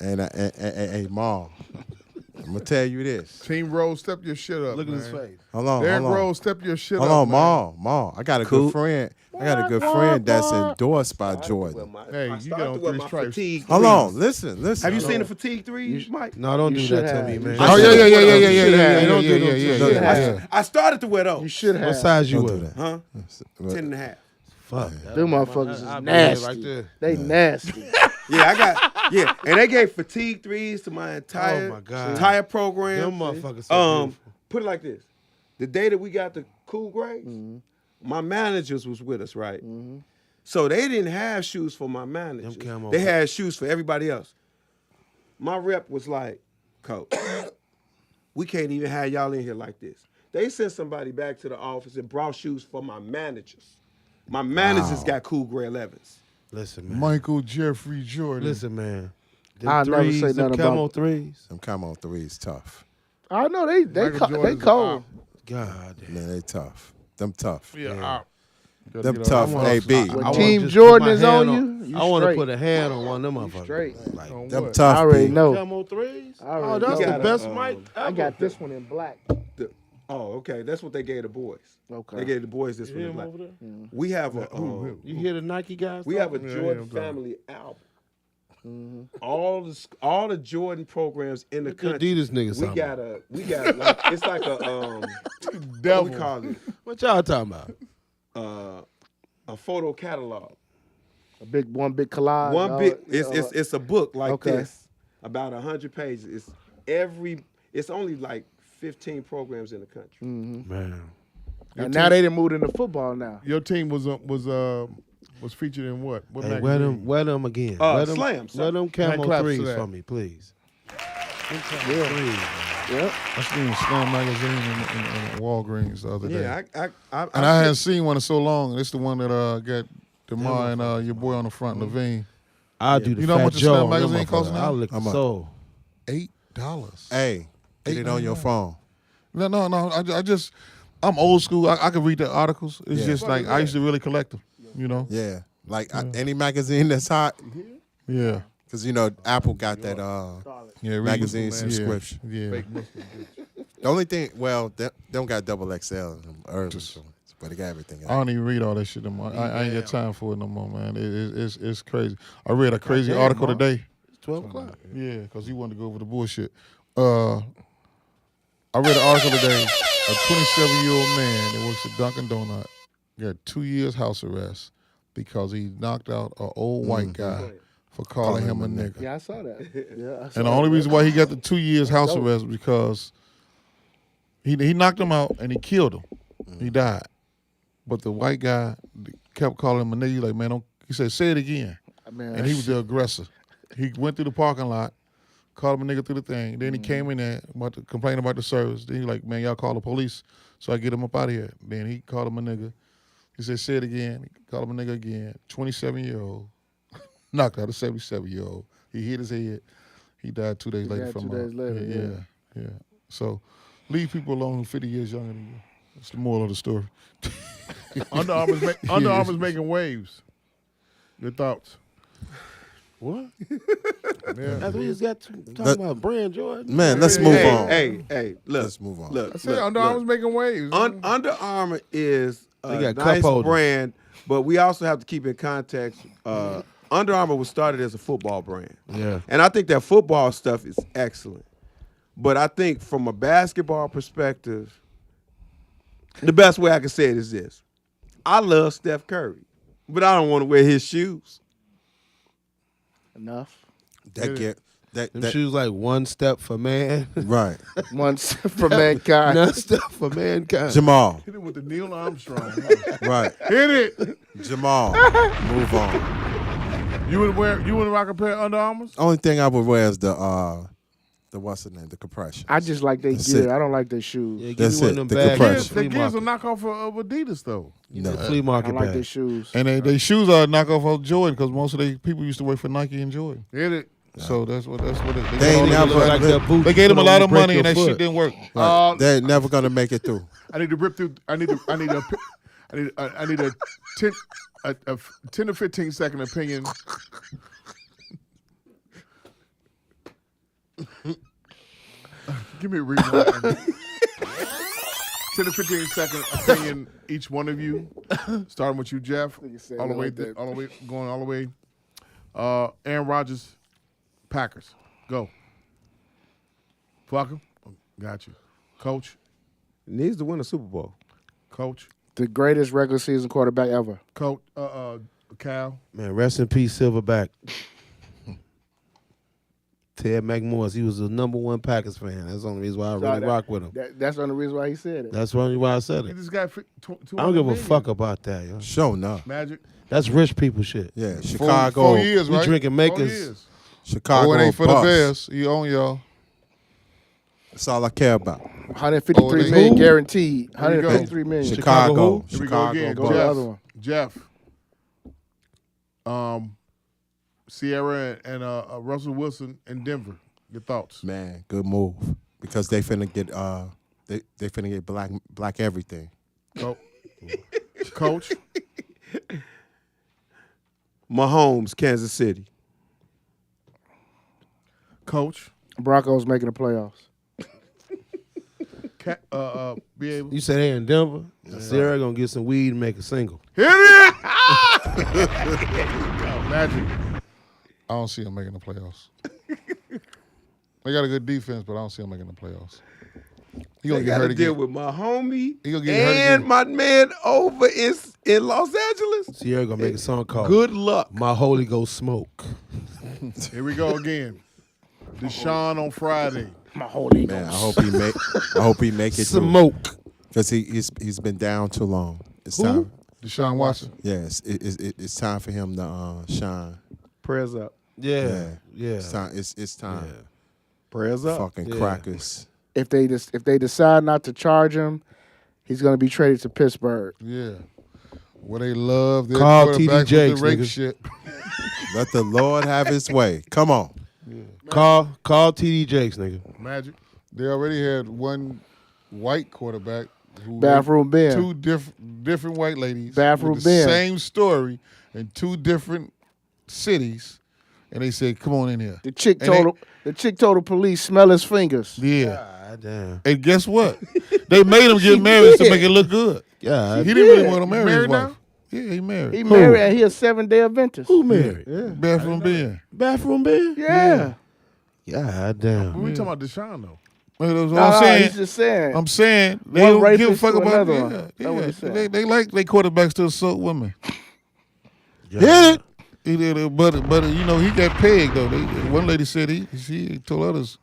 And hey, Mom, I'm gonna tell you this. Team Rose, step your shit up. Look at man. his face. Hold on. Derrick Rose, step your shit Hold up. on, man. Mom. I got a good friend. I got a good friend that's endorsed by Jordan. Hey, you got on 3 stripes. Hold on, listen. Have you seen the fatigue threes, Mike? No, don't do that to me, man. Oh yeah. Don't do that. I started to wear those. You should have. What size you Don't do wear? Huh? 10 and a half. Fuck. Them motherfuckers is I nasty. right there. They nasty. And they gave fatigue threes to my entire program. Them motherfuckers so beautiful. Put it like this. The day that we got the cool grades, my managers was with us, right? So they didn't have shoes for my managers. They had shoes for everybody else. My rep was like, Coach, we can't even have y'all in here like this. They sent somebody back to the office and brought shoes for my managers. My managers got cool gray 11s. Listen, man. Michael Jeffrey Jordan. Listen, man. I'll never say nothing about camo threes. Them camo threes tough. I know they cold. God damn. Man, they tough. Them tough. Yeah. Them tough, AB. When Team Jordan is on you, I want to straight. put a hand on one of them motherfuckers. Straight. Like, Them tough, I already B. know. camo threes? I Oh, already that's know. the best mic I ever. got this one in black. Okay. That's what they gave the boys. Okay. They gave the boys this You one. hear in him black. over there? We have a You hear the Nike guys? we have a talking? Jordan family album. All the Jordan programs in the What the country. Adidas niggas We talking got like it's like a what we call it? What y'all talking about? A photo catalog. A big collage. One big it's a book like Okay. this, about 100 pages. It's only like 15 programs in the country. Man. And now they done moved into football now. Your team was featured in what? What Hey, magazine? wear them again. Slams. Wear them Hand camo claps to threes that. for me, please. Yep. I seen Slam magazine in Walgreens the other day. Yeah, And I hadn't seen one in so long. It's the one that got DeMar and your boy on the front, Levine. I'll do the You know how Fat much a Joe Slam on them magazine costs motherfuckers. now? I'll lick the soul. $8. Hey, get it on your phone. No. I'm old school. I can read the articles. It's Yeah. just like I used to really collect them. You know. Yeah, like any magazine that's hot. Yeah. Because Apple got that magazine read- subscription. Yeah. The only thing, well, they don't got double XL in them early, but they got everything else. I don't even read all that shit no more. I ain't got time for it no more, man. It's crazy. I read a crazy article today. It's 12 o'clock. Yeah, because he wanted to go over the bullshit. I read an article today. A 27-year-old man that works at Dunkin' Donut got 2 years house arrest because he knocked out an old white guy for calling him a nigga. Yeah, I saw that. Yeah, And the only reason why he got the 2 years house arrest was because he knocked him out and he killed him. He died. But the white guy kept calling him a nigga. He like, man, he said, say it again. Man, And he was the aggressor. He went through the parking lot, called him a nigga through the thing. Then he came in there complaining about the service. Then he like, man, y'all call the police so I get him up out of here. Then he called him a nigga. He said, say it again. He called him a nigga again. 27-year-old. Knocked out a 77-year-old. He hit his head. He died 2 days later from 2 days later, yeah. So leave people alone who 50 years younger than you. That's the moral of the story. Under Armour's making waves. Your thoughts? What? Yeah. That's what he's got talking about brand, Jordan. Man, let's move on. Hey, look. Let's move on. Look, I said Under Armour's making waves. Under Armour is They a got cup nice holders. brand, but we also have to keep in context. Under Armour was started as a football brand. Yeah. And I think that football stuff is excellent. But I think from a basketball perspective, the best way I can say it is this. I love Steph Curry, but I don't want to wear his shoes. Enough. Them shoes like one step for man. Right. One step for mankind. None step for mankind. Jamal. Hit it with the Neil Armstrong. Right. Hit it. Jamal. Move on. You would rock a pair of Under Armours? Only thing I would wear is the what's the name? The compression. I just like their That's gear. it. I don't like their shoes. Yeah, give That's me one it. of them The bags. compression. The gears are knockoff of Adidas, though. No. Flea I market like their bag. shoes. And they shoes are a knockoff of Jordan because most of the people used to work for Nike and Jordan. Hit it. So that's what They ain't never. Look like that boot they you gave them put a lot on of to break money and your that shit foot. didn't work. Right. They're never gonna make it through. I need to rip through. I need a 10 to 15 second opinion. Give me a rewind. 10 to 15 second opinion, each one of you. Starting with you, Jeff. All the way, going all the way. Aaron Rodgers, Packers. Go. Fucker. Got you. Coach. Needs to win a Super Bowl. Coach. The greatest regular season quarterback ever. Coach. Cal. Man, rest in peace, Silverback. Ted McMorris, he was the #1 Packers fan. That's the only reason why I really rock with him. That's the only reason why he said it. That's the only why I said He it. just got I don't give a fuck about that, yo. Show enough. Magic. That's rich people shit. Yeah, Chicago. 4 years, We right? drinking 4 makers. years. Chicago. Oh, it ain't for the bust. Bears. You own y'all. That's all I care about. 153 million guaranteed. 153 million. Chicago. Here we go again. Go to the other one. Jeff. Sierra and Russell Wilson in Denver. Your thoughts? Man, good move because they finna get they finna get black everything. Coach. Mahomes, Kansas City. Coach. Broncos making the playoffs. Be able. You say they in Denver? Sarah gonna get some weed and make a single. Hit it! Magic. I don't see them making the playoffs. They got a good defense, but I don't see them making the playoffs. He gonna They get got hurt to deal again. with my homie He gonna get hurt and again. my man over in Los Angeles. Sierra gonna make a song called Good luck. My Holy Ghost Smoke. Here we go again. Deshaun on Friday. My holy Man, ghost. I hope he make it Smoke. because he's been down too long. It's Who? time. Deshaun Watson. Yes, it's time for him to shine. Prayers up. Yeah. It's time. It's time. Yeah. Prayers up. Fucking Yeah. crackers. If they decide not to charge him, he's going to be traded to Pittsburgh. Yeah. Where they love their Call quarterbacks TD with Jakes, the rake nigga. shit. Let the Lord have his way. Come on. Call TD Jakes, nigga. Magic. They already had one white quarterback who Bathroom Ben. two different white ladies Bathroom with the Ben. same story in two different cities, and they said, "Come on in here." The chick And told the police, smell his fingers. Yeah. God damn. And guess what? They made him get married to make it look good. Yeah. He didn't really want to marry his Married wife. now? Yeah, he married. He married and he a 7-day Adventist. Who married? Bathroom Ben. Bathroom Ben? Yeah. God damn. We talking about Deshaun though. That's what No, I'm saying. he's just saying. I'm saying they One don't give a rapist fuck to about another yeah, one. That's what yeah. he's saying. They like their quarterbacks to assault women. Yeah. Hit it. He did it, but you know he got pegged though. One lady said she told others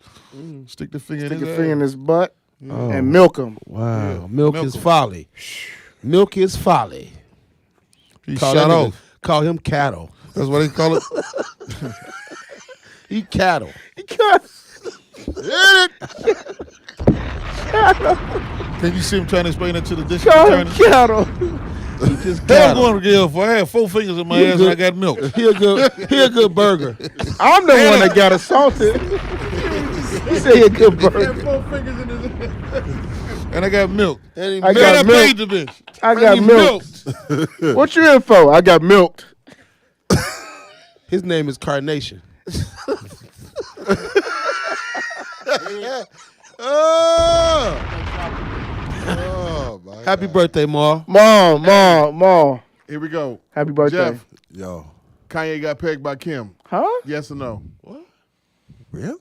stick the finger Stick in a his finger in ass. his butt Oh. and milk him. Wow. Yeah. Milk Milk is him. folly. Milk is folly. He Call shot that nigga- off. Call him cattle. That's what they call it. He cattle. Can you see him trying to explain that to the district Call him attorney? cattle. He just Hell cattle. going to jail for. I had 4 fingers in my He ass good. and I got milk. He a good burger. I'm the one that got assaulted. He said he a good burger. 4 fingers in his And I got milk. And he I Man, got I milk. paid the bitch. I got He milked. What you in for? I got milked. His name is Carnation. Oh, my Happy God. birthday, Ma. Mom. Here we go. Happy birthday. Jeff, Yo, Kanye got pegged by Kim. Huh? Yes or no? really?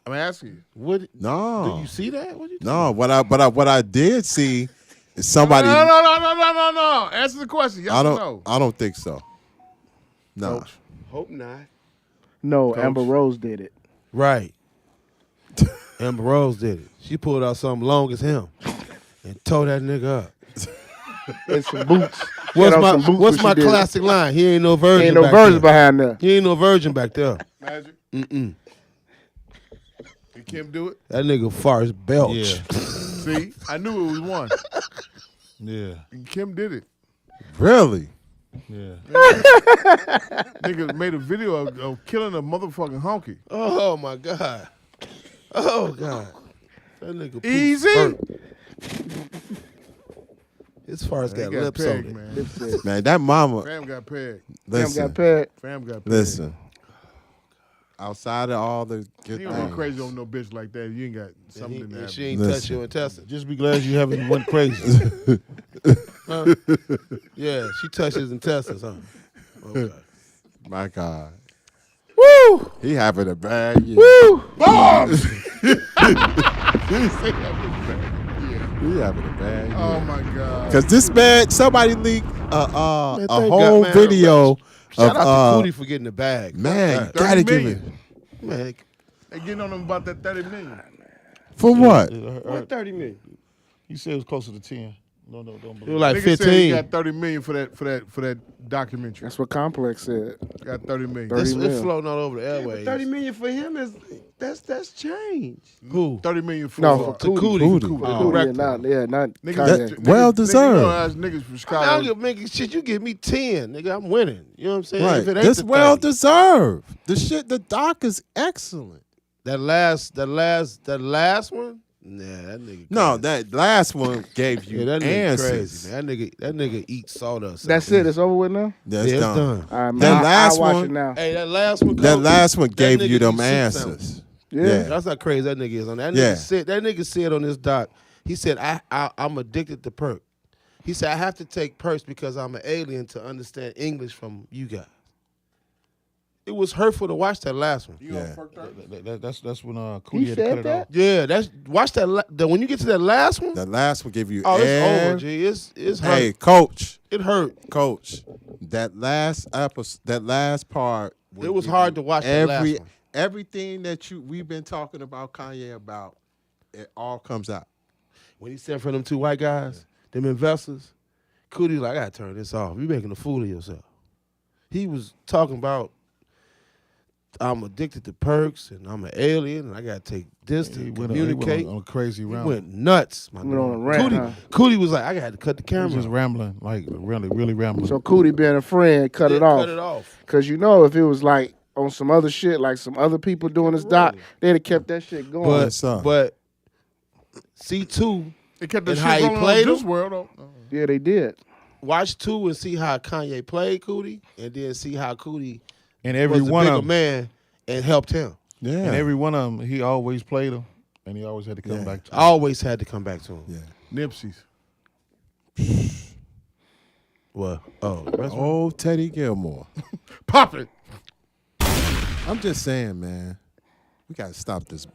I'm asking you. What? No. Did you see that? What you No, what I did see is somebody. No. Answer the question. Yes I or don't. no? I don't think so. No. Hope not. No, Amber Rose did it. Right. Amber Rose did it. She pulled out something long as him and tore that nigga up. And some boots. What's Had on my some boots What's when my she did it. classic line? He ain't no virgin. Ain't no back virgin there. behind there. He ain't no virgin back there. Magic. Mm-mm. Did Kim do it? That nigga farts belch. Yeah. See, I knew it was one. Yeah. And Kim did it. Really? Yeah. Nigga made a video of killing a motherfucking honky. Oh my God. Oh God. That nigga poop Easy. burnt. His farts He got got lips pegged, on it. man. That's it. Man, that mama. Fam got pegged. Fam Listen. got pegged. Fam got pegged. Listen. Outside of all the good You don't go things. crazy on no bitch like that. You ain't got something And in there. she ain't Listen. touch your intestines. Just be glad you haven't went crazy. Huh? Yeah, she touched his intestines, huh? Okay. My God. Woo! He having a bad year. Woo! He having a bad year. Oh my God. Because this man, somebody leaked a thank whole God, man. video Shout out of to Cootie for getting the bag. man, Fuck gotta 30 give it. million. that. Man, They getting on him about that 30 million. For what? what 30 million? He said it was closer to 10. No, don't It believe was like Nigga said he 15. got 30 million for that documentary. That's what Complex said. Got 30 million. 30 It's million. floating all over the airways. 30 million for him is that's change. Who? 30 million for No, for To Cootie. Cootie. Cootie, Correct. not Niggas, Kanye. That- well deserved. You know, as niggas from I Chicago. don't give shit. You give me 10, nigga. I'm winning. You know what I'm saying? Right. If it ain't This the well 30. deserved. The doc is excellent. That last one. Nah, that nigga. No, crazy. that last one gave you Yeah, that nigga answers. crazy, man. That nigga eats sawdust. That's it. It's over with now. That's Yeah, it's done. done. All right, man. That last I'll watch one- it now. Hey, that last one. That Coach, last one that gave nigga you them eat soup answers. Yeah. That's how crazy that nigga is on that. Yeah. That nigga said on this doc, he said, I'm addicted to perk. He said, I have to take perks because I'm an alien to understand English from you guys. It was hurtful to watch that last one. Yeah. That's when He Cootie had to cut said it that? off. Yeah, watch that. When you get to that last one, That last one gave you oh, it's over, every- G. It's hurt. Hey, coach. It hurt. Coach, that last episode, that last part, would It was give hard you to watch that last one. Everything that we've been talking about Kanye about, it all comes out. When he said for them two white guys, them investors, Cootie like, I gotta turn this off. You making a fool of yourself. He was talking about I'm addicted to perks and I'm an alien and I gotta take this to communicate. On a crazy round. He went nuts, my Went on a nigga. rant, Cootie, huh? Cootie was like, I had to cut the He was camera. just rambling, like really rambling. So Cootie being a friend, cut it off. Cut it off. Cause you know if it was like on some other shit, like some other people doing this doc, they'd have kept that shit going. But C2 They kept and the how shit he rolling played on Juice him. WRLD. Yeah, they did. Watch 2 and see how Kanye played Cootie, and then see how Cootie And every was a one bigger of them, man and helped him. Yeah. and every one of them, he always played them, and he always had to come Yeah. back to I them. always had to come back to him. Yeah. Nipsey's. Well, that's Oh, Teddy Gilmore. Pop it. I'm just saying, man. We gotta stop this.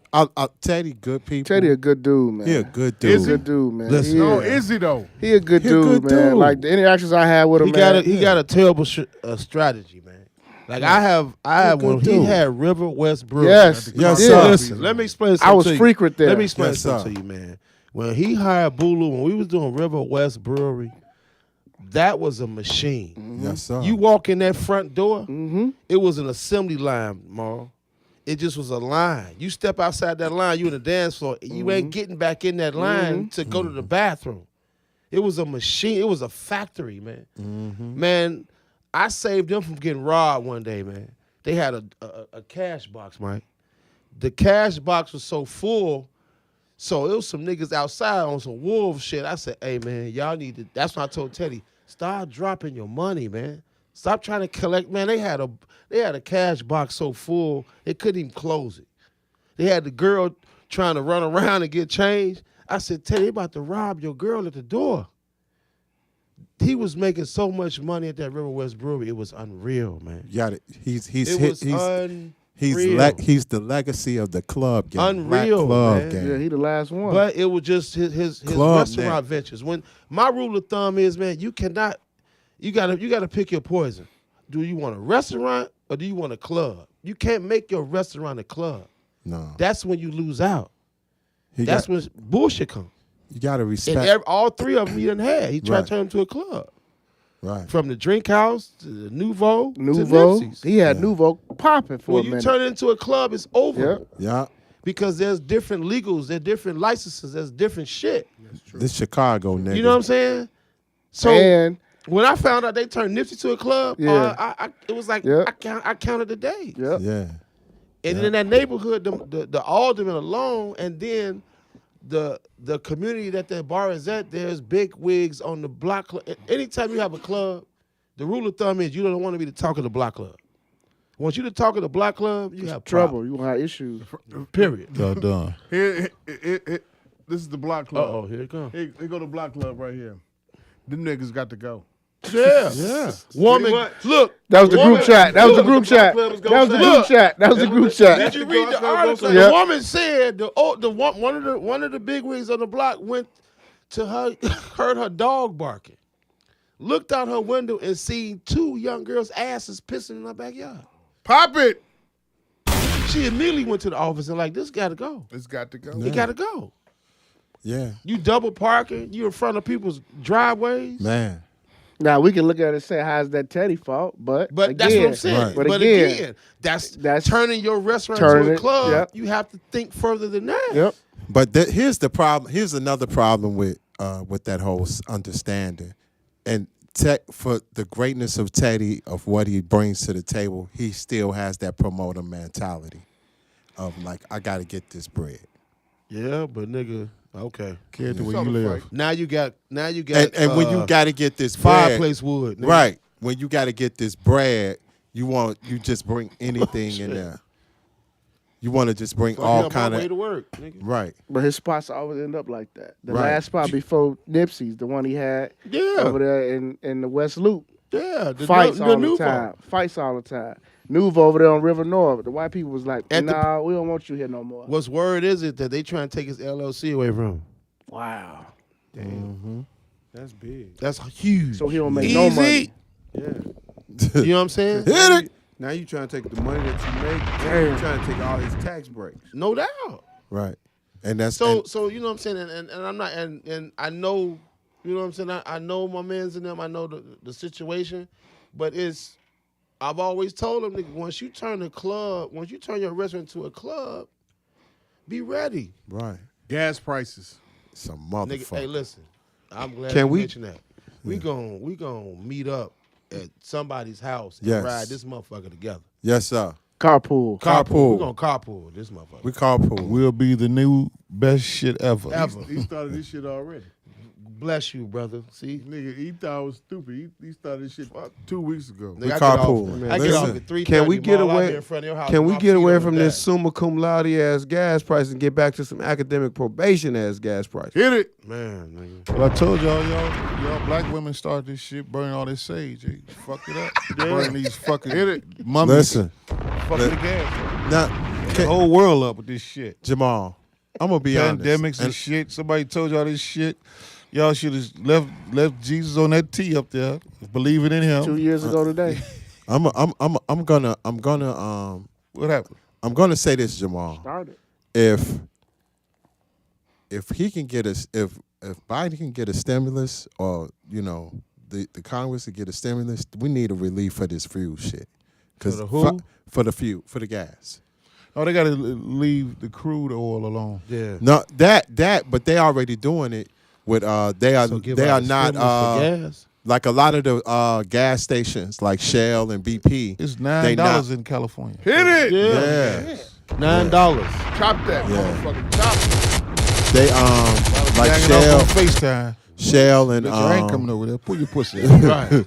Teddy, good people. Teddy a good dude, man. He a good dude. He a good dude, man. Listen. He No, is. is he though? He a good He a dude, good man. dude. Like the interactions I had with him, man. he got a terrible strategy, man. Like I have when good he dude. had River West Brewery. Yes, Yes, he sir. did. Listen, let me explain something I was to you. frequent there. Let me explain Yes, something sir. to you, man. When he hired Bulu, when we was doing River West Brewery, that was a machine. Yes, sir. You walk in that front door, Mm-hmm. it was an assembly line, Marl. It just was a line. You step outside that line, you in the dance floor, you ain't getting back in that line to go to the bathroom. It was a machine. It was a factory, man. Man, I saved them from getting robbed one day, man. They had a cash box, Mike. The cash box was so full, so it was some niggas outside on some wolf shit. I said, hey, man, y'all need to, that's when I told Teddy, start dropping your money, man. Stop trying to collect, man. They had a cash box so full, they couldn't even close it. They had the girl trying to run around and get change. I said, Teddy, they about to rob your girl at the door. He was making so much money at that River West Brewery. It was unreal, man. You got it. He's unreal. he's the legacy of the club game. Unreal, Black club man. game. Yeah, he the last one. But it was just his Club restaurant net. ventures. When my rule of thumb is, man, you gotta pick your poison. Do you want a restaurant or do you want a club? You can't make your restaurant a club. No. That's when you lose out. He That's got- when bullshit comes. You gotta And respect. all three of them he done had. He tried Right. to turn them to a club. Right. From the drink house to the Nouveau to Nouveau. Nipsey's. He had Nouveau popping for When a you minute. turn it into a club, it's over. Yep. Yeah. Because there's different legals, there's different licenses, there's different shit. This Chicago nigga. You know what I'm saying? So And when I found out they turned Nipsey to a club, Yeah. it was like Yep. I counted the days. yep. Yeah. And in that neighborhood, the alderman alone, and then the community that bar is at, there's big wigs on the block club. Anytime you have a club, the rule of thumb is you don't want to be the talk of the block club. Once you the talk of the block club, you have Trouble. You gonna have issues. Period. Done. Here, this is the block club. Uh-oh, here it comes. Here go the block club right here. Them niggas got to go. Yeah. Yeah. Woman, look. That was the woman- group chat. That was the group chat. Club is That gonna was the say. group chat. That was the group Did chat. you read the article? Yeah. The woman said one of the big wigs on the block went to her, heard her dog barking, looked out her window and seen two young girls' asses pissing in her backyard. Pop it. She immediately went to the office and like, this got to go. It's got to go. It got to go. Yeah. You double parking. You in front of people's driveways. Man. Now we can look at it and say, how's that Teddy fault? But But again, that's what I'm saying. Right. But But again, again, that's that's turning your restaurant turning to a it, club. yep. You have to think further than that. Yep. But here's the problem. Here's another problem with that whole understanding, and for the greatness of Teddy, of what he brings to the table, he still has that promoter mentality of like, I got to get this bread. Yeah, but nigga, okay. Care the way Saw you the live. fight. Now you got. And when you got to get this bread, fireplace wood, nigga. right? When you got to get this bread, you just bring anything in there. You want to just bring Fuck all up kind my way of to work, nigga. right. But his spots always end up like that. The Right. last spot before Nipsey's, the one he had Yeah, over there in the West Loop. yeah. The Fights all the Nouveau. time. Fights all the time. Nouveau over there on River North. The white people was like, At the- nah, we don't want you here no more. What's word is it that they trying to take his LLC away from him? Wow. That's big. That's huge. So he don't make no money. Yeah. You know what I'm saying? Hit it. Now you trying to take the money that you make. Now you trying to take all his tax breaks. No doubt. Right. And that's So and- so you know what I'm saying, and I'm not, and I know, you know what I'm saying. I know my man's in them. I know the situation, but it's I've always told them, nigga, once you turn your restaurant into a club, be ready. Right. Gas prices. Some Nigga, motherfucker. hey, listen. I'm glad Can you we- mentioned that. We gon' meet up at somebody's house and Yes. ride this motherfucker together. Yes, sir. Carpool. We gonna carpool this motherfucker. We carpool. We'll be the new best shit ever. He started this shit already. Bless you, brother. See? Nigga, he thought I was stupid. He started this shit 2 weeks ago. Nigga, I carpool. get off Listen, at 3:30. Can we get Mall, I'll be away? in front of your house Can with we my get feet away on from the this dash. summa cum laude ass gas price and get back to some academic probation ass gas price? Hit it. Man, nigga. Well, I told y'all black women started this shit, burning all this sage. They fucked it up. Burning these fucking mummies. Listen. Fucking the gas. Now, The whole world up with this shit. Jamal, I'm gonna be honest. Pandemics and shit. Somebody told y'all this shit. Y'all should have left Jesus on that T up there. Believing in him. 2 years ago today. I'm gonna What happened? I'm gonna say this, Jamal. Started. If he can get us, if Biden can get a stimulus, or the Congress can get a stimulus, we need a relief for this fuel shit. For the who? For the fuel, for the gas. Oh, they got to leave the crude oil alone. Yeah. No, but they already doing it with they are So give they out are a not stimulus for gas? like a lot of the gas stations like Shell and BP. It's they $9 in California. Hit it. Yeah. $9. Chop that Yeah. motherfucker. Chop it. They like Banging off Shell, on FaceTime. Shell and Bitch, I ain't coming over there. Pull your pussy out. Right.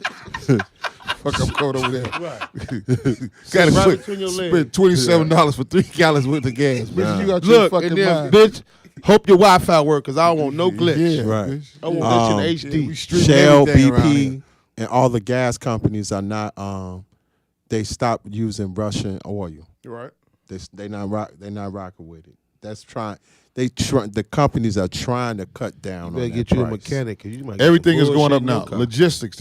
Fuck, I'm going over there. Right. Got right to between your spend legs. $27 for 3 gallons worth of gas. Bitch, you got your Look, fucking and then, mind. bitch, hope your Wi-Fi work, because I don't want no glitch. Yeah, Right. bitch. I want glitch in HD. we streaming Shell, everything around BP, here. and all the gas companies are not. They stopped using Russian oil. Right. They not rocking with it. That's trying. The companies are trying to cut down. Better on get that you a price. mechanic. 'Cause you might get Everything some is going bullshit up in your now. car. Logistics.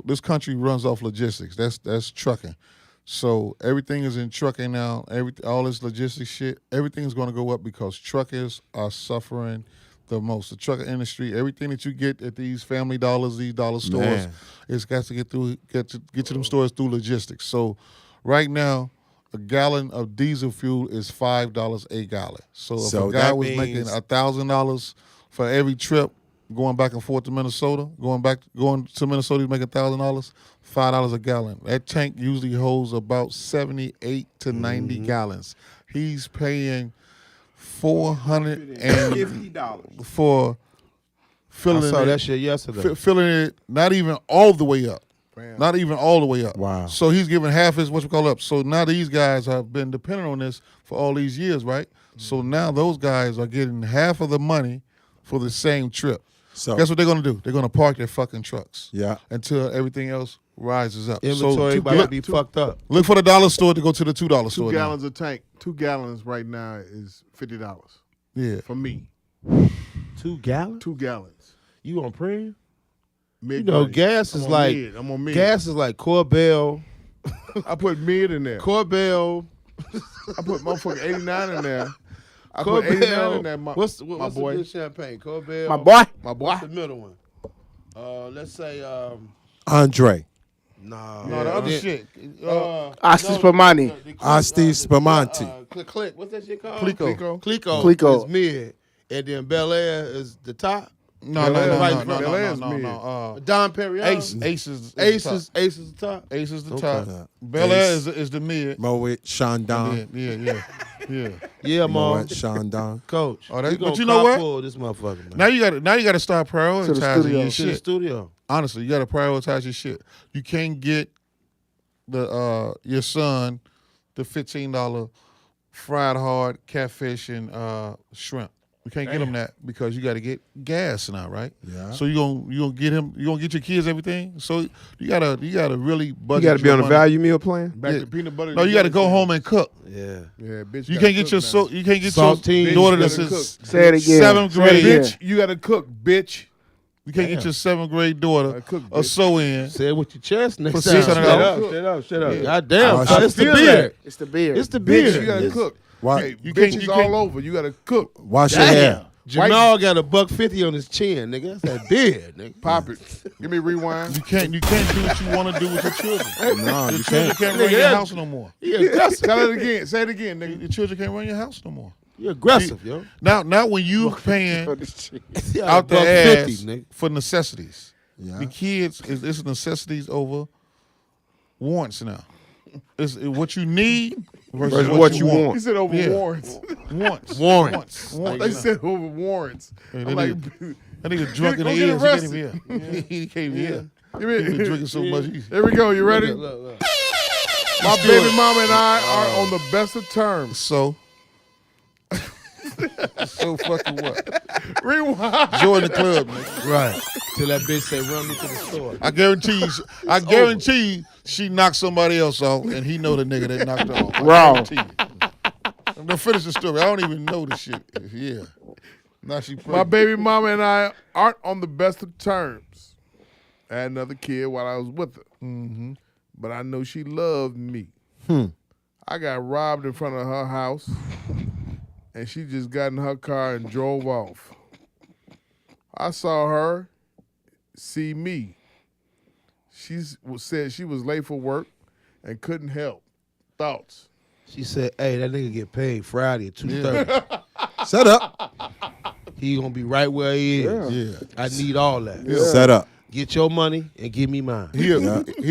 This country runs off logistics. That's trucking. So everything is in trucking now. All this logistics shit. Everything is going to go up because truckers are suffering the most. The trucker industry. Everything that you get at these Family Dollars, these dollar stores, Man. it's got to get to them stores through logistics. So right now, a gallon of diesel fuel is $5 a gallon. So if So a guy that was making means- $1,000 for every trip going back and forth to Minnesota, going to Minnesota, he's making $1,000, $5 a gallon. That tank usually holds about 78 to 90 gallons. He's paying $450 for filling I saw it. that shit yesterday. Filling it, not even all the way up. Not even all the way up. Wow. So he's giving half his up. So now these guys have been dependent on this for all these years, right? So now those guys are getting half of the money for the same trip. So Guess what they're gonna do? They're gonna park their fucking trucks. Yeah. Until everything else rises up. Inventory about to be fucked up. Look for the dollar store to go to the $2 store. 2 now. gallons of tank. 2 gallons right now is $50 Yeah. for me. 2 gallons? 2 gallons. You on premium? Mid You know, grade. gas I'm is on like mid. I'm on mid. gas is like Corbell. I put mid in there. Corbell. I put motherfucking 89 in there. I put 89 in there, What's my the boy. good champagne? Corbell. My boy. My boy. What's the middle one? Let's say Andre, nah. No, the other shit. Ostis Spumani. Asti Spumante. Click. What's that shit called? Clico. Clico. is mid, and then Bel Air is the top. No. Don Perignon. Ace is Ace the is the top. top. Ace is the Okay. top. Bel Air is the mid. Moet, Chandon. Yeah. Yeah, Mom. Moet, Chandon. Coach. Oh, that- we but gonna you know what? carpool this motherfucker, man. Now you gotta start prioritizing studio. your To the shit. studio. Honestly, you gotta prioritize your shit. You can't get the your son the $15 fried hard catfish and shrimp. You can't get him that because you got to get gas now, right? Yeah. So you gonna get your kids everything. So you gotta really budget. You got to be your on a money. value meal plan. Back Yeah. to peanut butter. No, you got to go home and cook. Yeah. Yeah, bitch. You gotta can't get cook your now. you can't get Saltine. your daughter Bitch, that's you gotta in cook. Say it again. 7th Say it grade. again. Bitch, you got to cook, bitch. You can't get your 7th grade daughter Gotta cook, a bitch. sew-in. Say it with your chest next For time. $600. Shut up. God damn. I son, it's the feel beer. that. It's the beer. It's the beer. Bitch, you got to cook. Why- Hey, You bitch can't- is you all can't- over. You got to cook. Wash your hair. Jamal got $150 on his chin, nigga. That's that beard, nigga. Pop it. Give me a rewind. You can't do what you want to do with your children. No, Your you children can't run your house no more. Yeah, Tell it again. Say it again, nigga. Your children can't run your house no more. you're aggressive, yo. Now when you paying Yeah, out their ass nigga. for necessities, Yeah. the kids it's necessities over wants now. It's what you need versus what you want. He said over Yeah. warrants. Warrants. They said over warrants. Yeah, I'm that like, nigga drunk in go the get ears. arrested. He can't even hear. Give me- He been drinking so much. Here we go. You ready? Look. My baby mama and I are on the best of terms. So fucking what? Rewind. Join the club, nigga. Right. Till that bitch say, run me to the store. I guarantee you, she knocked somebody else off, and he know the nigga that knocked her off. Wrong. I'm gonna finish the story. I don't even know the shit. Yeah. Now she pregnant. My baby mama and I aren't on the best of terms. I had another kid while I was with her. Mm-hmm. But I know she loved me. I got robbed in front of her house, and she just got in her car and drove off. I saw her see me. She said she was late for work and couldn't help. Thoughts? She said, hey, that nigga get paid Friday at 2:30. Set up. He gonna be right where he is. Yeah. I need all that. Set up. Get your money and give me mine. He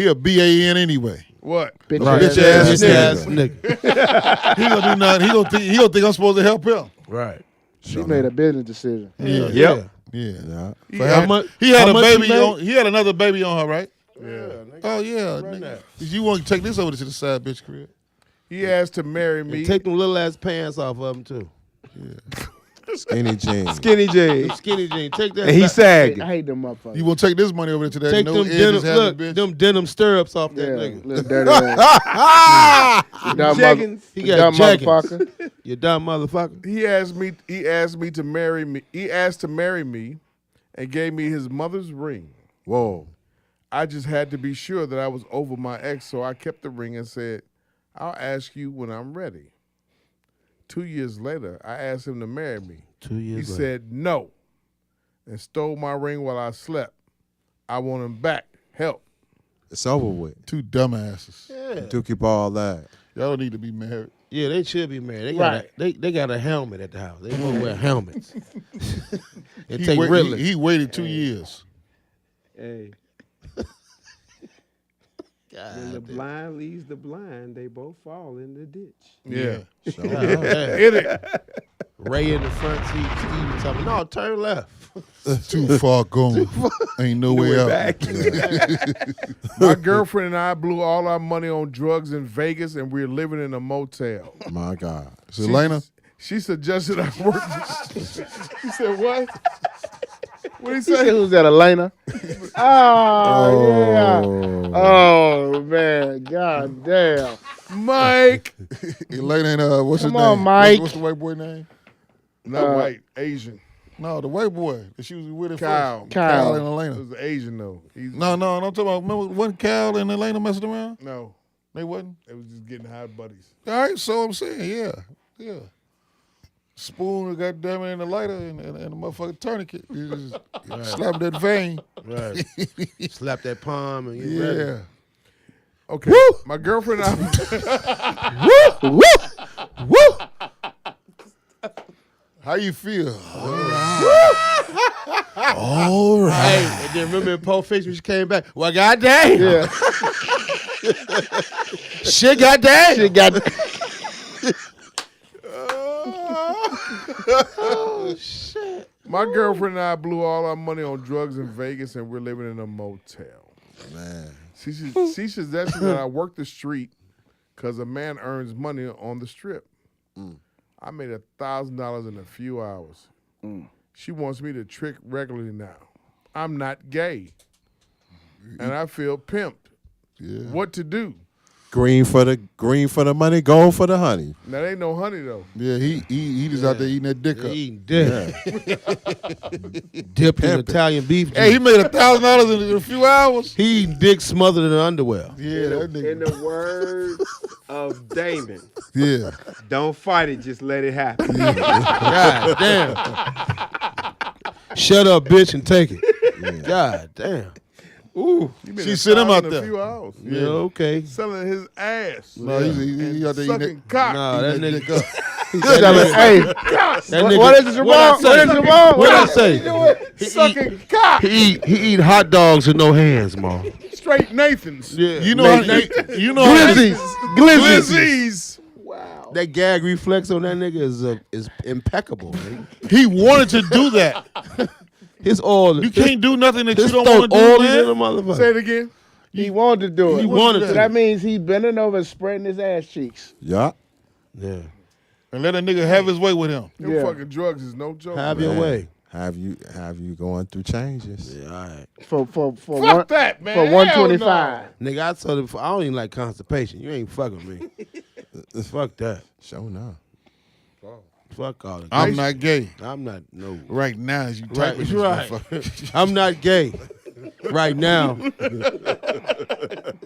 a BAN anyway. What? Bitch Right. ass Bitch ass Bitch nigga. ass nigga. He gonna do nothing. He gonna think I'm supposed to help him. Right. She made a business decision. Yeah. Yeah. Yeah. Yeah. How much? He had how a much baby he made? on. He had another baby on her, right? Yeah. Oh yeah. Run Nigga. that. You want to take this over to the side bitch crib? He asked to marry me. And take them little ass pants off of him too. Skinny jeans. Skinny jeans. Them skinny jeans. Take that. And he back. sagging. I hate them motherfuckers. You want to take this money over to that Take no them edges denim. having Look, bitch? them denim stirrups off that Yeah, nigga. little dirty ass. You dumb Jeggings. He you got dumb jeggings. motherfucker. You dumb motherfucker. He asked me to marry me. He asked to marry me and gave me his mother's ring. Whoa. I just had to be sure that I was over my ex, so I kept the ring and said, I'll ask you when I'm ready. 2 years later, I asked him to marry me. 2 years He later. said no and stole my ring while I slept. I want him back. Help. It's over with. Two dumbasses. Yeah. To keep all that. Y'all don't need to be married. Yeah, they should be married. They got Right. they got a helmet at the house. They both wear helmets. And He take wait- Ritalin. he waited 2 years. Hey. When the blind leads the blind, they both fall in the ditch. Yeah. God, yeah. Hit it. Ray in the front seat, Steven talking, no, turn left. Too far gone. Ain't no way out. My girlfriend and I blew all our money on drugs in Vegas, and we're living in a motel. My God. Is it Elena? She suggested I work. He said, what? What did he He said, say? who's that, Elena? Oh, yeah. Oh, man. God damn. Mike. Elena and what's his Come name? on, Mike. What's the white boy name? Not white, Asian. No, the white boy that she was with at Kyle. first. Kyle. and It Elena. was the Asian, though. He's, No, I'm talking about, remember, wasn't Cal and Elena messing around? No. They wasn't? It was just getting hot buddies. All right, so I'm saying, yeah. Spoon, goddamn it, and the lighter and the motherfucking tourniquet. You just slap that vein. Right. Slap that palm and you Yeah. ready. Okay. My girlfriend and I. How you feel? All right. Hey, and then remember in Pulp Fiction when she came back? Well, goddamn. Yeah. Shit, goddamn. She got Oh, shit. My girlfriend and I blew all our money on drugs in Vegas, and we're living in a motel. Man. She suggested that I work the street because a man earns money on the strip. I made $1,000 in a few hours. She wants me to trick regularly now. I'm not gay, and I feel pimped. Yeah. What to do? Green for the money, gold for the honey. That ain't no honey though. Yeah, he just out there eating that dick up. Eating dick. Dipped in Italian beef. Hey, he made $1,000 in a few hours. He eating dick smothered in underwear. Yeah, that nigga. In the words of Damon, Yeah. don't fight it, just let it happen. God damn. Shut up, bitch, and take it. God damn. Ooh, She sent him out in there. a few hours. Yeah, okay. Selling his ass. No, he out there eating Sucking cock. No, that nigga. Hey, what is it, Jamal? What is Jamal? What I say? Sucking cock. He eat hot dogs with no hands, Mom. Straight Nathans. Yeah. You know how Glizzies. Wow. That gag reflex on that nigga is impeccable, man. he wanted to do that. His oil. You can't do nothing that you His don't throat want to do, oily man. than a motherfucker. Say it again. He wanted to do it. He wanted So to. that means he bending over and spreading his ass cheeks. Yeah. Yeah. And let a nigga have his way with him. Them Yeah. fucking drugs is no joke. Have your Man, way. Have you going through changes? Yeah, all right. For Fuck that, man. For Hell 125. Nigga, I told him, I don't even like constipation. You ain't fucking me. Fuck that. Show now. Fuck all that. I'm not gay. I'm not, no. Right now, as you Right, type with right. I'm not gay right now.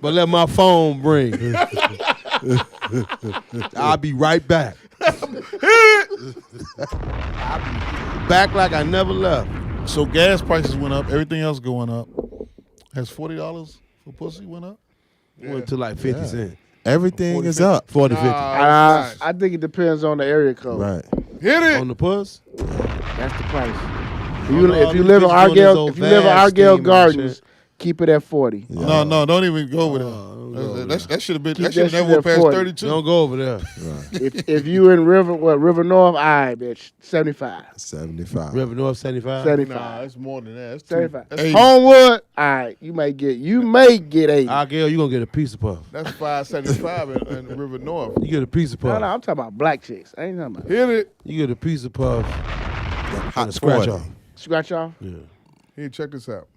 But let my phone ring. I'll be right back. I'll be back like I never left. So gas prices went up. Everything else going up. Has $40 for pussy went up? Went to like 50 cents. Everything is up. 40, 50. I think it depends on the area code. Right. Hit it. On the puss? That's the price. If Oh, you, no, if you these live in bitches doing this Argyle, old if you live in vast Argyle steam and Gardens, shit. keep it at 40. Yeah. No, don't even go with that should have been. That should have never went past 32. Don't go over there. If you in River North, all right, bitch, 75. 75. River North 75? 75. Nah, it's more than that. It's 75. That's, Homewood, all right, you may get 80. Argyle, you gonna get a piece of puff. that's 575 in River North. You get a piece of puff. No, I'm talking about black chicks. I ain't talking about Hit it. You get a piece of puff. Hot And a scratch 40. off. scratch off. Yeah. Here, check this out.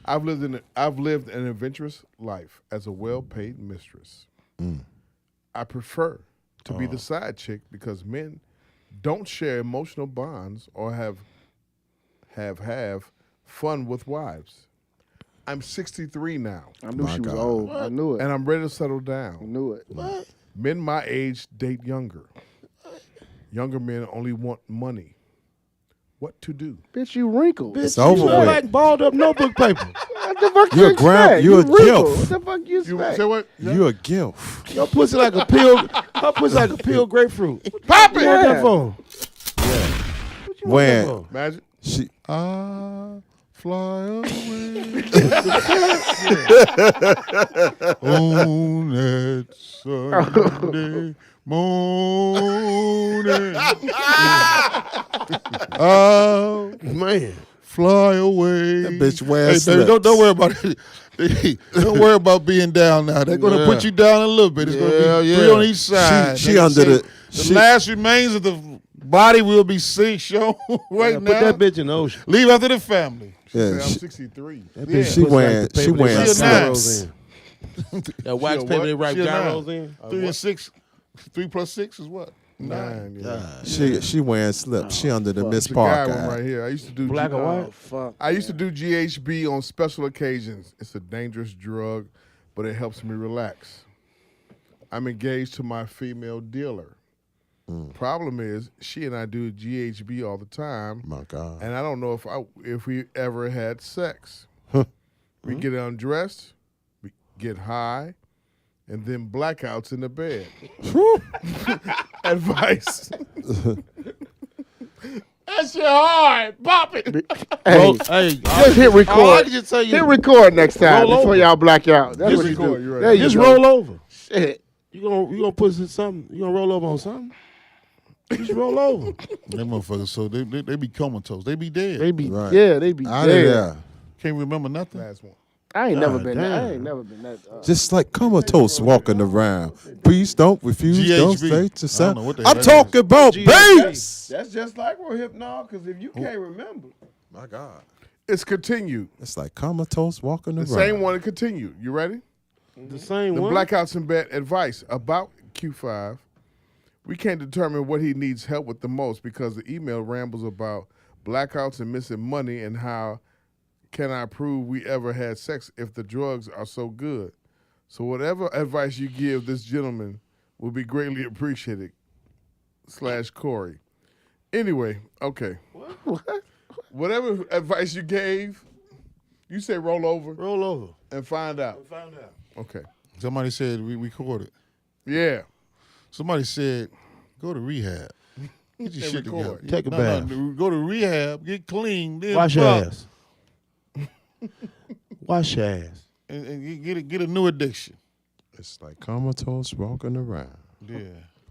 I've lived an adventurous life as a well-paid mistress. I prefer to be the side chick because men don't share emotional bonds or have fun with wives. I'm 63 now, I knew she was old. I knew it. and I'm ready to settle I down. knew it. Men my age date younger. Younger men only want money. What to do? Bitch, you wrinkled. It's You over look with. like balled up notebook paper. What the fuck You're you a grab- expect? you're a wrinkled. gilf. What the fuck you You expect? say what? You a gilf. Your pussy like a peel. Her pussy like a peeled grapefruit. Pop What it! you want that Yeah. for? When Magic. she I fly away on that Sunday morning. I'll Man. fly away. That bitch wears Hey, baby, slips. don't worry about it. Don't worry about being down now. They're going to put you down a little bit. It's going to be 3 on each side. She They under say the- The she- last remains of the body will be shown right Put now. that bitch in the ocean. Leave after the family. yeah, I'm she, 63. That Yeah. bitch she pussy wearing like the she paper they wearing write She a nine. gyros slips. in. That wax She a paper what? they write She a gyros nine. in. 3 and 6. 3 plus 6 is what? 9. Yeah. She wearing slips. She under the Miss It's a guy Parker. one Act. right here. I used to do Black or white? Fuck. I used to do GHB on special occasions. It's a dangerous drug, but it helps me relax. I'm engaged to my female dealer. Problem is, she and I do GHB all the time, My God. and I don't know if we ever had sex. We get undressed, we get high, and then blackouts in the bed. Advice. That shit hard. Pop it. Hey, Hey, just hit all I record. can just tell you, Hit record next time Roll before over. y'all black out. That's Just what you record, do. you're right. There you just go. roll over. Shit. You gonna put something? You gonna roll over on something? Just roll over. Them motherfuckers, so they be comatose. They be dead. They be Right. they be Out of dead. there. Can't remember nothing. Last one. I ain't never God been damn. that. I ain't never been that. Just like comatose walking around. Please don't refuse. Don't GHB. say to I son. don't know what the hell I'm that talking about bass. That's just like Rohypnol, because if you can't remember. My God. It's continued. It's like comatose walking The around. same one continued. You ready? The same The one. Blackouts and Bet advice about Q5. We can't determine what he needs help with the most because the email rambles about blackouts and missing money and how can I prove we ever had sex if the drugs are so good. So whatever advice you give this gentleman will be greatly appreciated. / Corey. Anyway, okay. What? Whatever advice you gave, you say roll over. Roll over. And find out. Find out. Okay. Somebody said we recorded. Yeah. Somebody said go to rehab. Get your shit together. Take a bath. No, go to rehab, get clean, then Wash your fuck. ass. Wash your ass. And get a new addiction. It's like comatose walking around. Yeah.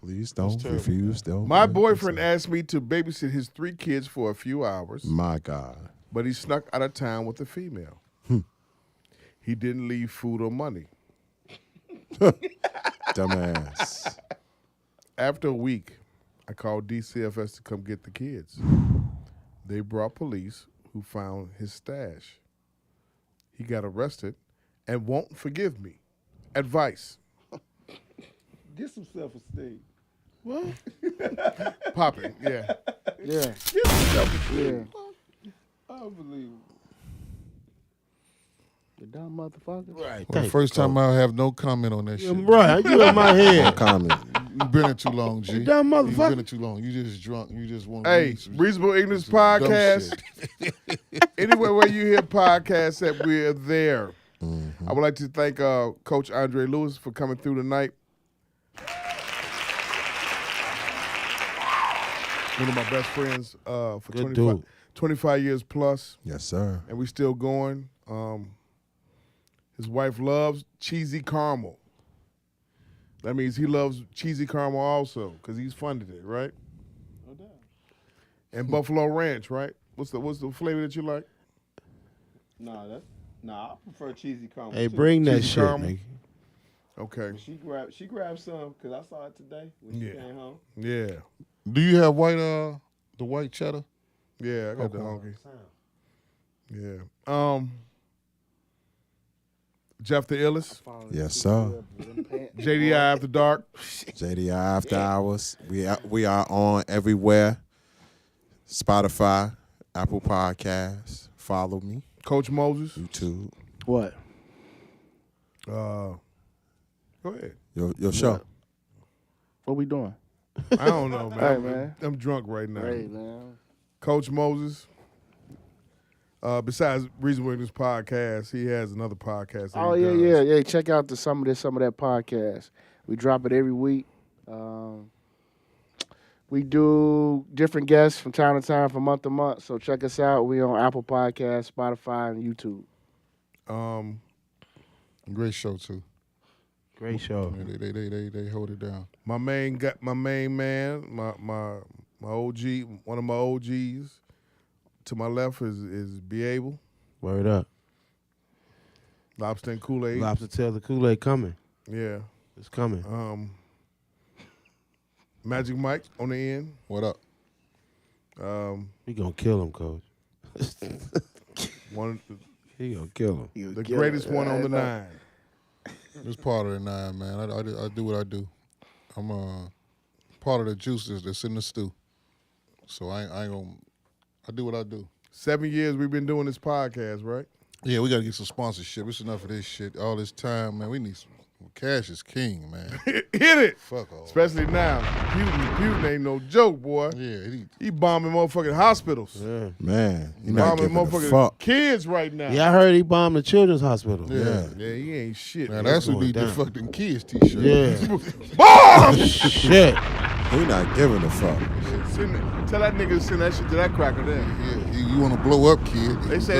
Please don't terrible, refuse. Don't. My boyfriend asked me to babysit his 3 kids for a few hours, My God. but he snuck out of town with a female. He didn't leave food or money. Dumbass. After a week, I called DCFS to come get the kids. They brought police who found his stash. He got arrested and won't forgive me. Advice. Get some self-esteem. What? Pop it, yeah. Yeah. Get some self-esteem. Yeah. Unbelievable. You dumb motherfucker. Right. Well, the first time I have no comment on that shit. Right. You in my head. No comment. You've been it too long, G. You dumb You've motherfucker. been it too long. You just drunk. You just want to Hey, Reasonable Ignorance Podcast. Anywhere where you hear podcasts that we're there. I would like to thank Coach Andre Lewis for coming through tonight. One of my best friends for Good 25 years plus. Yes, sir. And we still going. His wife loves cheesy caramel. That means he loves cheesy caramel also because he's funded it, right? No doubt. And Buffalo Ranch, right? What's the flavor that you like? I prefer cheesy caramel. Hey, too. bring that Cheesy shit, caramel? nigga. Okay. She grabbed some because I saw it today when she came home. Yeah. Do you have the white cheddar? Yeah, I got the Okay. honky. Yeah. Jeff the illest. Yes, sir. JDI After Dark. JDI After Hours. We are on everywhere. Spotify, Apple Podcasts. Follow me. Coach Moses. YouTube. What? Go ahead. Your show. What we doing? I don't know, man. Hey, man. I'm drunk right now. Hey, man. Coach Moses. Besides Reasonable Ignorance Podcast, he has another podcast. Oh yeah. Check out some of that podcast. We drop it every week. We do different guests from time to time, from month to month. So check us out. We on Apple Podcasts, Spotify, and YouTube. Great show too. Great show. Yeah, they hold it down. My main man, my OG, one of my OGs. To my left is Be Able. Word up. Lobster and Kool-Aid. Lobster tail the Kool-Aid coming. Yeah. It's coming. Magic Mike on the end. What up? We gonna kill him, Coach. He gonna kill him. The greatest one on the 9. It's part of the 9, man. I do what I do. I'm part of the juices that's in the stew. So I ain't gonna. I do what I do. 7 years we've been doing this podcast, right? Yeah, we got to get some sponsorship. It's enough of this shit. All this time, man. We need some. Cash is king, man. Hit it. Fuck all. Especially now. Putin ain't no joke, boy. Yeah, he bombing motherfucking hospitals. Yeah. Man, you not Bombing giving a motherfucking fuck. kids right now. Yeah, I heard he bombed the children's hospital. Yeah. Yeah, he ain't shit. Man, man. that's who going need the down. fucking kids t-shirt. Yeah. Bomb! Shit. He not giving a fuck. Tell that nigga to send that shit to that cracker there. Yeah, you want to blow up, kid. They say